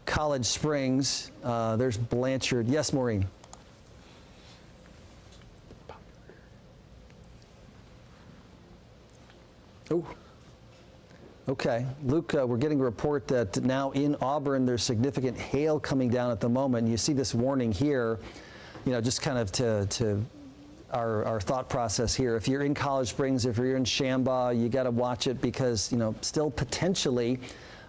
College Springs. There's Blanchard. Yes, Maureen. Oh. Okay. Luke, we're getting a report that now in Auburn there's significant hail coming down at the moment. You see this warning here, you know, just kind of to our thought process here. If you're in College Springs, if you're in Shambaugh, you got to watch it, because, you know, still potentially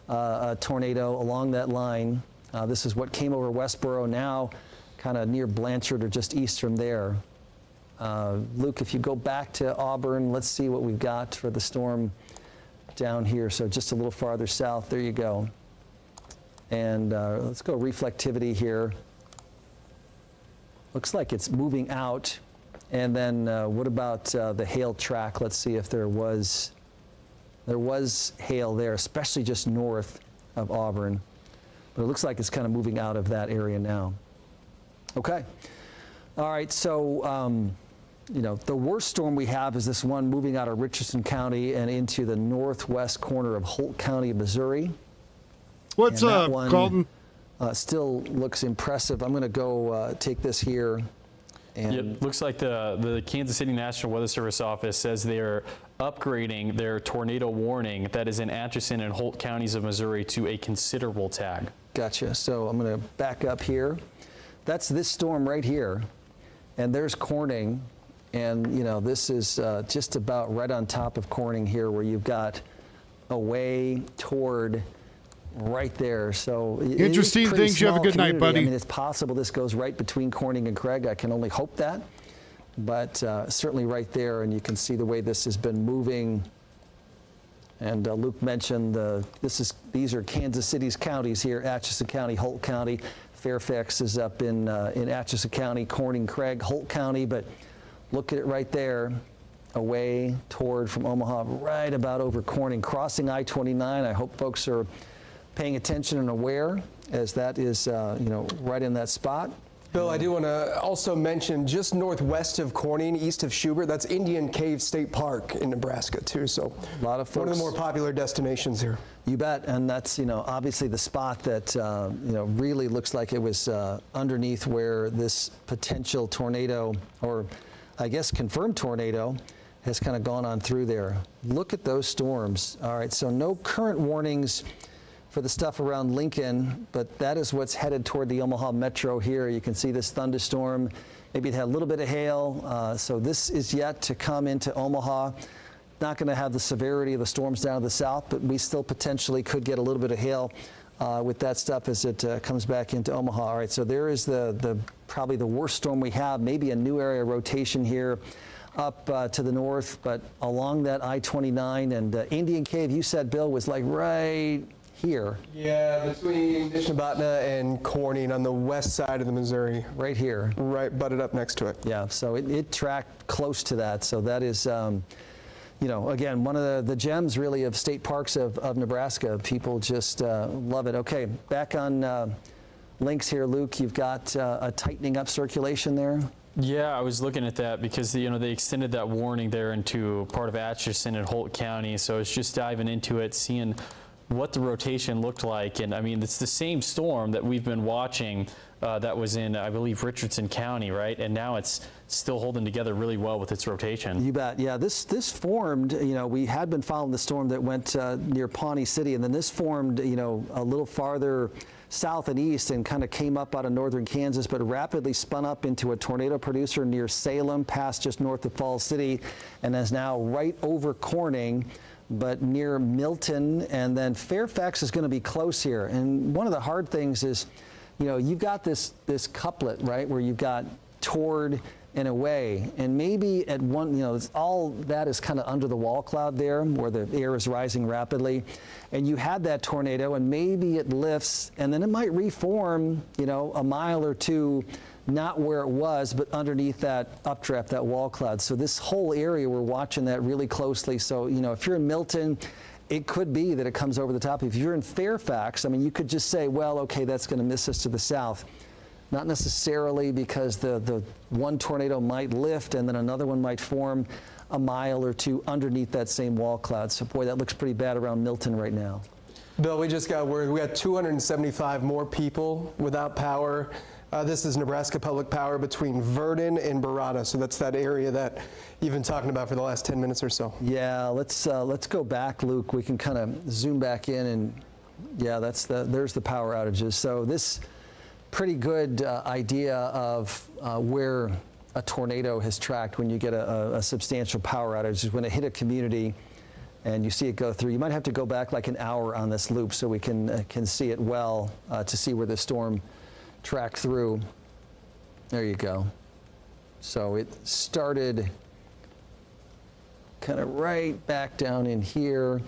a tornado along that line. This is what came over Westboro, now kind of near Blanchard or just east from there. Luke, if you go back to Auburn, let's see what we've got for the storm down here. So just a little farther south, there you go. And let's go reflectivity here. Looks like it's moving out. And then what about the hail track? Let's see if there was hail there, especially just north of Auburn. But it looks like it's kind of moving out of that area now. Okay. All right, so, you know, the worst storm we have is this one moving out of Richardson County and into the northwest corner of Holt County, Missouri. What's up, Colton? Still looks impressive. I'm going to go take this here. And it looks like the Kansas City National Weather Service office says they're upgrading their tornado warning that is in Atchison and Holt counties of Missouri to a considerable tag. Gotcha. So I'm going to back up here. That's this storm right here. And there's Corning. And, you know, this is just about right on top of Corning here, where you've got away toward right there. So interesting things. You have a good night, buddy. I mean, it's possible this goes right between Corning and Craig. I can only hope that. But certainly right there, and you can see the way this has been moving. And Luke mentioned these are Kansas City's counties here: Atchison County, Holt County. Fairfax is up in Atchison County, Corning, Craig, Holt County. But look at it right there, away toward from Omaha, right about over Corning, crossing I-29. I hope folks are paying attention and aware, as that is, you know, right in that spot. Bill, I do want to also mention just northwest of Corning, east of Schubert, that's Indian Cave State Park in Nebraska too. So a lot of folks, one of the more popular destinations here. You bet, and that's, you know, obviously the spot that you know, really looks like it was underneath where this potential tornado, or I guess confirmed tornado, has kind of gone on through there. Look at those storms. All right, so no current warnings for the stuff around Lincoln, but that is what's headed toward the Omaha metro here. You can see this thunderstorm. Maybe it had a little bit of hail. So this is yet to come into Omaha. Not going to have the severity of the storms down to the south, but we still potentially could get a little bit of hail with that stuff as it comes back into Omaha. All right, so there is probably the worst storm we have. Maybe a new area rotation here up to the north, but along that I-29 and Indian Cave, you said, Bill, was like right here. Yeah, between Nishnabotna and Corning on the west side of the Missouri. Right here. Right, butted up next to it. Yeah, so it tracked close to that. So that is, you know, again, one of the gems really of state parks of Nebraska. People just love it. Okay, back on links here, Luke. You've got a tightening up circulation there. Yeah, I was looking at that because, you know, they extended that warning there into part of Atchison and Holt County. So it's just diving into it, seeing what the rotation looked like. And I mean, it's the same storm that we've been watching that was in, I believe, Richardson County, right? And now it's still holding together really well with its rotation. You bet. Yeah, this formed, you know, we had been following the storm that went near Pawnee City, and then this formed, you know, a little farther south and east and kind of came up out of northern Kansas, but rapidly spun up into a tornado producer near Salem, past just north of Falls City, and is now right over Corning. but near Milton, and then Fairfax is going to be close here. And one of the hard things is, you know, you've got this couplet, right, where you've got toward and away, and maybe at one, you know, all that is kind of under the wall cloud there, where the air is rising rapidly, and you had that tornado, and maybe it lifts, and then it might reform, you know, a mile or two, not where it was, but underneath that updraft, that wall cloud. So this whole area, we're watching that really closely. So, you know, if you're in Milton, it could be that it comes over the top. If you're in Fairfax, I mean, you could just say, well, okay, that's going to miss us to the south. Not necessarily, because the one tornado might lift and then another one might form a mile or two underneath that same wall cloud. So, boy, that looks pretty bad around Milton right now. Bill, we just got word we got 275 more people without power. This is Nebraska Public Power between Vernon and Barada. So that's that area that you've been talking about for the last 10 minutes or so. Yeah, let's go back, Luke. We can kind of zoom back in, and yeah, there's the power outages. So this pretty good idea of where a tornado has tracked when you get a substantial power outage is when it hit a community and you see it go through. You might have to go back like an hour on this loop so we can see it well to see where the storm tracked through. There you go. So it started kind of right back down in here,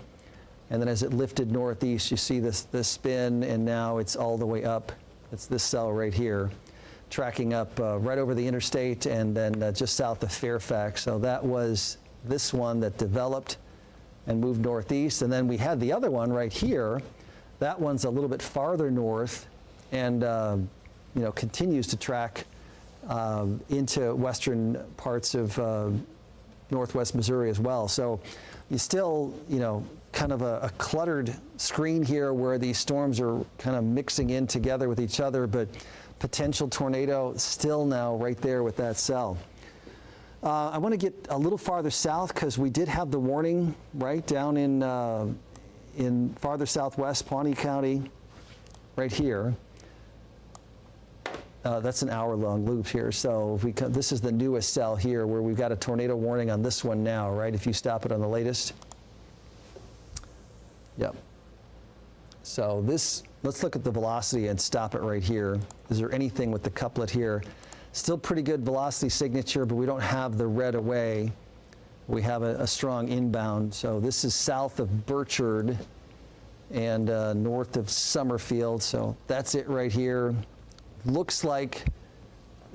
and then as it lifted northeast, you see this spin, and now it's all the way up. It's this cell right here, tracking up right over the interstate and then just south of Fairfax. So that was this one that developed and moved northeast. And then we had the other one right here. That one's a little bit farther north and you know, continues to track into western parts of northwest Missouri as well. So you still, you know, kind of a cluttered screen here where these storms are kind of mixing in together with each other, but potential tornado still now right there with that cell. I want to get a little farther south because we did have the warning right down in farther southwest Pawnee County, right here. That's an hour-long loop here. So if this is the newest cell here where we've got a tornado warning on this one now, right? If you stop it on the latest. Yep. So let's look at the velocity and stop it right here. Is there anything with the couplet here? Still pretty good velocity signature, but we don't have the red away. We have a strong inbound. So this is south of Burchard and north of Summerfield. So that's it right here. Looks like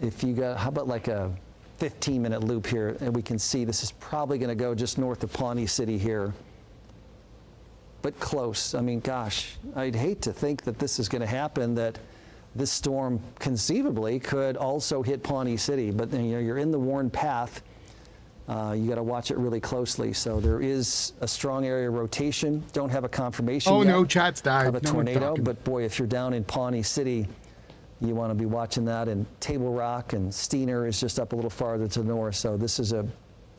if you got, how about like a 15-minute loop here, and we can see this is probably going to go just north of Pawnee City here. But close. I mean, gosh, I'd hate to think that this is going to happen, that this storm conceivably could also hit Pawnee City. But you know, you're in the worn path. You got to watch it really closely. So there is a strong area rotation. Don't have a confirmation yet no, chat's died. of a tornado. But boy, if you're down in Pawnee City, you want to be watching that. And Table Rock and Steiner is just up a little farther to the north. So this is a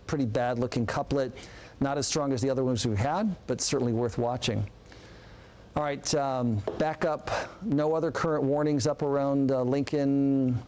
pretty bad-looking couplet. Not as strong as the other ones we've had, but certainly worth watching. All right, back up. No other current warnings up around Lincoln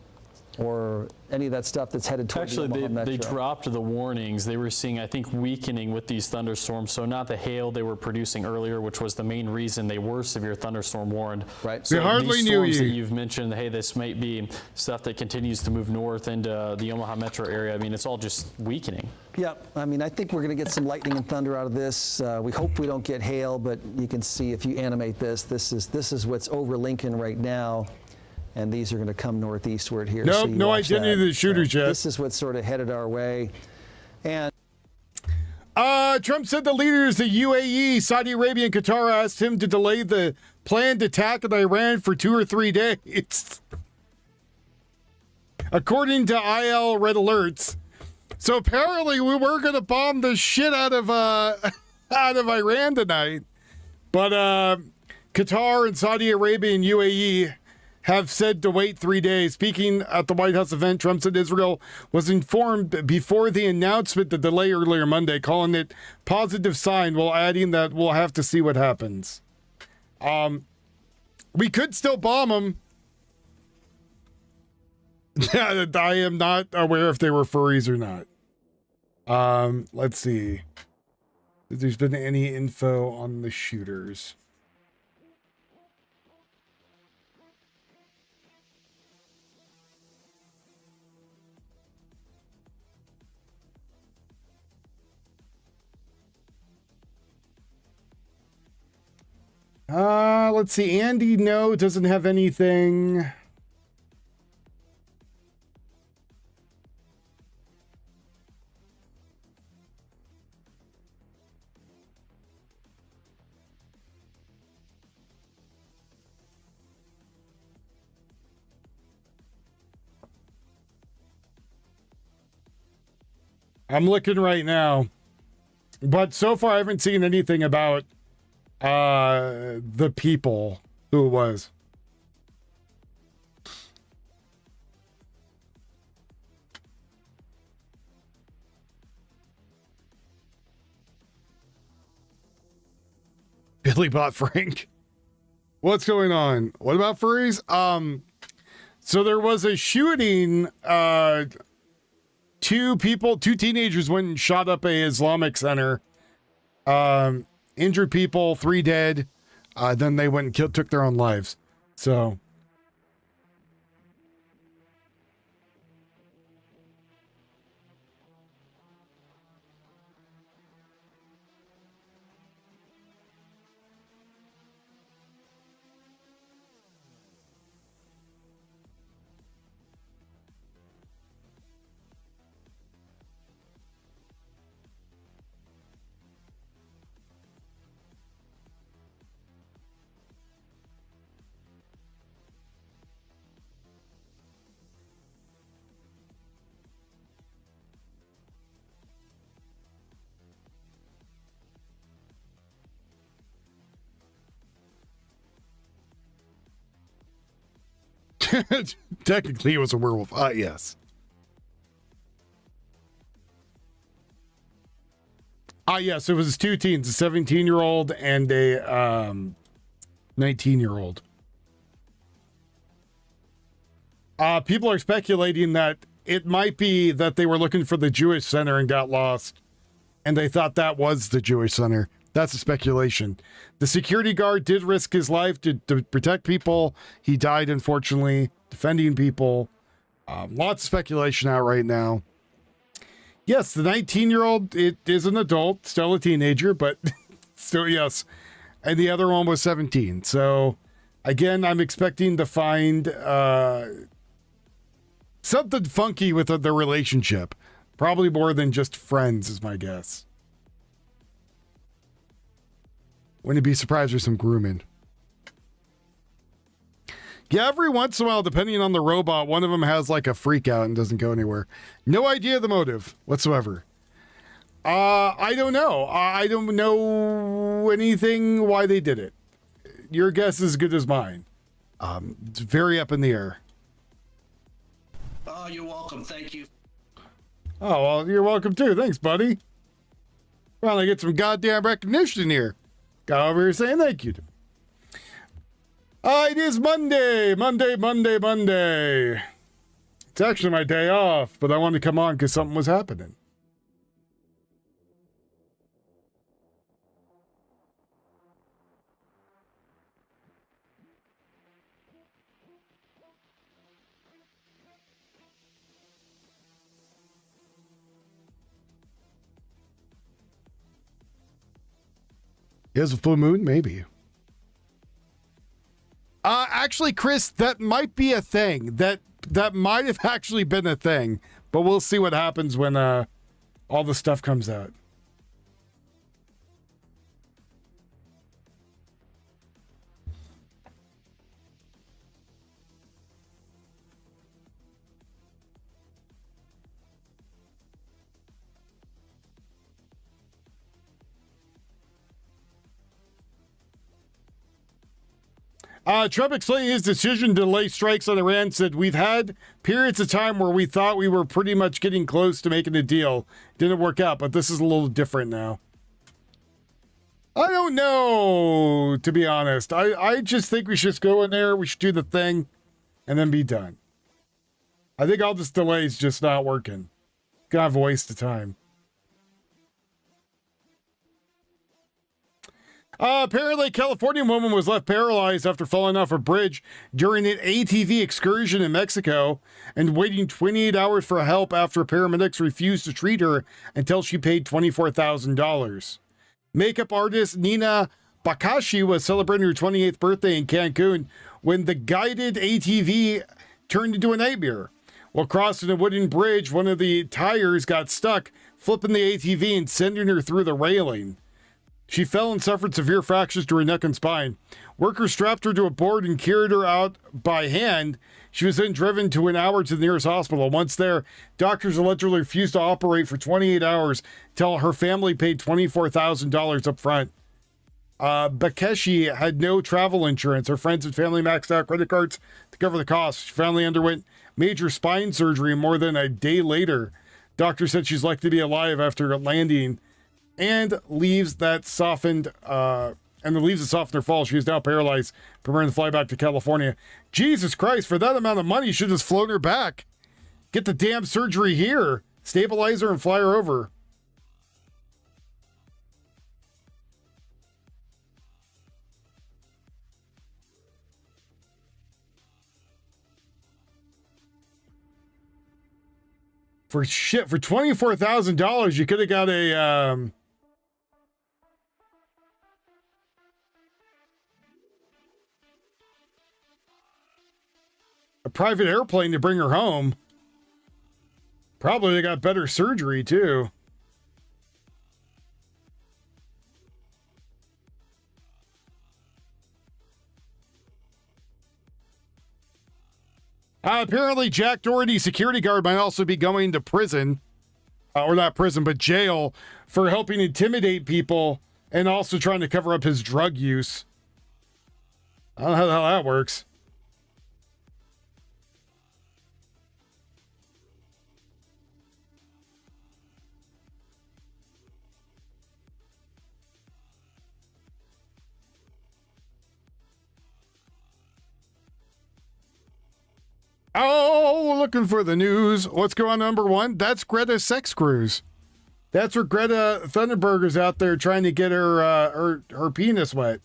or any of that stuff that's headed toward the Omaha Metro. They dropped the warnings. They were seeing, I think, weakening with these thunderstorms. So not the hail they were producing earlier, which was the main reason they were severe thunderstorm warned. Right. So we hardly these knew storms you. that you've mentioned, hey, this might be stuff that continues to move north into the Omaha metro area. I mean, it's all just weakening. Yeah, I mean, I think we're going to get some lightning and thunder out of this. We hope we don't get hail, but you can see if you animate this is what's over Lincoln right now. And these are going to come northeastward here. Nope, so no identity of the shooters yet. This is what's sort of headed our way. And Trump said the leaders of UAE, Saudi Arabia, and Qatar asked him to delay the planned attack on Iran for 2 or 3 days. According to IL Red Alerts. So apparently we were going to bomb the shit out of Iran tonight. But Qatar and Saudi Arabia and UAE have said to wait 3 days. Speaking at the White House event, Trump said Israel was informed before the announcement the delay earlier Monday, calling it positive sign, while adding that we'll have to see what happens. We could still bomb them. Yeah, I am not aware if they were furries or not. Let's see. if there's been any info on the shooters. Let's see. Andy, no, doesn't have anything. I'm looking right now, but so far I haven't seen anything about the people who it was. Billy bought Frank. What's going on? What about furries? So there was a shooting. Two teenagers went and shot up a Islamic center. Injured people, 3 dead. Then they went and took their own lives. So. Technically, it was a werewolf. Yes. Yes, it was 2 teens, a 17-year-old and a 19-year-old. People are speculating that it might be that they were looking for the Jewish center and got lost, and they thought that was the Jewish center. That's a speculation. The security guard did risk his life to protect people. He died, unfortunately, defending people. Lots of speculation out right now. Yes, the 19-year-old, it is an adult, still a teenager, but still, yes. And the other one was 17. So, again, I'm expecting to find something funky with the relationship. Probably more than just friends, is my guess. Wouldn't be surprised with some grooming. Yeah, every once in a while, depending on the robot, one of them has like a freak out and doesn't go anywhere. No idea the motive whatsoever. I don't know. I don't know anything why they did it. Your guess is as good as mine. It's very up in the air. Oh, you're welcome. Thank you. Oh, well, you're welcome too. Thanks, buddy. Finally get some goddamn recognition here. Got over here saying thank you to me. It is Monday. It's actually my day off, but I wanted to come on because something was happening. Is a full moon? Maybe. Actually, Chris, that might be a thing. That might have actually been a thing, but we'll see what happens when all the stuff comes out. Trump explaining his decision to delay strikes on Iran said, "We've had periods of time where we thought we were pretty much getting close to making a deal. Didn't work out, but this is a little different now." I don't know, to be honest. I just think we should just go in there, we should do the thing, and then be done. I think all this delay is just not working. Gonna have a waste of time. Apparently, a California woman was left paralyzed after falling off a bridge during an ATV excursion in Mexico and waiting 28 hours for help after paramedics refused to treat her until she paid $24,000. Makeup artist Nina Bakashi was celebrating her 28th birthday in Cancun when the guided ATV turned into a nightmare. While crossing a wooden bridge, one of the tires got stuck, flipping the ATV and sending her through the railing. She fell and suffered severe fractures to her neck and spine. Workers strapped her to a board and carried her out by hand. She was then driven to an hour to the nearest hospital. Once there, doctors allegedly refused to operate for 28 hours until her family paid $24,000 up front. Bakeshi had no travel insurance. Her friends and family maxed out credit cards to cover the costs. She finally underwent major spine surgery more than a day later. Doctor said she's likely to be alive after landing, and the leaves that softened her fall. She is now paralyzed, preparing to fly back to California. Jesus Christ, for that amount of money, you should just float her back. Get the damn surgery here. Stabilize her and fly her over. For $24,000, you could have got a private airplane to bring her home. Probably they got better surgery too. Apparently, Jack Doherty's security guard might also be going to prison, or not prison, but jail, for helping intimidate people and also trying to cover up his drug use. I don't know how that works. Oh, looking for the news. What's going on, number one? That's Greta's sex cruise. That's where Greta Thunberg is out there trying to get her penis wet.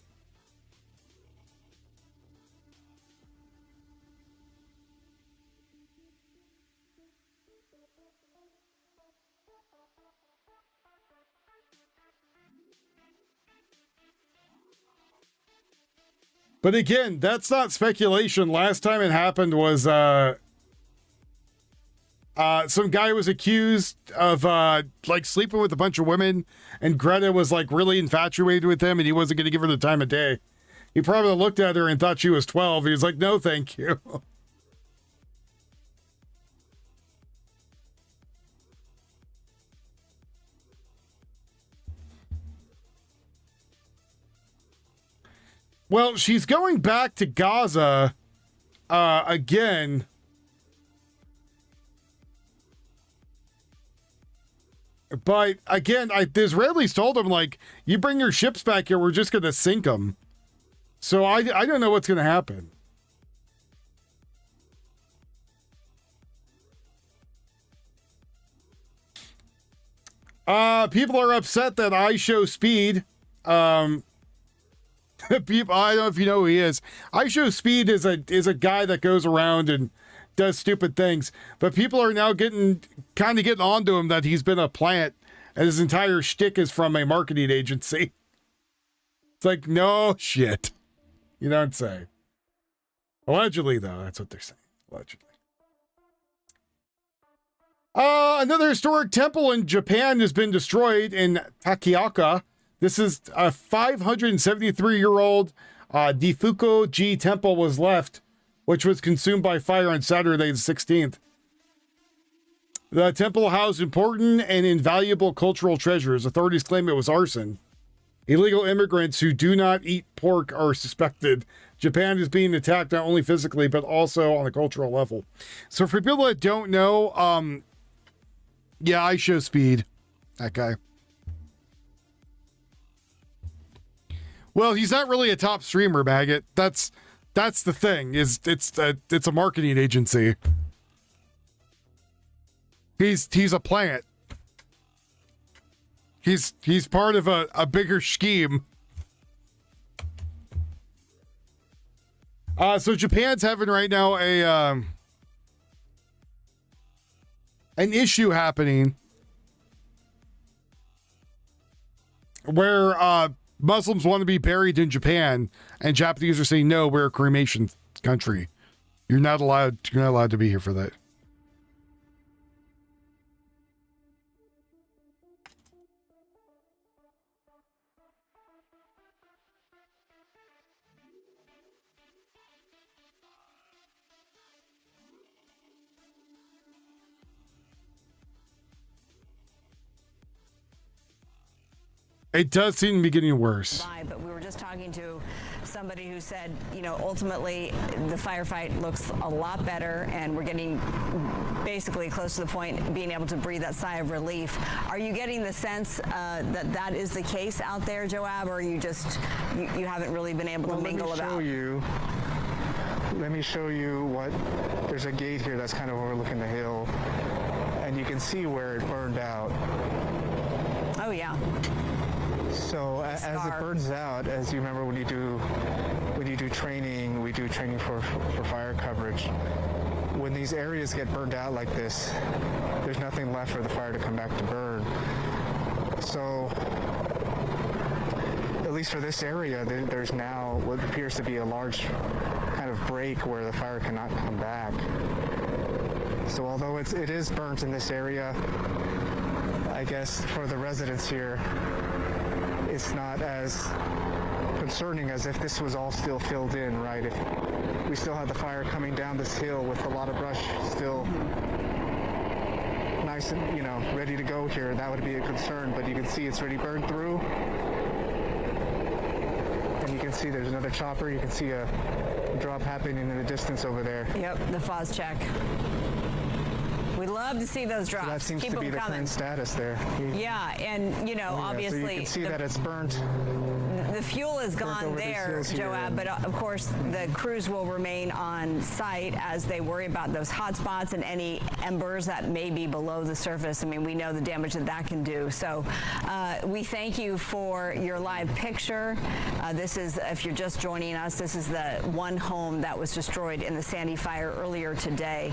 But again, that's not speculation. Last time it happened was some guy was accused of like sleeping with a bunch of women, and Greta was like really infatuated with him, and he wasn't going to give her the time of day. He probably looked at her and thought she was 12. He was like, "No, thank you." Well, she's going back to Gaza again. But again, the Israelis told him, like, you bring your ships back here, we're just going to sink them. So I don't know what's going to happen. People are upset that I show speed. People, I don't know if you know who he is. I Show Speed is a guy that goes around and does stupid things, but people are now getting onto him that he's been a plant and his entire shtick is from a marketing agency. It's like, no shit. You don't say. Allegedly, though, that's what they're saying. Allegedly. Another historic temple in Japan has been destroyed in Takiaka. This is a 573-year-old Difuko-ji temple was left, which was consumed by fire on Saturday the 16th. The temple housed important and invaluable cultural treasures. Authorities claim it was arson. Illegal immigrants who do not eat pork are suspected. Japan is being attacked not only physically, but also on a cultural level. So for people that don't know, yeah, I Show Speed. That guy. Well, he's not really a top streamer, Maggot. That's the thing. It's a marketing agency. He's a plant. He's part of a bigger scheme. So Japan's having right now an issue happening where Muslims want to be buried in Japan, and Japanese are saying, no, we're a cremation country. You're not allowed to be here for that. It does seem to be getting worse. But we were just talking to somebody who said, you know, ultimately the firefight looks a lot better, and we're getting basically close to the point of being able to breathe that sigh of relief. Are you getting the sense that that is the case out there, Joab, or are you just you haven't really been able to mingle about? Let me show you what. There's a gate here that's kind of overlooking the hill, and you can see where it burned out. Oh yeah. So as it burns out, as you remember when you do training, we do training for fire coverage. When these areas get burned out like this, there's nothing left for the fire to come back to burn. So at least for this area, there's now what appears to be a large kind of break where the fire cannot come back. So although it is burnt in this area, I guess for the residents here, it's not as concerning as if this was all still filled in, right? If we still had the fire coming down this hill with a lot of brush still nice and, you know, ready to go here, that would be a concern. But you can see it's already burned through. And you can see there's another chopper. You can see a drop happening in the distance over there. Yep, the FOS check. We love to see those drops. So that seems Keep to be them the coming. current status there. Yeah, and you know, obviously, so you can see that it's burnt. The fuel is gone there, Joab, but of course the crews will remain on site as they worry about those hot spots and any embers that may be below the surface. I mean, we know the damage that can do. So we thank you for your live picture. This is, if you're just joining us, this is the one home that was destroyed in the Sandy fire earlier today.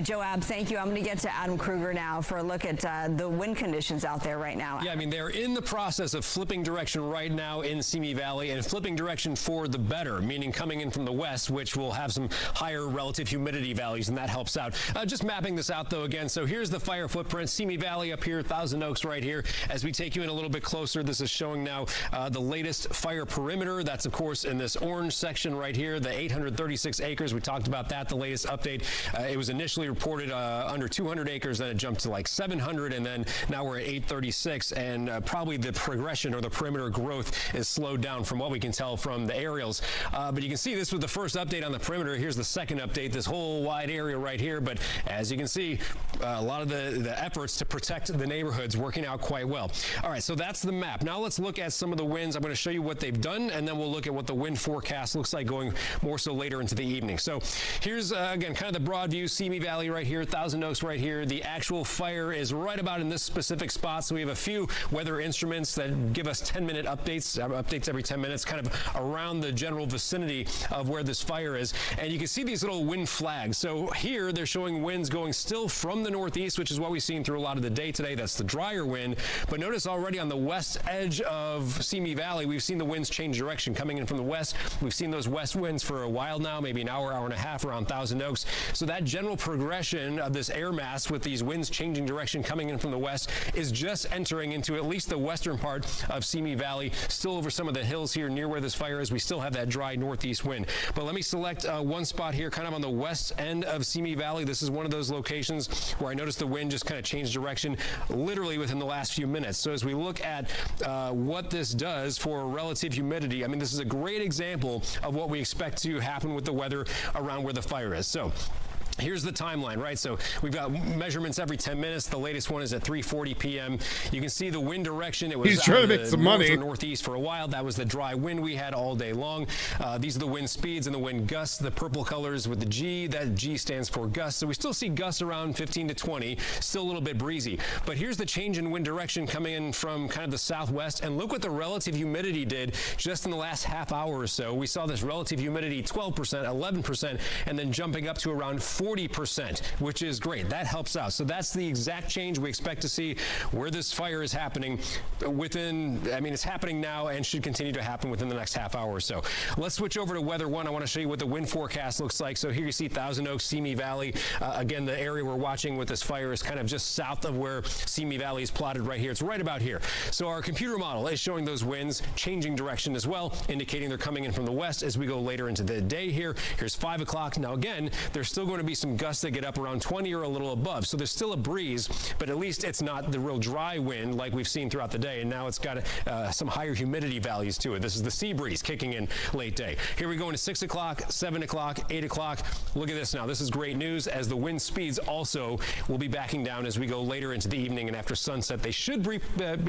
Joab, thank you. I'm going to get to Adam Kruger now for a look at the wind conditions out there right now. Yeah, I mean, they're in the process of flipping direction right now in Simi Valley, and flipping direction for the better, meaning coming in from the west, which will have some higher relative humidity values, and that helps out. Just mapping this out, though, again. So here's the fire footprint. Simi Valley up here, Thousand Oaks right here. As we take you in a little bit closer, this is showing now the latest fire perimeter. That's, of course, in this orange section right here, the 836 acres. We talked about that, the latest update. It was initially reported under 200 acres, then it jumped to like 700, and then now we're at 836, and probably the progression or the perimeter growth is slowed down from what we can tell from the aerials. But you can see this was the first update on the perimeter. Here's the second update, this whole wide area right here. But as you can see, a lot of the efforts to protect the neighborhoods working out quite well. All right, so that's the map. Now let's look at some of the winds. I'm going to show you what they've done, and then we'll look at what the wind forecast looks like going more so later into the evening. So here's, again, kind of the broad view, Simi Valley right here, Thousand Oaks right here. The actual fire is right about in this specific spot. So we have a few weather instruments that give us 10-minute updates every 10 minutes, kind of around the general vicinity of where this fire is. And you can see these little wind flags. So here they're showing winds going still from the northeast, which is what we've seen through a lot of the day today. That's the drier wind. But notice already on the west edge of Simi Valley, we've seen the winds change direction coming in from the west. We've seen those west winds for a while now, maybe an hour, hour and a half around Thousand Oaks. So that general progression of this air mass with these winds changing direction coming in from the west is just entering into at least the western part of Simi Valley, still over some of the hills here near where this fire is. We still have that dry northeast wind. But let me select one spot here kind of on the west end of Simi Valley. This is one of those locations where I noticed the wind just kind of changed direction literally within the last few minutes. So as we look at what this does for relative humidity, I mean, this is a great example of what we expect to happen with the weather around where the fire is. So Here's the timeline, right? So we've got measurements every 10 minutes. The latest one is at 3:40 p.m. You can see the wind direction. It was He's trying to make some money. Northeast for a while. That was the dry wind we had all day long. These are the wind speeds and the wind gusts. The purple colors with the G. That G stands for gust. So we still see gusts around 15 to 20. Still a little bit breezy. But here's the change in wind direction coming in from kind of the southwest. And look what the relative humidity did just in the last half hour or so. We saw this relative humidity 12%, 11%, and then jumping up to around 40%, which is great. That helps out. So that's the exact change we expect to see where this fire is happening within, I mean, it's happening now and should continue to happen within the next half hour or so. Let's switch over to Weather One. I want to show you what the wind forecast looks like. So here you see Thousand Oaks, Simi Valley. Again, the area we're watching with this fire is kind of just south of where Simi Valley is plotted right here. It's right about here. So our computer model is showing those winds changing direction as well, indicating they're coming in from the west as we go later into the day here. Here's 5 o'clock. Now again, there's still going to be some gusts that get up around 20 or a little above. So there's still a breeze, but at least it's not the real dry wind like we've seen throughout the day. And now it's got some higher humidity values to it. This is the sea breeze kicking in late day. Here we go into 6 o'clock, 7 o'clock, 8 o'clock. Look at this now. This is great news as the wind speeds also will be backing down as we go later into the evening and after sunset. They should be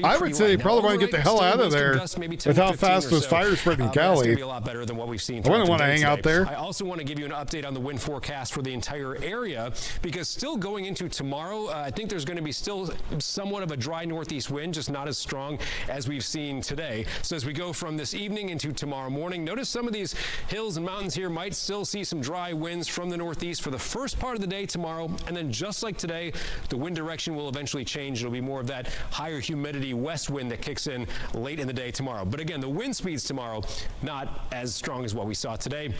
I would say you probably want to get the hell out of there with how fast this fire spread in Cali. That's going to be a lot better than what we've seen. I wouldn't want to hang out there. I also want to give you an update on the wind forecast for the entire area because still going into tomorrow, I think there's going to be still somewhat of a dry northeast wind, just not as strong as we've seen today. So as we go from this evening into tomorrow morning, notice some of these hills and mountains here might still see some dry winds from the northeast for the first part of the day tomorrow. And then just like today, the wind direction will eventually change. It'll be more of that higher humidity west wind that kicks in late in the day tomorrow. But again, the wind speeds tomorrow, not as strong as what we saw today.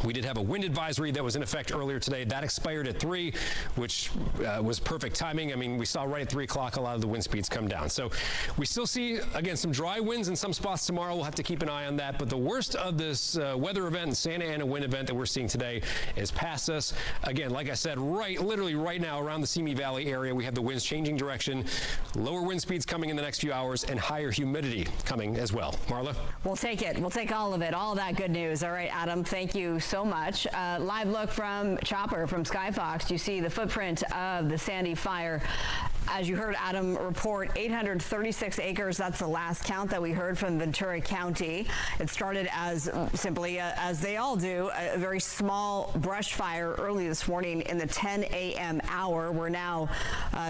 We did have a wind advisory that was in effect earlier today. That expired at 3, which was perfect timing. I mean, we saw right at 3 o'clock a lot of the wind speeds come down. So we still see, again, some dry winds in some spots tomorrow. We'll have to keep an eye on that. But the worst of this weather event and Santa Ana wind event that we're seeing today is past us. Again, like I said, literally right now around the Simi Valley area, we have the winds changing direction, lower wind speeds coming in the next few hours, and higher humidity coming as well. Marla? We'll take it. We'll take all of it. All that good news. All right, Adam, thank you so much. Live look from Chopper from Skyfox. You see the footprint of the Sandy fire. As you heard Adam report, 836 acres. That's the last count that we heard from Ventura County. It started as simply, as they all do, a very small brush fire early this morning in the 10 a.m. hour. We're now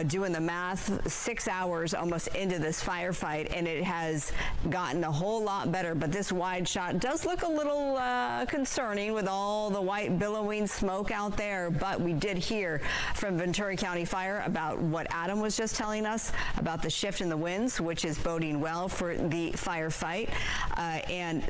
doing the math, 6 hours almost into this firefight, and it has gotten a whole lot better. But this wide shot does look a little concerning with all the white billowing smoke out there. But we did hear from Ventura County Fire about what Adam was just telling us about the shift in the winds, which is boding well for the firefight. And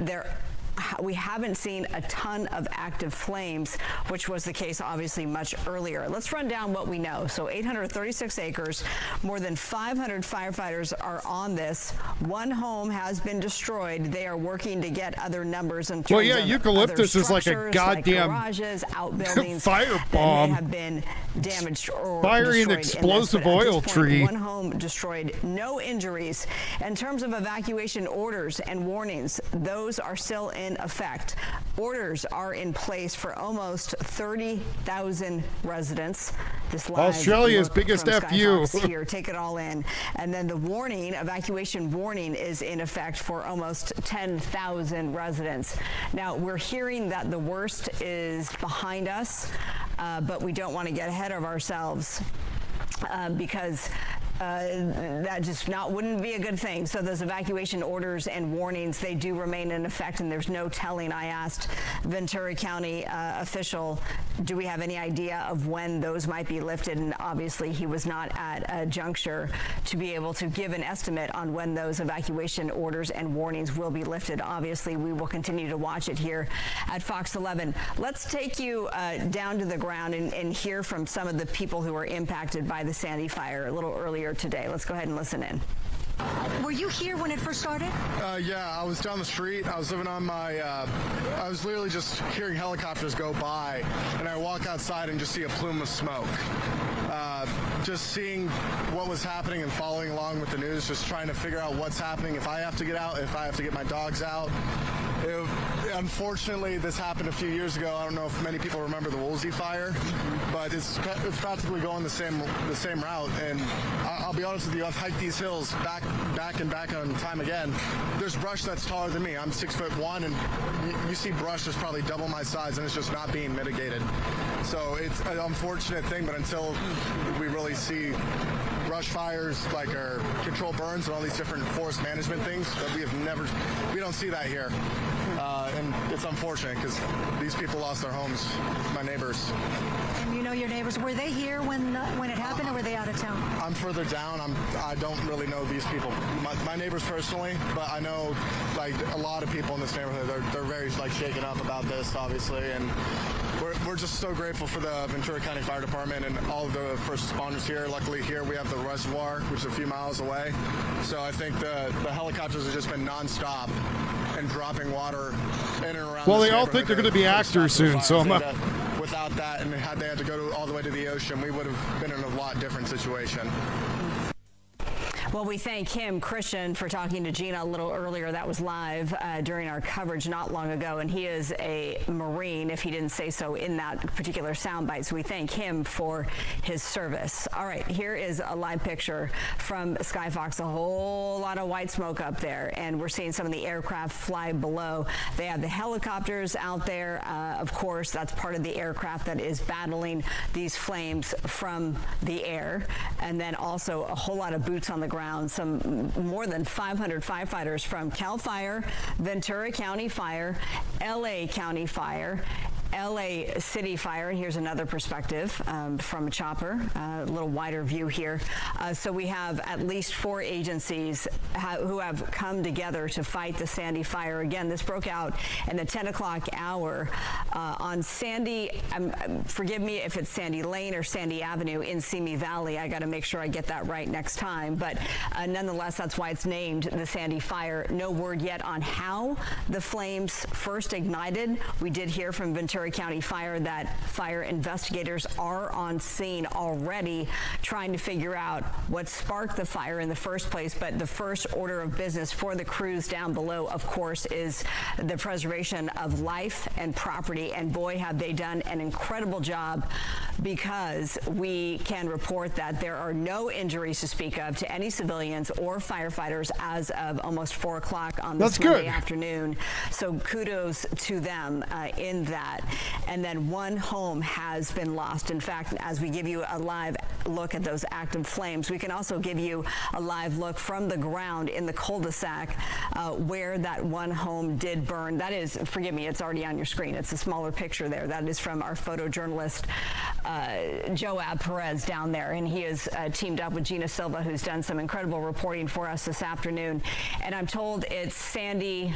we haven't seen a ton of active flames, which was the case obviously much earlier. Let's run down what we know. So 836 acres, more than 500 firefighters are on this. One home has been destroyed. They are working to get other numbers in terms well, yeah, of eucalyptus is like a goddamn like garages, outbuildings fire bomb. That may have been damaged or firing destroyed explosive in this, oil tree. One home destroyed, no injuries. In terms of evacuation orders and warnings, those are still in effect. Orders are in place for almost 30,000 residents. This live Australia's look biggest from FU. Skyfox here, take it all in. And then the warning, evacuation warning, is in effect for almost 10,000 residents. Now, we're hearing that the worst is behind us, but we don't want to get ahead of ourselves because that just wouldn't be a good thing. So those evacuation orders and warnings, they do remain in effect, and there's no telling. I asked Ventura County official, do we have any idea of when those might be lifted? And obviously he was not at a juncture to be able to give an estimate on when those evacuation orders and warnings will be lifted. Obviously, we will continue to watch it here at Fox 11. Let's take you down to the ground and hear from some of the people who were impacted by the Sandy fire a little earlier today. Let's go ahead and listen in. Were you here when it first started? Yeah, I was down the street. I was living on my, I was literally just hearing helicopters go by, and I walk outside and just see a plume of smoke. Just seeing what was happening and following along with the news, just trying to figure out what's happening, if I have to get out, if I have to get my dogs out. Unfortunately, this happened a few years ago. I don't know if many people remember the Woolsey fire, but it's practically going the same route. And I'll be honest with you, I've hiked these hills back on time again. There's brush that's taller than me. I'm 6'1", and you see brush that's probably double my size, and it's just not being mitigated. So it's an unfortunate thing, but until we really see brush fires like our control burns and all these different forest management things that we don't see that here. And it's unfortunate because these people lost their homes, my neighbors. And you know your neighbors, were they here when it happened, or were they out of town? I'm further down. I don't really know these people, my neighbors personally, but I know like a lot of people in this neighborhood. They're very like shaken up about this, obviously, and we're just so grateful for the Ventura County Fire Department and all of the first responders here. Luckily here we have the reservoir, which is a few miles away. So I think the helicopters have just been nonstop and dropping water in and around. Well, they all think they're going to be actors soon, so without that, and they had to go all the way to the ocean, we would have been in a lot different situation. Well, we thank him, Christian, for talking to Gina a little earlier. That was live during our coverage not long ago, and he is a Marine, if he didn't say so in that particular soundbite. So we thank him for his service. All right, here is a live picture from Skyfox. A whole lot of white smoke up there, and we're seeing some of the aircraft fly below. They have the helicopters out there. Of course, that's part of the aircraft that is battling these flames from the air, and then also a whole lot of boots on the ground. Some more than 500 firefighters from CAL FIRE, Ventura County Fire, LA County Fire, LA City Fire, and here's another perspective from a chopper, a little wider view here. So we have at least 4 agencies who have come together to fight the Sandy fire. Again, this broke out in the 10 o'clock hour on Sandy, forgive me if it's Sandy Lane or Sandy Avenue in Simi Valley. I got to make sure I get that right next time. But nonetheless, that's why it's named the Sandy Fire. No word yet on how the flames first ignited. We did hear from Ventura County Fire that fire investigators are on scene already trying to figure out what sparked the fire in the first place. But the first order of business for the crews down below, of course, is the preservation of life and property. And boy, have they done an incredible job, because we can report that there are no injuries to speak of to any civilians or firefighters as of almost 4 o'clock on this Monday afternoon. So kudos to them in that. And then 1 home has been lost. In fact, as we give you a live look at those active flames, we can also give you a live look from the ground in the cul-de-sac where that 1 home did burn. That is, forgive me, it's already on your screen. It's a smaller picture there. That is from our photojournalist, Joab Perez down there. And he is teamed up with Gina Silva, who's done some incredible reporting for us this afternoon. And I'm told it's Sandy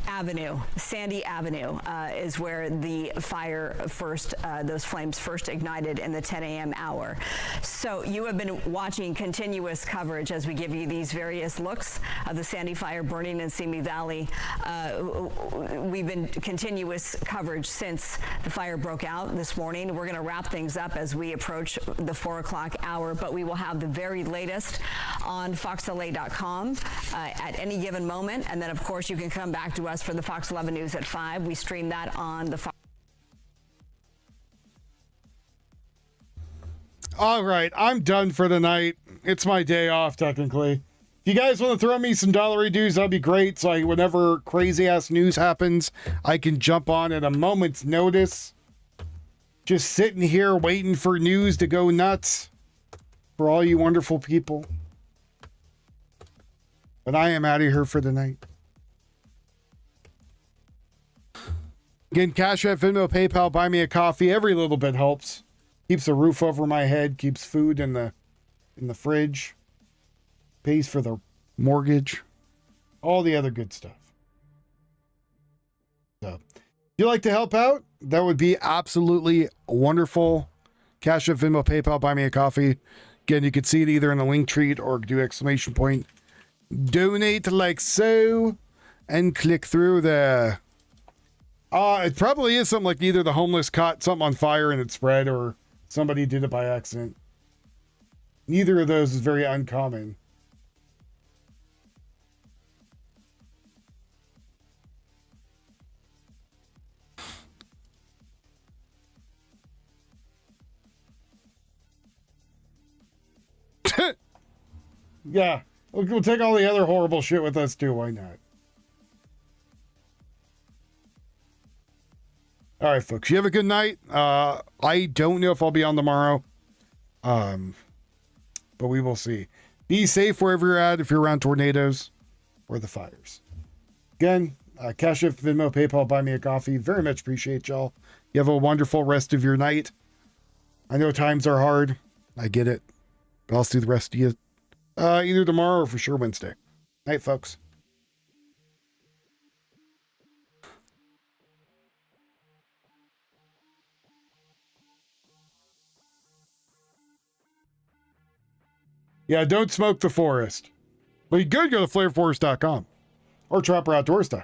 Avenue. Sandy Avenue is where the fire first, those flames first ignited in the 10 a.m. hour. So you have been watching continuous coverage as we give you these various looks of the Sandy fire burning in Simi Valley. We've been continuous coverage since the fire broke out this morning. We're going to wrap things up as we approach the 4 o'clock hour, but we will have the very latest on foxla.com at any given moment. And then, of course, you can come back to us for the Fox 11 News at 5. We stream that on the Fox. All right, I'm done for the night. It's my day off, technically. If you guys want to throw me some dollary dues, that'd be great. So whenever crazy ass news happens, I can jump on at a moment's notice. Just sitting here waiting for news to go nuts for all you wonderful people. But I am out of here for the night. Again, Cash App, Venmo, PayPal, buy me a coffee. Every little bit helps. Keeps a roof over my head, keeps food in the fridge, pays for the mortgage, all the other good stuff. So, if you'd like to help out, that would be absolutely wonderful. Cash App, Venmo, PayPal, buy me a coffee. Again, you can see it either in the link tree or do exclamation point donate like so, and click through the. It probably is something like either the homeless caught something on fire and it spread, or somebody did it by accident. Neither of those is very uncommon. Yeah, we'll take all the other horrible shit with us too. Why not? All right, folks. You have a good night. I don't know if I'll be on tomorrow, but we will see. Be safe wherever you're at. If you're around tornadoes or the fires. Again, Cash App, Venmo, PayPal, buy me a coffee. Very much appreciate y'all. You have a wonderful rest of your night. I know times are hard. I get it. But I'll see the rest of you either tomorrow or for sure Wednesday. Night, folks. Yeah, don't smoke the forest. But you could go to flareforest.com or trapperoutdoors.com.